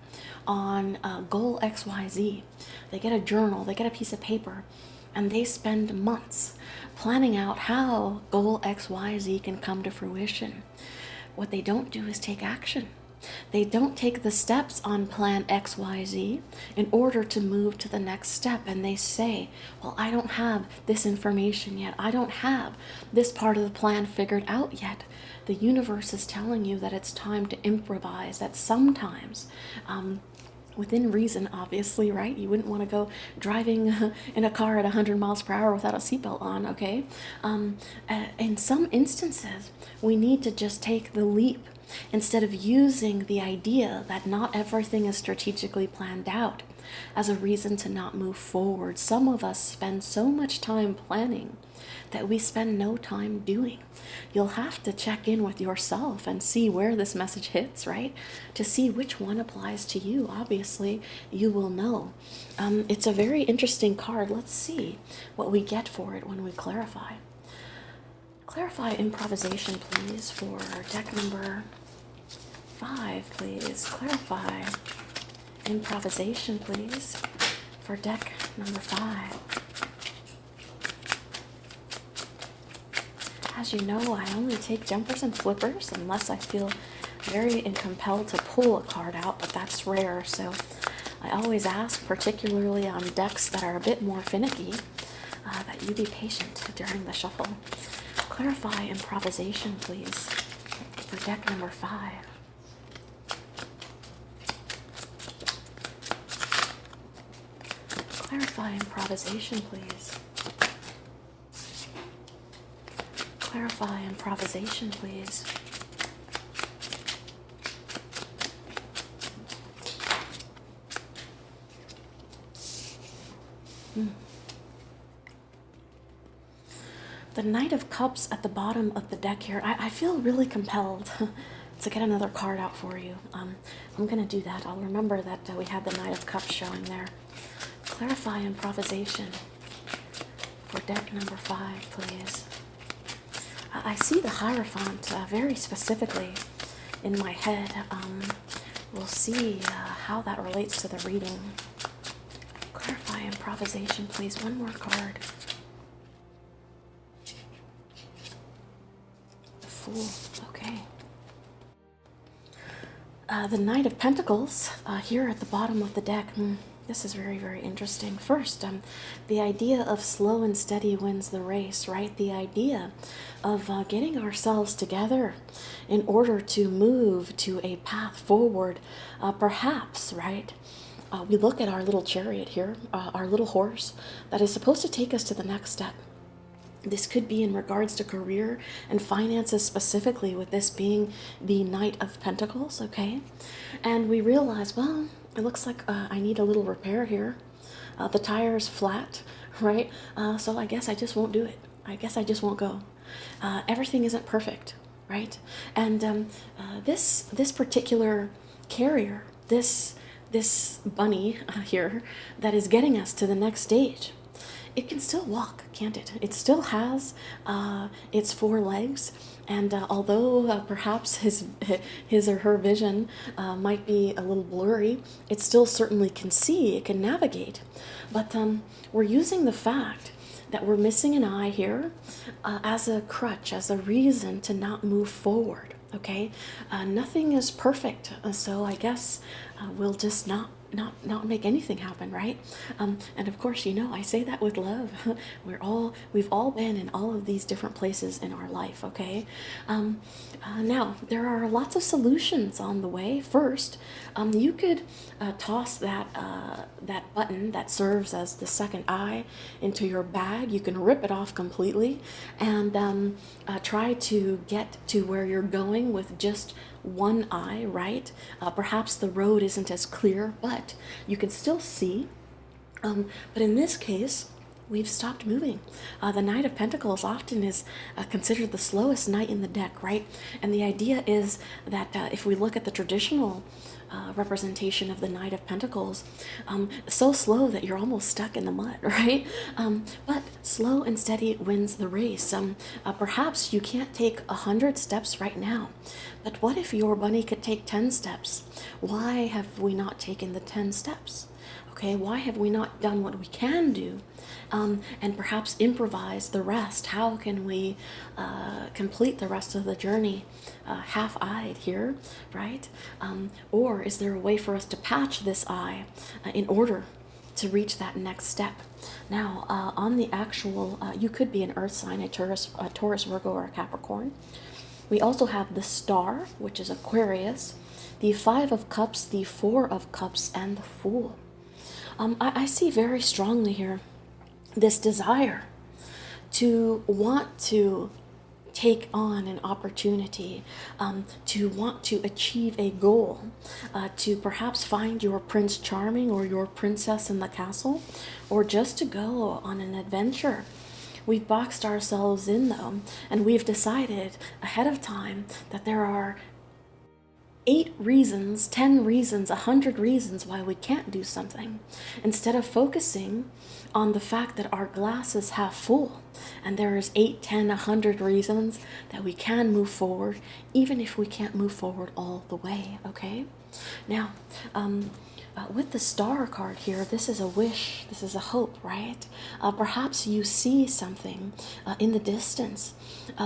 on goal XYZ, they get a journal, they get a piece of paper, and they spend months planning out how goal XYZ can come to fruition. What they don't do is take action. They don't take the steps on plan XYZ in order to move to the next step. And they say, well, I don't have this information yet. I don't have this part of the plan figured out yet. The universe is telling you that it's time to improvise, that sometimes, within reason, obviously, right? You wouldn't want to go driving in a car at 100 miles per hour without a seatbelt on, okay? In some instances, we need to just take the leap instead of using the idea that not everything is strategically planned out as a reason to not move forward. Some of us spend so much time planning that we spend no time doing. You'll have to check in with yourself and see where this message hits, right? To see which one applies to you. Obviously, you will know. It's a very interesting card. Let's see what we get for it when we clarify. Clarify improvisation, please, for deck number 5, please. Clarify improvisation, please, for deck number 5. As you know, I only take jumpers and flippers unless I feel very compelled to pull a card out, but that's rare. So I always ask, particularly on decks that are a bit more finicky, that you be patient during the shuffle. Clarify improvisation, please, for deck number 5. Clarify improvisation, please. Clarify improvisation, please. The Knight of Cups at the bottom of the deck here. I feel really compelled to get another card out for you. I'm going to do that. I'll remember that we had the Knight of Cups showing there. Clarify improvisation for deck number 5, please. I see the Hierophant very specifically in my head. We'll see how that relates to the reading. Clarify improvisation, please. One more card. The Fool. Okay. The Knight of Pentacles here at the bottom of the deck. This is very, very interesting. First, the idea of slow and steady wins the race, right? The idea of getting ourselves together in order to move to a path forward, perhaps, right? We look at our little chariot here, our little horse that is supposed to take us to the next step. This could be in regards to career and finances specifically, with this being the Knight of Pentacles, okay? And we realize, well, it looks like I need a little repair here. The tire is flat, right? So I guess I just won't do it. I guess I just won't go. Everything isn't perfect, right? And this particular carrier, this bunny here that is getting us to the next stage, it can still walk, can't it? It still has its 4 legs, and although perhaps his or her vision might be a little blurry, it still certainly can see, it can navigate. But we're using the fact that we're missing an eye here as a crutch, as a reason to not move forward, okay? Nothing is perfect, so I guess we'll just not make anything happen, right? And of course, you know, I say that with love. We've all been in all of these different places in our life, okay? Now, there are lots of solutions on the way. First, you could toss that button that serves as the second eye into your bag. You can rip it off completely and try to get to where you're going with just one eye, right? Perhaps the road isn't as clear, but you can still see. But in this case, we've stopped moving. The Knight of Pentacles often is considered the slowest knight in the deck, right? And the idea is that if we look at the traditional representation of the Knight of Pentacles, so slow that you're almost stuck in the mud, right? But slow and steady wins the race. Perhaps you can't take 100 steps right now, but what if your bunny could take 10 steps? Why have we not taken the 10 steps? Okay, why have we not done what we can do and perhaps improvise the rest? How can we complete the rest of the journey half-eyed here, right? Or is there a way for us to patch this eye in order to reach that next step? Now, on the actual, you could be an earth sign, a Taurus, Virgo, or a Capricorn. We also have the Star, which is Aquarius, the 5 of Cups, the 4 of Cups, and the Fool. I see very strongly here this desire to want to take on an opportunity, to want to achieve a goal, to perhaps find your Prince Charming or your princess in the castle, or just to go on an adventure. We've boxed ourselves in though, and we've decided ahead of time that there are 8 reasons, 10 reasons, 100 reasons why we can't do something, instead of focusing on the fact that our glass is half full and there is 8, 10, 100 reasons that we can move forward, even if we can't move forward all the way, okay? Now, with the star card here, this is a wish, this is a hope, right? Perhaps you see something in the distance,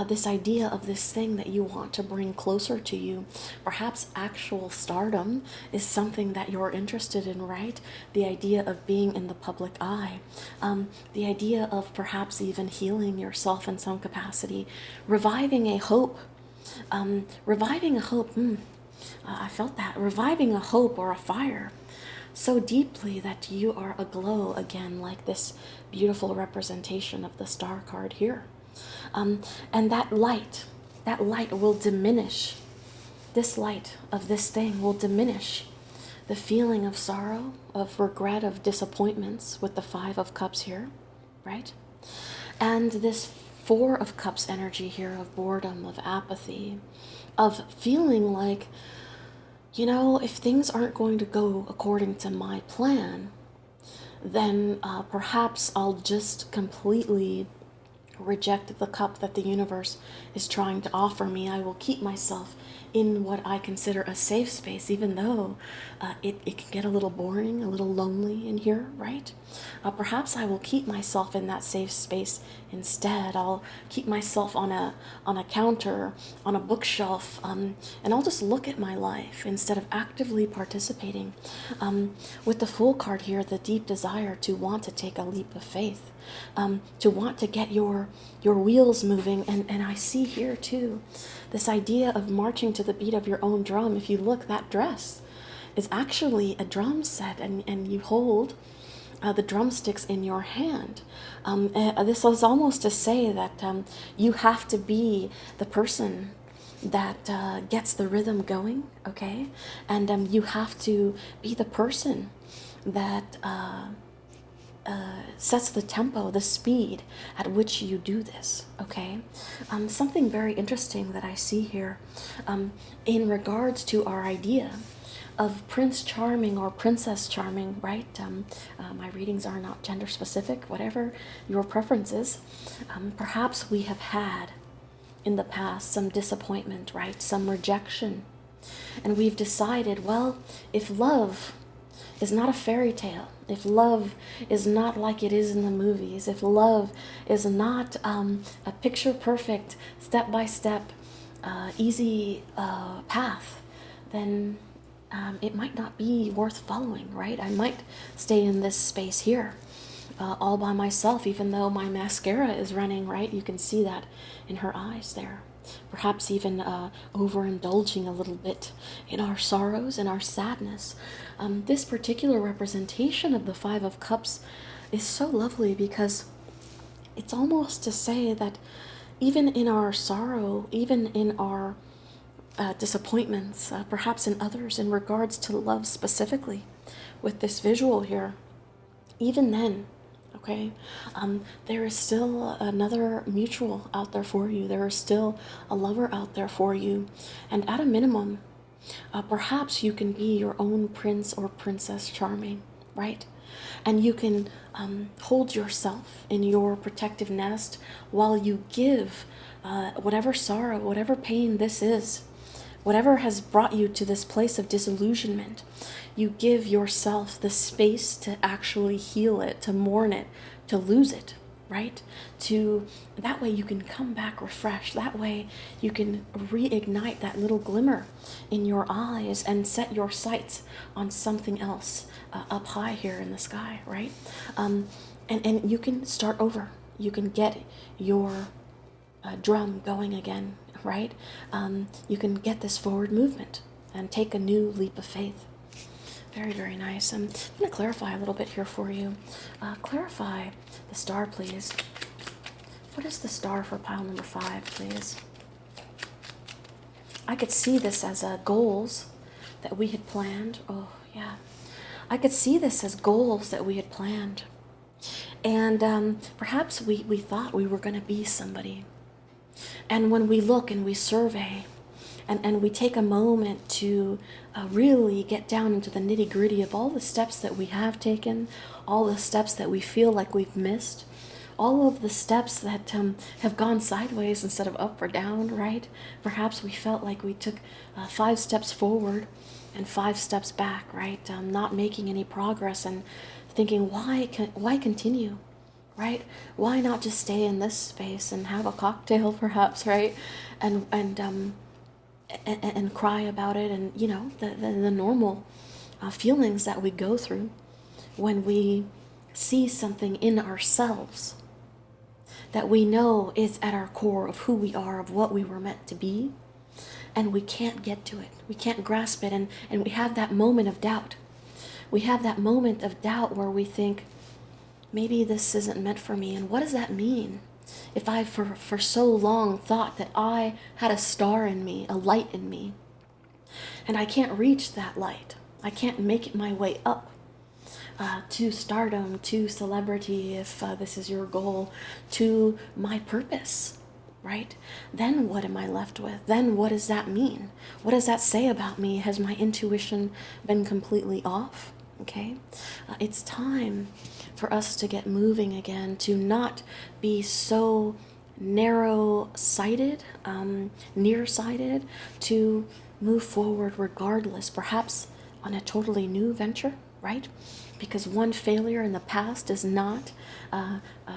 this idea of this thing that you want to bring closer to you. Perhaps actual stardom is something that you're interested in, right? The idea of being in the public eye, the idea of perhaps even healing yourself in some capacity, reviving a hope. Reviving a hope, I felt that. Reviving a hope or a fire so deeply that you are aglow again, like this beautiful representation of the star card here. And that light will diminish. This light of this thing will diminish the feeling of sorrow, of regret, of disappointments with the Five of Cups here, right? And this Four of Cups energy here of boredom, of apathy, of feeling like, you know, if things aren't going to go according to my plan, then perhaps I'll just completely reject the cup that the universe is trying to offer me. I will keep myself in what I consider a safe space, even though it can get a little boring, a little lonely in here, right? Perhaps I will keep myself in that safe space instead. I'll keep myself on a counter, on a bookshelf, and I'll just look at my life instead of actively participating. With the Fool card here, the deep desire to want to take a leap of faith, to want to get your wheels moving. And I see here too, this idea of marching to the beat of your own drum. If you look, that dress is actually a drum set, and you hold the drumsticks in your hand. This is almost to say that you have to be the person that gets the rhythm going, okay? And you have to be the person that sets the tempo, the speed at which you do this, okay? Something very interesting that I see here in regards to our idea of Prince Charming or Princess Charming, right? My readings are not gender specific, whatever your preference is. Perhaps we have had in the past some disappointment, right? Some rejection. And we've decided, well, if love is not a fairy tale, if love is not like it is in the movies, if love is not a picture perfect, step-by-step, easy path, then it might not be worth following, right? I might stay in this space here all by myself, even though my mascara is running, right? You can see that in her eyes there. Perhaps even overindulging a little bit in our sorrows and our sadness. This particular representation of the Five of Cups is so lovely because it's almost to say that even in our sorrow, even in our disappointments, perhaps in others, in regards to love specifically, with this visual here, even then, okay, there is still another mutual out there for you. There is still a lover out there for you. And at a minimum, perhaps you can be your own prince or princess charming, right? And you can hold yourself in your protective nest while you give whatever sorrow, whatever pain this is, whatever has brought you to this place of disillusionment, you give yourself the space to actually heal it, to mourn it, to lose it, right? That way you can come back refreshed. That way you can reignite that little glimmer in your eyes and set your sights on something else up high here in the sky, right? And you can start over. You can get your drum going again, right? You can get this forward movement and take a new leap of faith. Very, very nice. I'm going to clarify a little bit here for you. Clarify the star, please. What is the star for pile number 5, please? I could see this as goals that we had planned. Oh, yeah. I could see this as goals that we had planned. And perhaps we thought we were going to be somebody. And when we look and we survey and we take a moment to really get down into the nitty-gritty of all the steps that we have taken, all the steps that we feel like we've missed, all of the steps that have gone sideways instead of up or down, right? Perhaps we felt like we took 5 steps forward and 5 steps back, right? Not making any progress and thinking, why continue, right? Why not just stay in this space and have a cocktail, perhaps, right? And cry about it, and the normal feelings that we go through when we see something in ourselves that we know is at our core of who we are, of what we were meant to be, and we can't get to it. We can't grasp it, and we have that moment of doubt. We have that moment of doubt where we think, maybe this isn't meant for me, and what does that mean? If I for so long thought that I had a star in me, a light in me, and I can't reach that light, I can't make it my way up to stardom, to celebrity, if this is your goal, to my purpose, right? Then what am I left with? Then what does that mean? What does that say about me? Has my intuition been completely off? Okay, it's time for us to get moving again, to not be so narrow-sighted, nearsighted, to move forward regardless, perhaps on a totally new venture, right? Because one failure in the past does not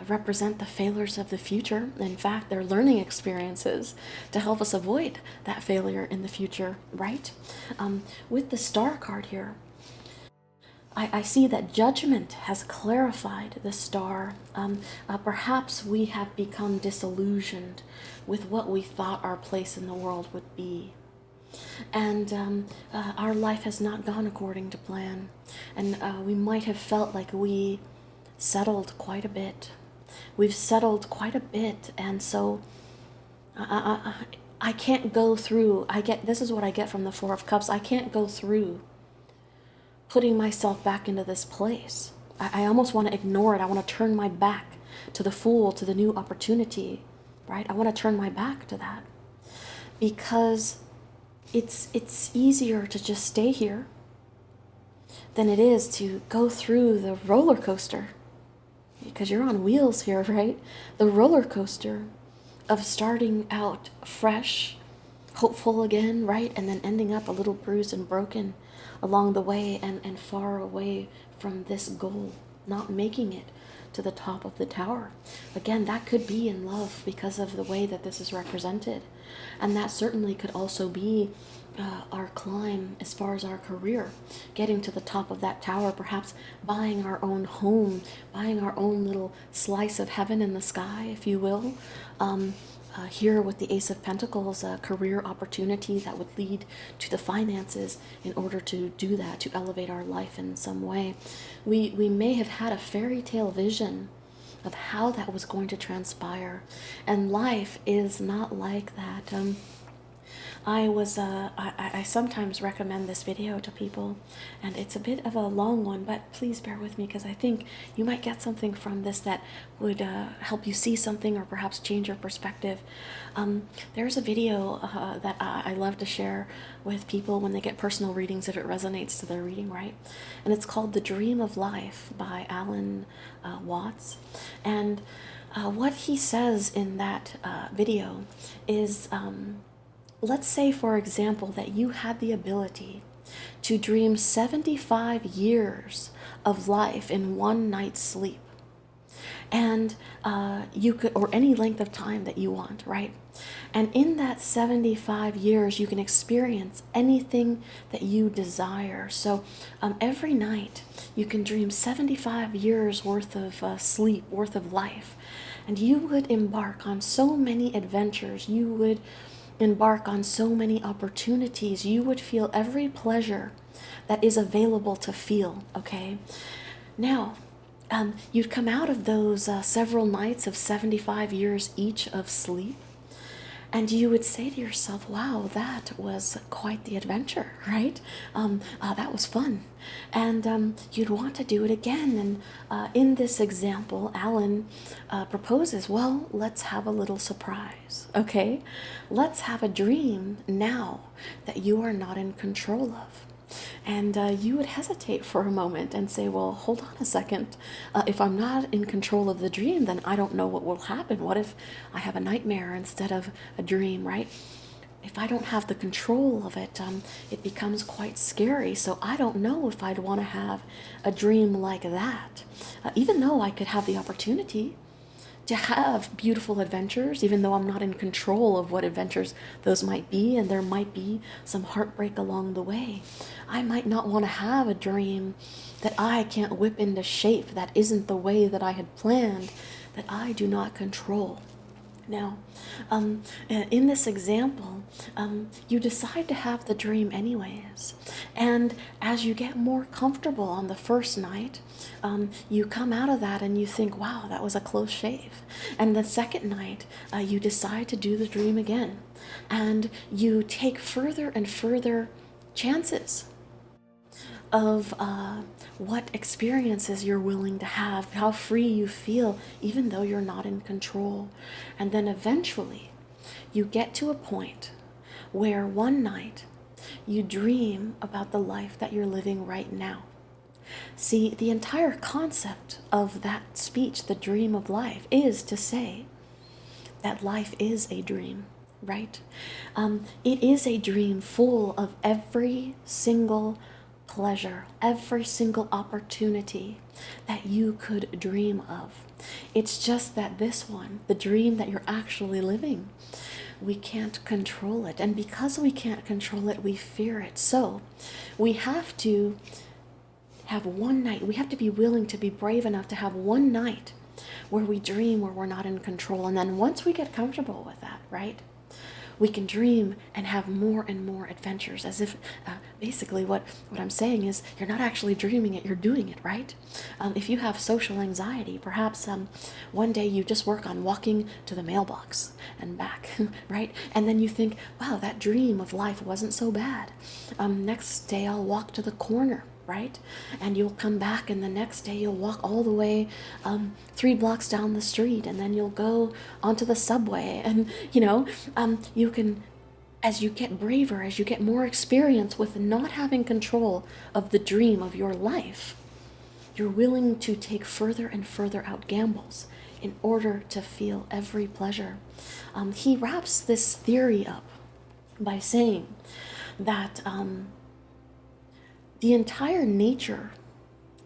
represent the failures of the future. In fact, they're learning experiences to help us avoid that failure in the future, right? With the star card here, I see that judgment has clarified the star. Perhaps we have become disillusioned with what we thought our place in the world would be. And our life has not gone according to plan. And we might have felt like we settled quite a bit. We've settled quite a bit. And so I can't go through, this is what I get from the Four of Cups. I can't go through putting myself back into this place. I almost want to ignore it. I want to turn my back to the Fool, to the new opportunity, right? I want to turn my back to that because it's easier to just stay here than it is to go through the roller coaster, because you're on wheels here, right? The roller coaster of starting out fresh, hopeful again, right? And then ending up a little bruised and broken along the way, and far away from this goal, not making it to the top of the tower. Again, that could be in love because of the way that this is represented. And that certainly could also be our climb as far as our career, getting to the top of that tower, perhaps buying our own home, buying our own little slice of heaven in the sky, if you will. Here with the Ace of Pentacles, a career opportunity that would lead to the finances in order to do that, to elevate our life in some way. We may have had a fairy tale vision of how that was going to transpire, and life is not like that. I sometimes recommend this video to people, and it's a bit of a long one, but please bear with me because I think you might get something from this that would help you see something or perhaps change your perspective. There's a video that I love to share with people when they get personal readings, if it resonates to their reading, right? And it's called The Dream of Life by Alan Watts. And what he says in that video is, let's say, for example, that you had the ability to dream 75 years of life in one night's sleep. And you could, or any length of time that you want, right? And in that 75 years, you can experience anything that you desire. So every night, you can dream 75 years worth of sleep, worth of life. And you would embark on so many adventures. You would embark on so many opportunities. You would feel every pleasure that is available to feel, okay? Now, you'd come out of those several nights of 75 years each of sleep, and you would say to yourself, wow, that was quite the adventure, right? That was fun. And you'd want to do it again. And in this example, Alan proposes, well, let's have a little surprise, okay? Let's have a dream now that you are not in control of. And you would hesitate for a moment and say, well, hold on a second. If I'm not in control of the dream, then I don't know what will happen. What if I have a nightmare instead of a dream, right? if I don't have the control of it, it becomes quite scary. So I don't know if I'd want to have a dream like that, even though I could have the opportunity to have beautiful adventures, even though I'm not in control of what adventures those might be, and there might be some heartbreak along the way. I might not want to have a dream that I can't whip into shape, that isn't the way that I had planned, that I do not control. Now, in this example, you decide to have the dream anyways. And as you get more comfortable on the first night, you come out of that and you think, wow, that was a close shave. And the second night, you decide to do the dream again. And you take further and further chances of what experiences you're willing to have, how free you feel, even though you're not in control. And then eventually, you get to a point where one night you dream about the life that you're living right now. See, the entire concept of that speech, the dream of life, is to say that life is a dream, right? It is a dream full of every single pleasure, every single opportunity that you could dream of. It's just that this one, the dream that you're actually living, we can't control it. And because we can't control it, we fear it. So we have to have one night, we have to be willing to be brave enough to have one night where we dream where we're not in control. And then once we get comfortable with that, right, we can dream and have more and more adventures, as if basically what I'm saying is you're not actually dreaming it, you're doing it, right? If you have social anxiety, perhaps one day you just work on walking to the mailbox and back, right? And then you think, wow, that dream of life wasn't so bad. Next day I'll walk to the corner, right? And you'll come back, and the next day you'll walk all the way 3 blocks down the street, and then you'll go onto the subway. And you can, as you get braver, as you get more experience with not having control of the dream of your life, you're willing to take further and further out gambles in order to feel every pleasure. He wraps this theory up by saying that the entire nature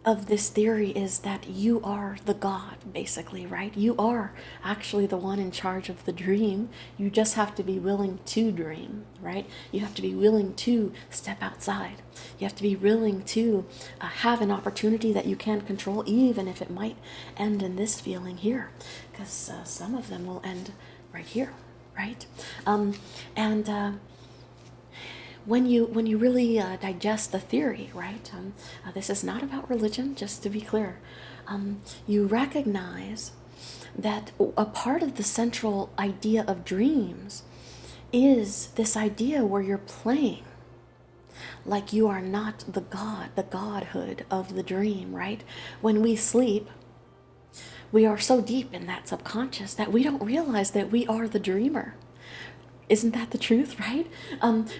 of this theory is that you are the God, basically, right? You are actually the one in charge of the dream. You just have to be willing to dream, right? You have to be willing to step outside. You have to be willing to have an opportunity that you can't control, even if it might end in this feeling here, because some of them will end right here, right? When you really digest the theory, right? This is not about religion, just to be clear. You recognize that a part of the central idea of dreams is this idea where you're playing like you are not the God, the godhood of the dream, right? When we sleep, we are so deep in that subconscious that we don't realize that we are the dreamer. Isn't that the truth, right?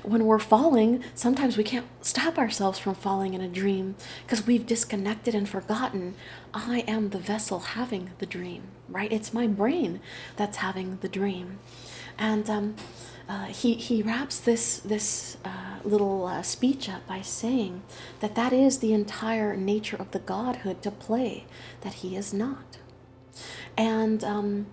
When we're falling, sometimes we can't stop ourselves from falling in a dream because we've disconnected and forgotten, I am the vessel having the dream, right? It's my brain that's having the dream. And he wraps this little speech up by saying that is the entire nature of the godhood, to play that he is not. And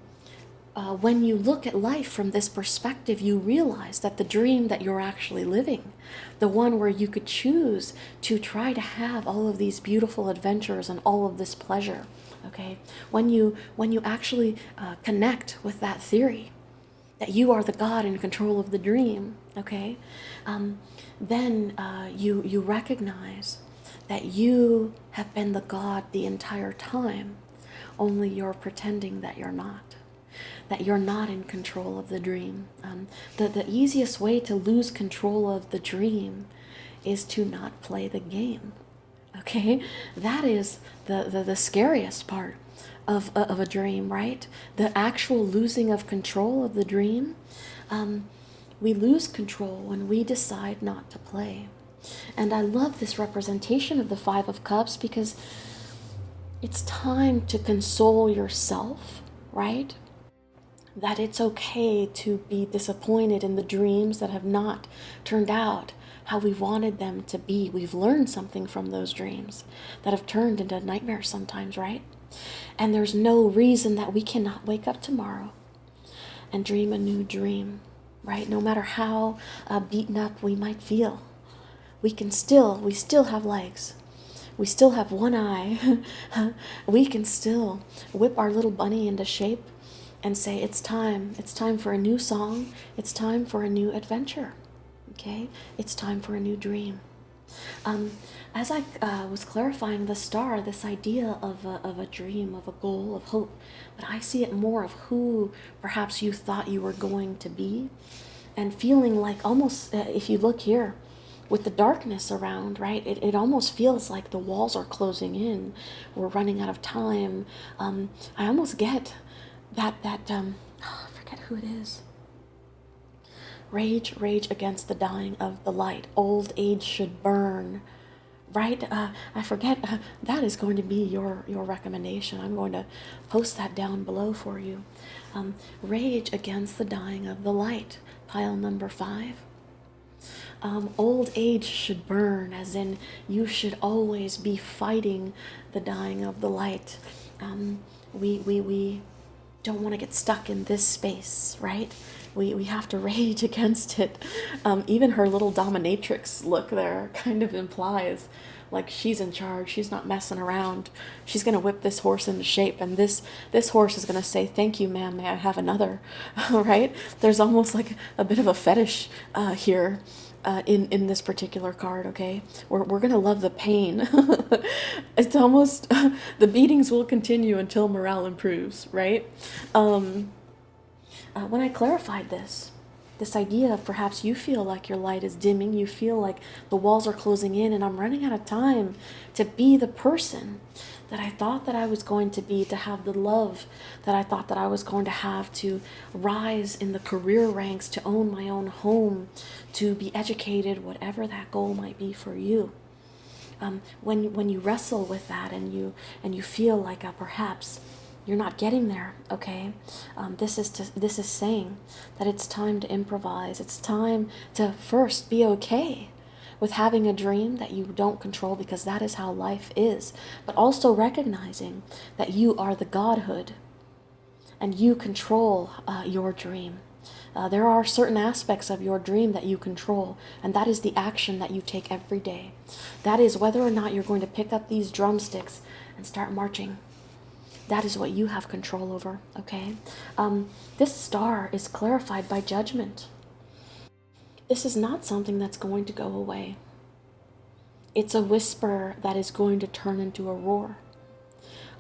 when you look at life from this perspective, you realize that the dream that you're actually living, the one where you could choose to try to have all of these beautiful adventures and all of this pleasure, okay? When you actually connect with that theory, that you are the God in control of the dream, okay? Then you recognize that you have been the God the entire time, only you're pretending that you're not. That you're not in control of the dream. The easiest way to lose control of the dream is to not play the game, okay? That is the scariest part of a dream, right? The actual losing of control of the dream. We lose control when we decide not to play. And I love this representation of the Five of Cups because it's time to console yourself, right? that it's okay to be disappointed in the dreams that have not turned out how we wanted them to be. We've learned something from those dreams that have turned into nightmares sometimes, right? And there's no reason that we cannot wake up tomorrow and dream a new dream, right? No matter how beaten up we might feel, we still have legs. We still have one eye. We can still whip our little bunny into shape and say, it's time for a new song. It's time for a new adventure. Okay? It's time for a new dream. As I was clarifying the star, this idea of a dream, of a goal, of hope, but I see it more of who perhaps you thought you were going to be, and feeling like almost, if you look here, with the darkness around, right, it almost feels like the walls are closing in. We're running out of time. I almost get that I forget who it is. Rage against the dying of the light. Old age should burn, right? I forget. That is going to be your recommendation. I'm going to post that down below for you. Rage against the dying of the light. Pile number 5. Old age should burn, as in you should always be fighting the dying of the light. We don't want to get stuck in this space, right? We have to rage against it. Even her little dominatrix look there kind of implies like she's in charge. She's not messing around. She's going to whip this horse into shape, and this horse is going to say, thank you, ma'am, may I have another? Right? There's almost like a bit of a fetish here. In this particular card, okay? We're going to love the pain. It's almost, the beatings will continue until morale improves, right? When I clarified this idea of perhaps you feel like your light is dimming, you feel like the walls are closing in, and I'm running out of time to be the person that I thought that I was going to be, to have the love that I thought that I was going to have, to rise in the career ranks, to own my own home, to be educated, whatever that goal might be for you. When you wrestle with that and you feel like perhaps you're not getting there, okay? This is saying that it's time to improvise. It's time to first be okay with having a dream that you don't control, because that is how life is, but also recognizing that you are the godhood and you control your dream. There are certain aspects of your dream that you control, and that is the action that you take every day. That is whether or not you're going to pick up these drumsticks and start marching. That is what you have control over, okay? This star is clarified by judgment. This is not something that's going to go away. It's a whisper that is going to turn into a roar.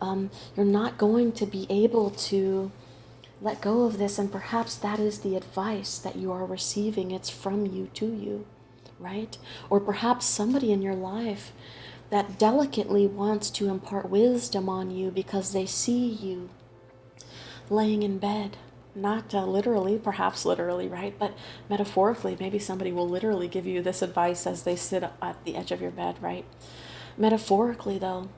You're not going to be able to let go of this, and perhaps that is the advice that you are receiving. It's from you to you, right? Or perhaps somebody in your life that delicately wants to impart wisdom on you because they see you laying in bed. Not literally, perhaps literally, right? But metaphorically, maybe somebody will literally give you this advice as they sit at the edge of your bed, right? Metaphorically, though,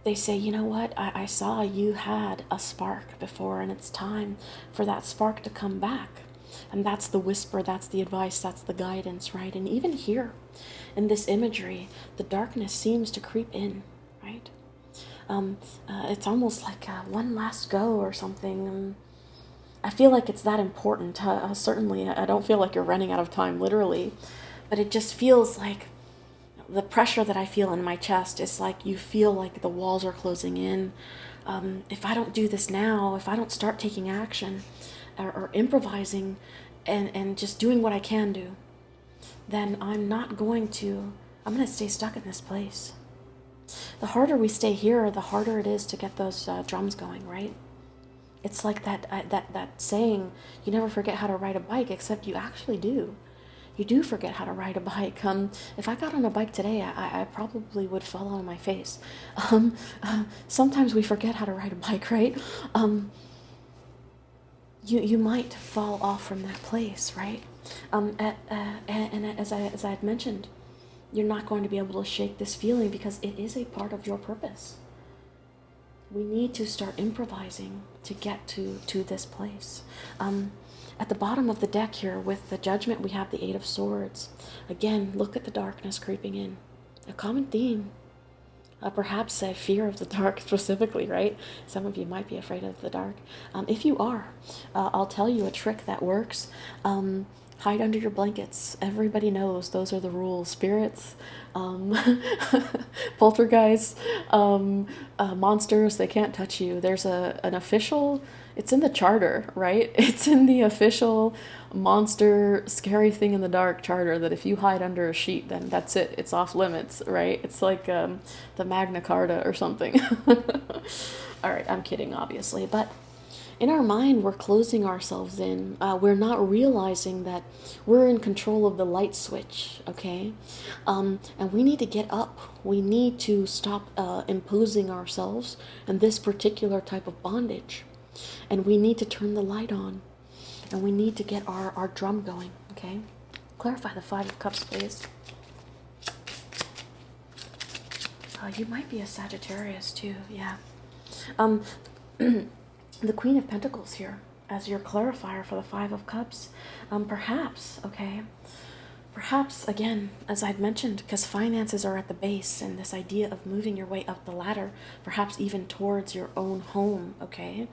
they say, you know what? I saw you had a spark before, and it's time for that spark to come back. And that's the whisper, that's the advice, that's the guidance, right? And even here, in this imagery, the darkness seems to creep in, right? It's almost like one last go or something. I feel like it's that important. Certainly, I don't feel like you're running out of time, literally. But it just feels like the pressure that I feel in my chest is like you feel like the walls are closing in. If I don't do this now, if I don't start taking action or improvising and just doing what I can do, then I'm going to stay stuck in this place. The harder we stay here, the harder it is to get those drums going, right? It's like that saying, you never forget how to ride a bike, except you actually do. You do forget how to ride a bike. If I got on a bike today, I probably would fall on my face. Sometimes we forget how to ride a bike, right? You might fall off from that place, right? And as I had mentioned, you're not going to be able to shake this feeling because it is a part of your purpose. We need to start improvising to get to this place. At the bottom of the deck here with the Judgment, we have the Eight of Swords. Again, look at the darkness creeping in. A common theme. Perhaps a fear of the dark specifically, right? Some of you might be afraid of the dark. If you are, I'll tell you a trick that works. Hide under your blankets. Everybody knows those are the rules. Spirits, poltergeists, monsters, they can't touch you. There's an official, it's in the charter, right? It's in the official monster scary thing in the dark charter that if you hide under a sheet, then that's it. It's off limits, right? It's like the Magna Carta or something. All right, I'm kidding, obviously, but in our mind, we're closing ourselves in. We're not realizing that we're in control of the light switch, okay? And we need to get up. We need to stop imposing ourselves in this particular type of bondage. And we need to turn the light on. And we need to get our drum going, okay? Clarify the Five of Cups, please. You might be a Sagittarius too, yeah. The Queen of Pentacles here as your clarifier for the Five of Cups. Perhaps, okay, perhaps, again, as I've mentioned, because finances are at the base and this idea of moving your way up the ladder, perhaps even towards your own home, okay,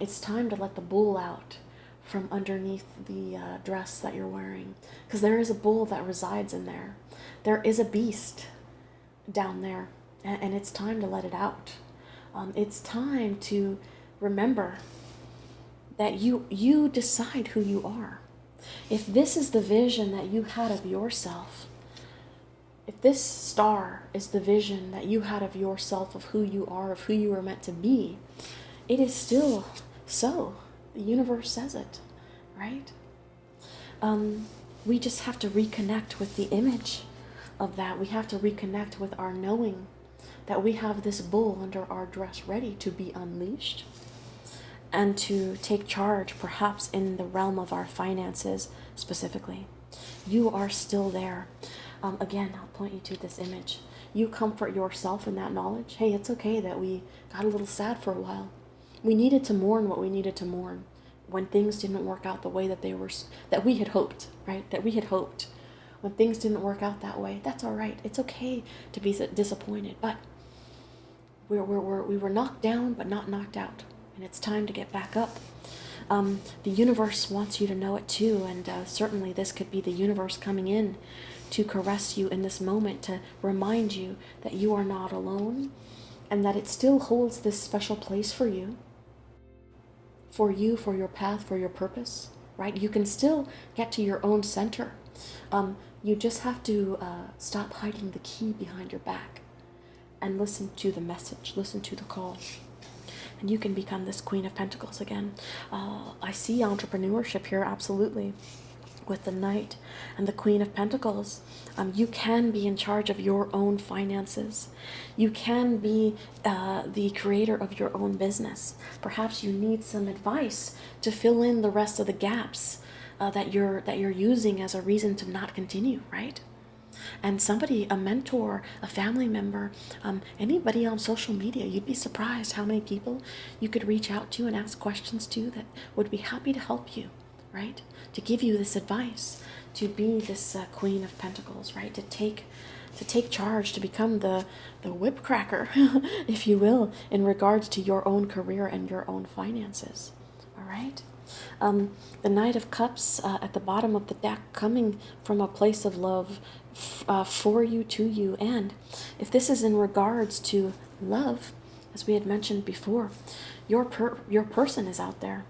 it's time to let the bull out from underneath the dress that you're wearing, because there is a bull that resides in there. There is a beast down there, and it's time to let it out. It's time to remember that you decide who you are. If this is the vision that you had of yourself, if this star is the vision that you had of yourself, of who you are, of who you are meant to be, it is still so. The universe says it, right? We just have to reconnect with the image of that. We have to reconnect with our knowing that we have this bull under our dress ready to be unleashed and to take charge, perhaps in the realm of our finances specifically. You are still there. Again, I'll point you to this image. You comfort yourself in that knowledge. Hey, it's okay that we got a little sad for a while. We needed to mourn what we needed to mourn when things didn't work out the way that we had hoped, right? That we had hoped. When things didn't work out that way, that's all right. It's okay to be disappointed, but we were knocked down, but not knocked out. And it's time to get back up. The universe wants you to know it too, and certainly this could be the universe coming in to caress you in this moment, to remind you that you are not alone, and that it still holds this special place for you, for your path, for your purpose, right? You can still get to your own center. You just have to stop hiding the key behind your back and listen to the message, listen to the call. And you can become this Queen of Pentacles again. I see entrepreneurship here, absolutely, with the Knight and the Queen of Pentacles. You can be in charge of your own finances. You can be the creator of your own business. Perhaps you need some advice to fill in the rest of the gaps that you're using as a reason to not continue, right? And somebody, a mentor, a family member, anybody on social media, you'd be surprised how many people you could reach out to and ask questions to that would be happy to help you, right? To give you this advice, to be this Queen of Pentacles, right? To take charge, to become the whip cracker, if you will, in regards to your own career and your own finances, all right? The Knight of Cups at the bottom of the deck, coming from a place of love for you, to you. And if this is in regards to love, as we had mentioned before, your person is out there.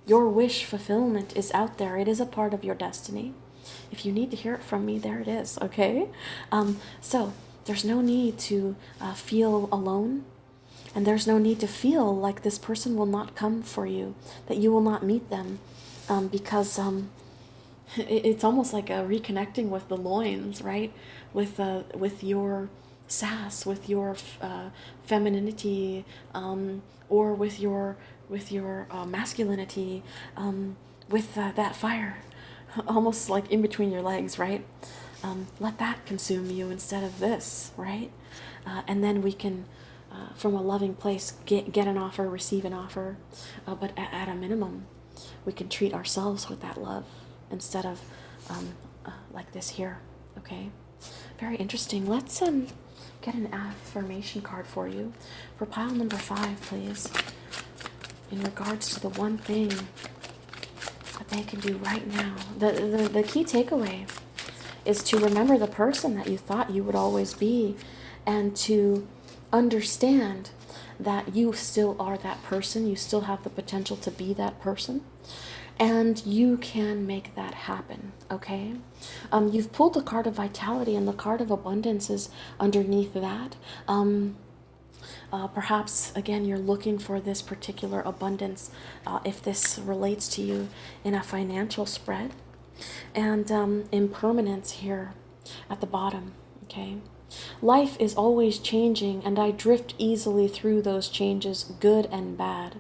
Your wish fulfillment is out there. It is a part of your destiny. If you need to hear it from me, there it is, okay? So there's no need to feel alone. And there's no need to feel like this person will not come for you, that you will not meet them, because it's almost like a reconnecting with the loins, right? With your sass, with your femininity, or with your masculinity, with that fire, almost like in between your legs, right? Let that consume you instead of this, right? And then we can from a loving place, get an offer, receive an offer. But at a minimum, we can treat ourselves with that love instead of like this here, okay? Very interesting. Let's get an affirmation card for you for pile number 5, please, in regards to the one thing that they can do right now. The key takeaway is to remember the person that you thought you would always be, and to understand that you still are that person. You still have the potential to be that person, and you can make that happen, okay? You've pulled the card of vitality, and the card of abundance is underneath that. Perhaps, again, you're looking for this particular abundance, if this relates to you in a financial spread. And impermanence here at the bottom, okay? Life is always changing, and I drift easily through those changes, good and bad.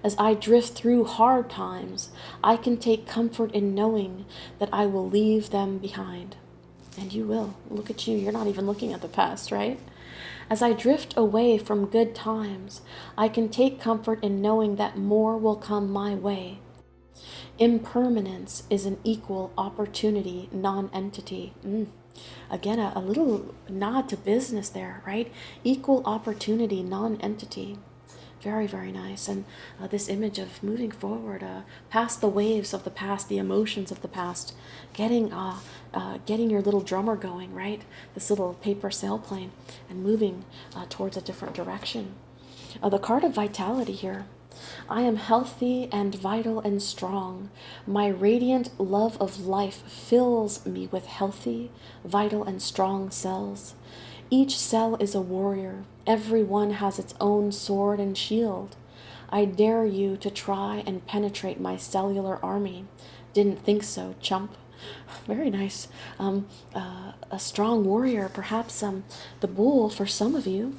As I drift through hard times, I can take comfort in knowing that I will leave them behind. And you will. Look at you. You're not even looking at the past, right? As I drift away from good times, I can take comfort in knowing that more will come my way. Impermanence is an equal opportunity non-entity. Again, a little nod to business there, right? Equal opportunity non-entity. Very, very nice. And this image of moving forward, past the waves of the past, the emotions of the past, getting your little drummer going, right? This little paper sailplane, and moving towards a different direction. The card of vitality here. I am healthy and vital and strong. My radiant love of life fills me with healthy, vital, and strong cells. Each cell is a warrior. Every one has its own sword and shield. I dare you to try and penetrate my cellular army. Didn't think so, chump. Very nice. A strong warrior. Perhaps the bull for some of you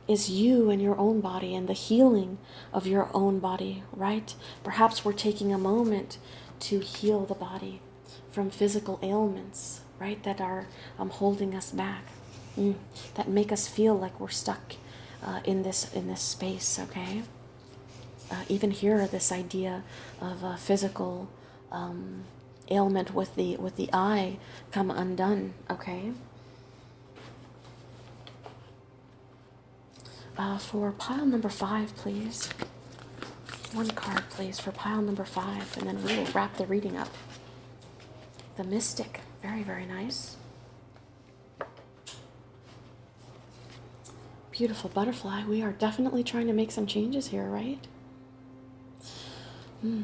is you and your own body and the healing of your own body, right? Perhaps we're taking a moment to heal the body from physical ailments, right, that are holding us back, that make us feel like we're stuck in this space, okay? Even here, this idea of a physical ailment with the eye come undone, okay? For pile number 5, please. One card, please, for pile number 5, and then we will wrap the reading up. The Mystic. Very, very nice. Beautiful butterfly. We are definitely trying to make some changes here, right? I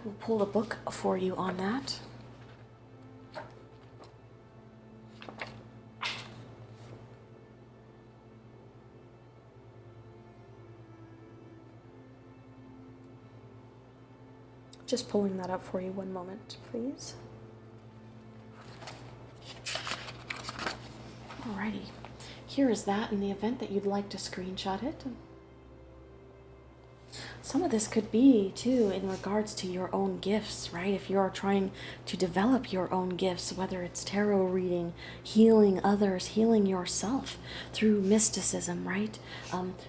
will pull a book for you on that. Just pulling that up for you. One moment, please. Alrighty. Here is that in the event that you'd like to screenshot it. Some of this could be, too, in regards to your own gifts, right? If you're trying to develop your own gifts, whether it's tarot reading, healing others, healing yourself through mysticism, right?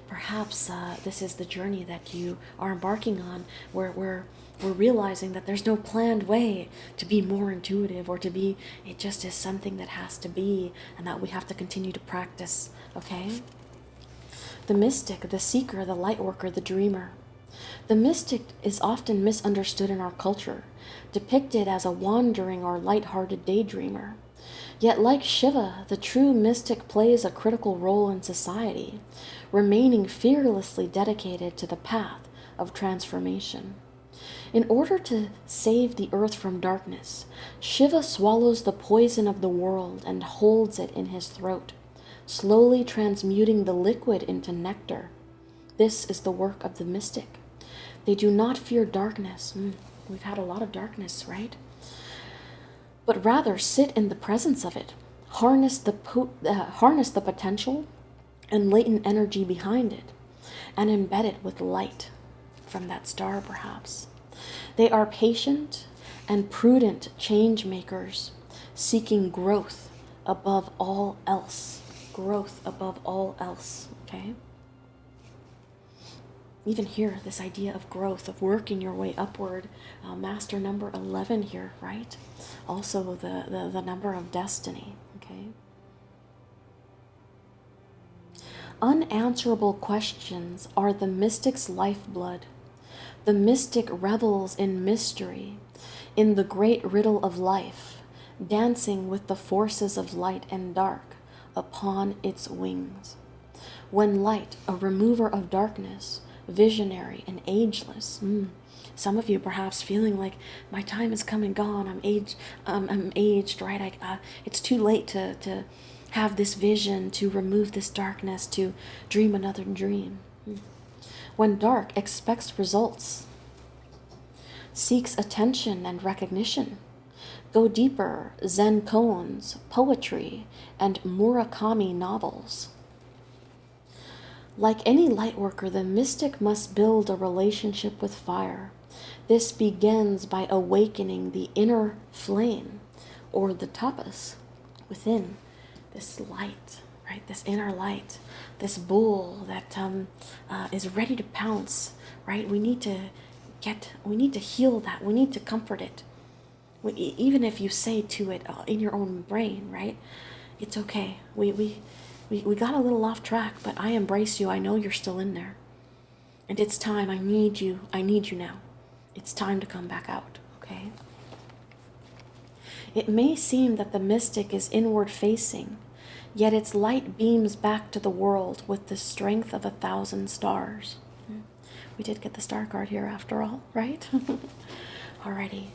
Perhaps this is the journey that you are embarking on, where we're realizing that there's no planned way to be more intuitive or to be, it just is something that has to be, and that we have to continue to practice, okay? The mystic, the seeker, the light worker, the dreamer. The mystic is often misunderstood in our culture, depicted as a wandering or light-hearted daydreamer. Yet like Shiva, the true mystic plays a critical role in society, remaining fearlessly dedicated to the path of transformation. In order to save the earth from darkness, Shiva swallows the poison of the world and holds it in his throat, slowly transmuting the liquid into nectar. This is the work of the mystic. They do not fear darkness. We've had a lot of darkness, right? But rather sit in the presence of it, harness the potential and latent energy behind it, and embed it with light from that star, perhaps. They are patient and prudent change makers, seeking growth above all else. Growth above all else, okay? Even here, this idea of growth, of working your way upward, master number 11 here, right? Also the number of destiny, okay? Unanswerable questions are the mystic's lifeblood. The mystic revels in mystery, in the great riddle of life, dancing with the forces of light and dark upon its wings. When light, a remover of darkness, visionary and ageless. Some of you perhaps feeling like my time is come and gone. I'm aged, right? It's too late to have this vision, to remove this darkness, to dream another dream. When dark expects results, seeks attention and recognition, go deeper, Zen koans, poetry, and Murakami novels. Like any light worker, the mystic must build a relationship with fire. This begins by awakening the inner flame, or the tapas, within this light, right? This inner light, this bull that is ready to pounce, right? We need to heal that. We need to comfort it. Even if you say to it in your own brain, right? It's okay. We got a little off track, but I embrace you. I know you're still in there. And it's time. I need you. I need you now. It's time to come back out, okay? It may seem that the mystic is inward facing, yet its light beams back to the world with the strength of 1,000 stars. We did get the star card here after all, right? Alrighty.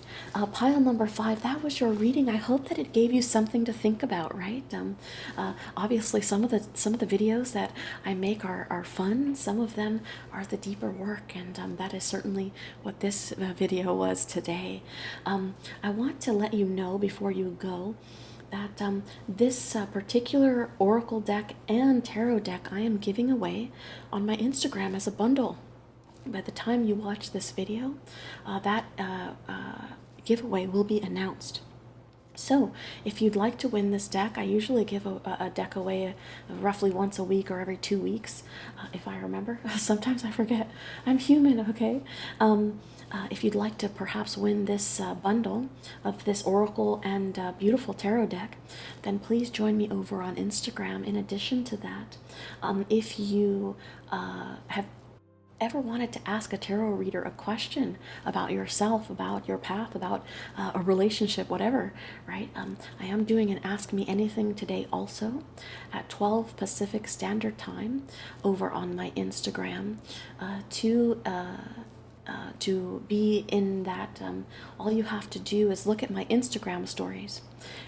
Pile number 5, that was your reading. I hope that it gave you something to think about, right? Obviously, some of the videos that I make are fun. Some of them are the deeper work, and that is certainly what this video was today. I want to let you know before you go that this particular oracle deck and tarot deck I am giving away on my Instagram as a bundle. By the time you watch this video, that giveaway will be announced. So if you'd like to win this deck, I usually give a deck away roughly once a week or every 2 weeks, if I remember. Sometimes I forget. I'm human, okay? If you'd like to perhaps win this bundle of this oracle and beautiful tarot deck, then please join me over on Instagram. In addition to that, if you have ever wanted to ask a tarot reader a question about yourself, about your path, about a relationship, whatever, right? I am doing an Ask Me Anything today also at 12 Pacific Standard Time over on my Instagram to be in that. All you have to do is look at my Instagram stories,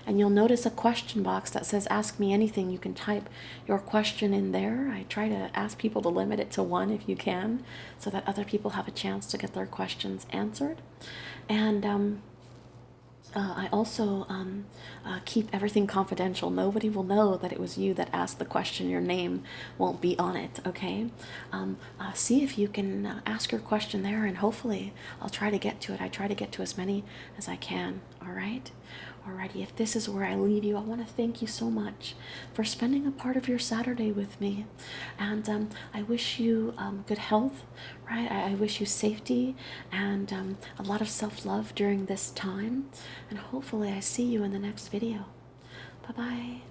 and you'll notice a question box that says Ask Me Anything. You can type your question in there. I try to ask people to limit it to 1 if you can, so that other people have a chance to get their questions answered. And I also keep everything confidential. Nobody will know that it was you that asked the question. Your name won't be on it, okay? See if you can ask your question there, and hopefully I'll try to get to it. I try to get to as many as I can, all right? Alrighty, if this is where I leave you, I want to thank you so much for spending a part of your Saturday with me. And I wish you good health, right? I wish you safety and a lot of self-love during this time. And hopefully I see you in the next video. Bye-bye.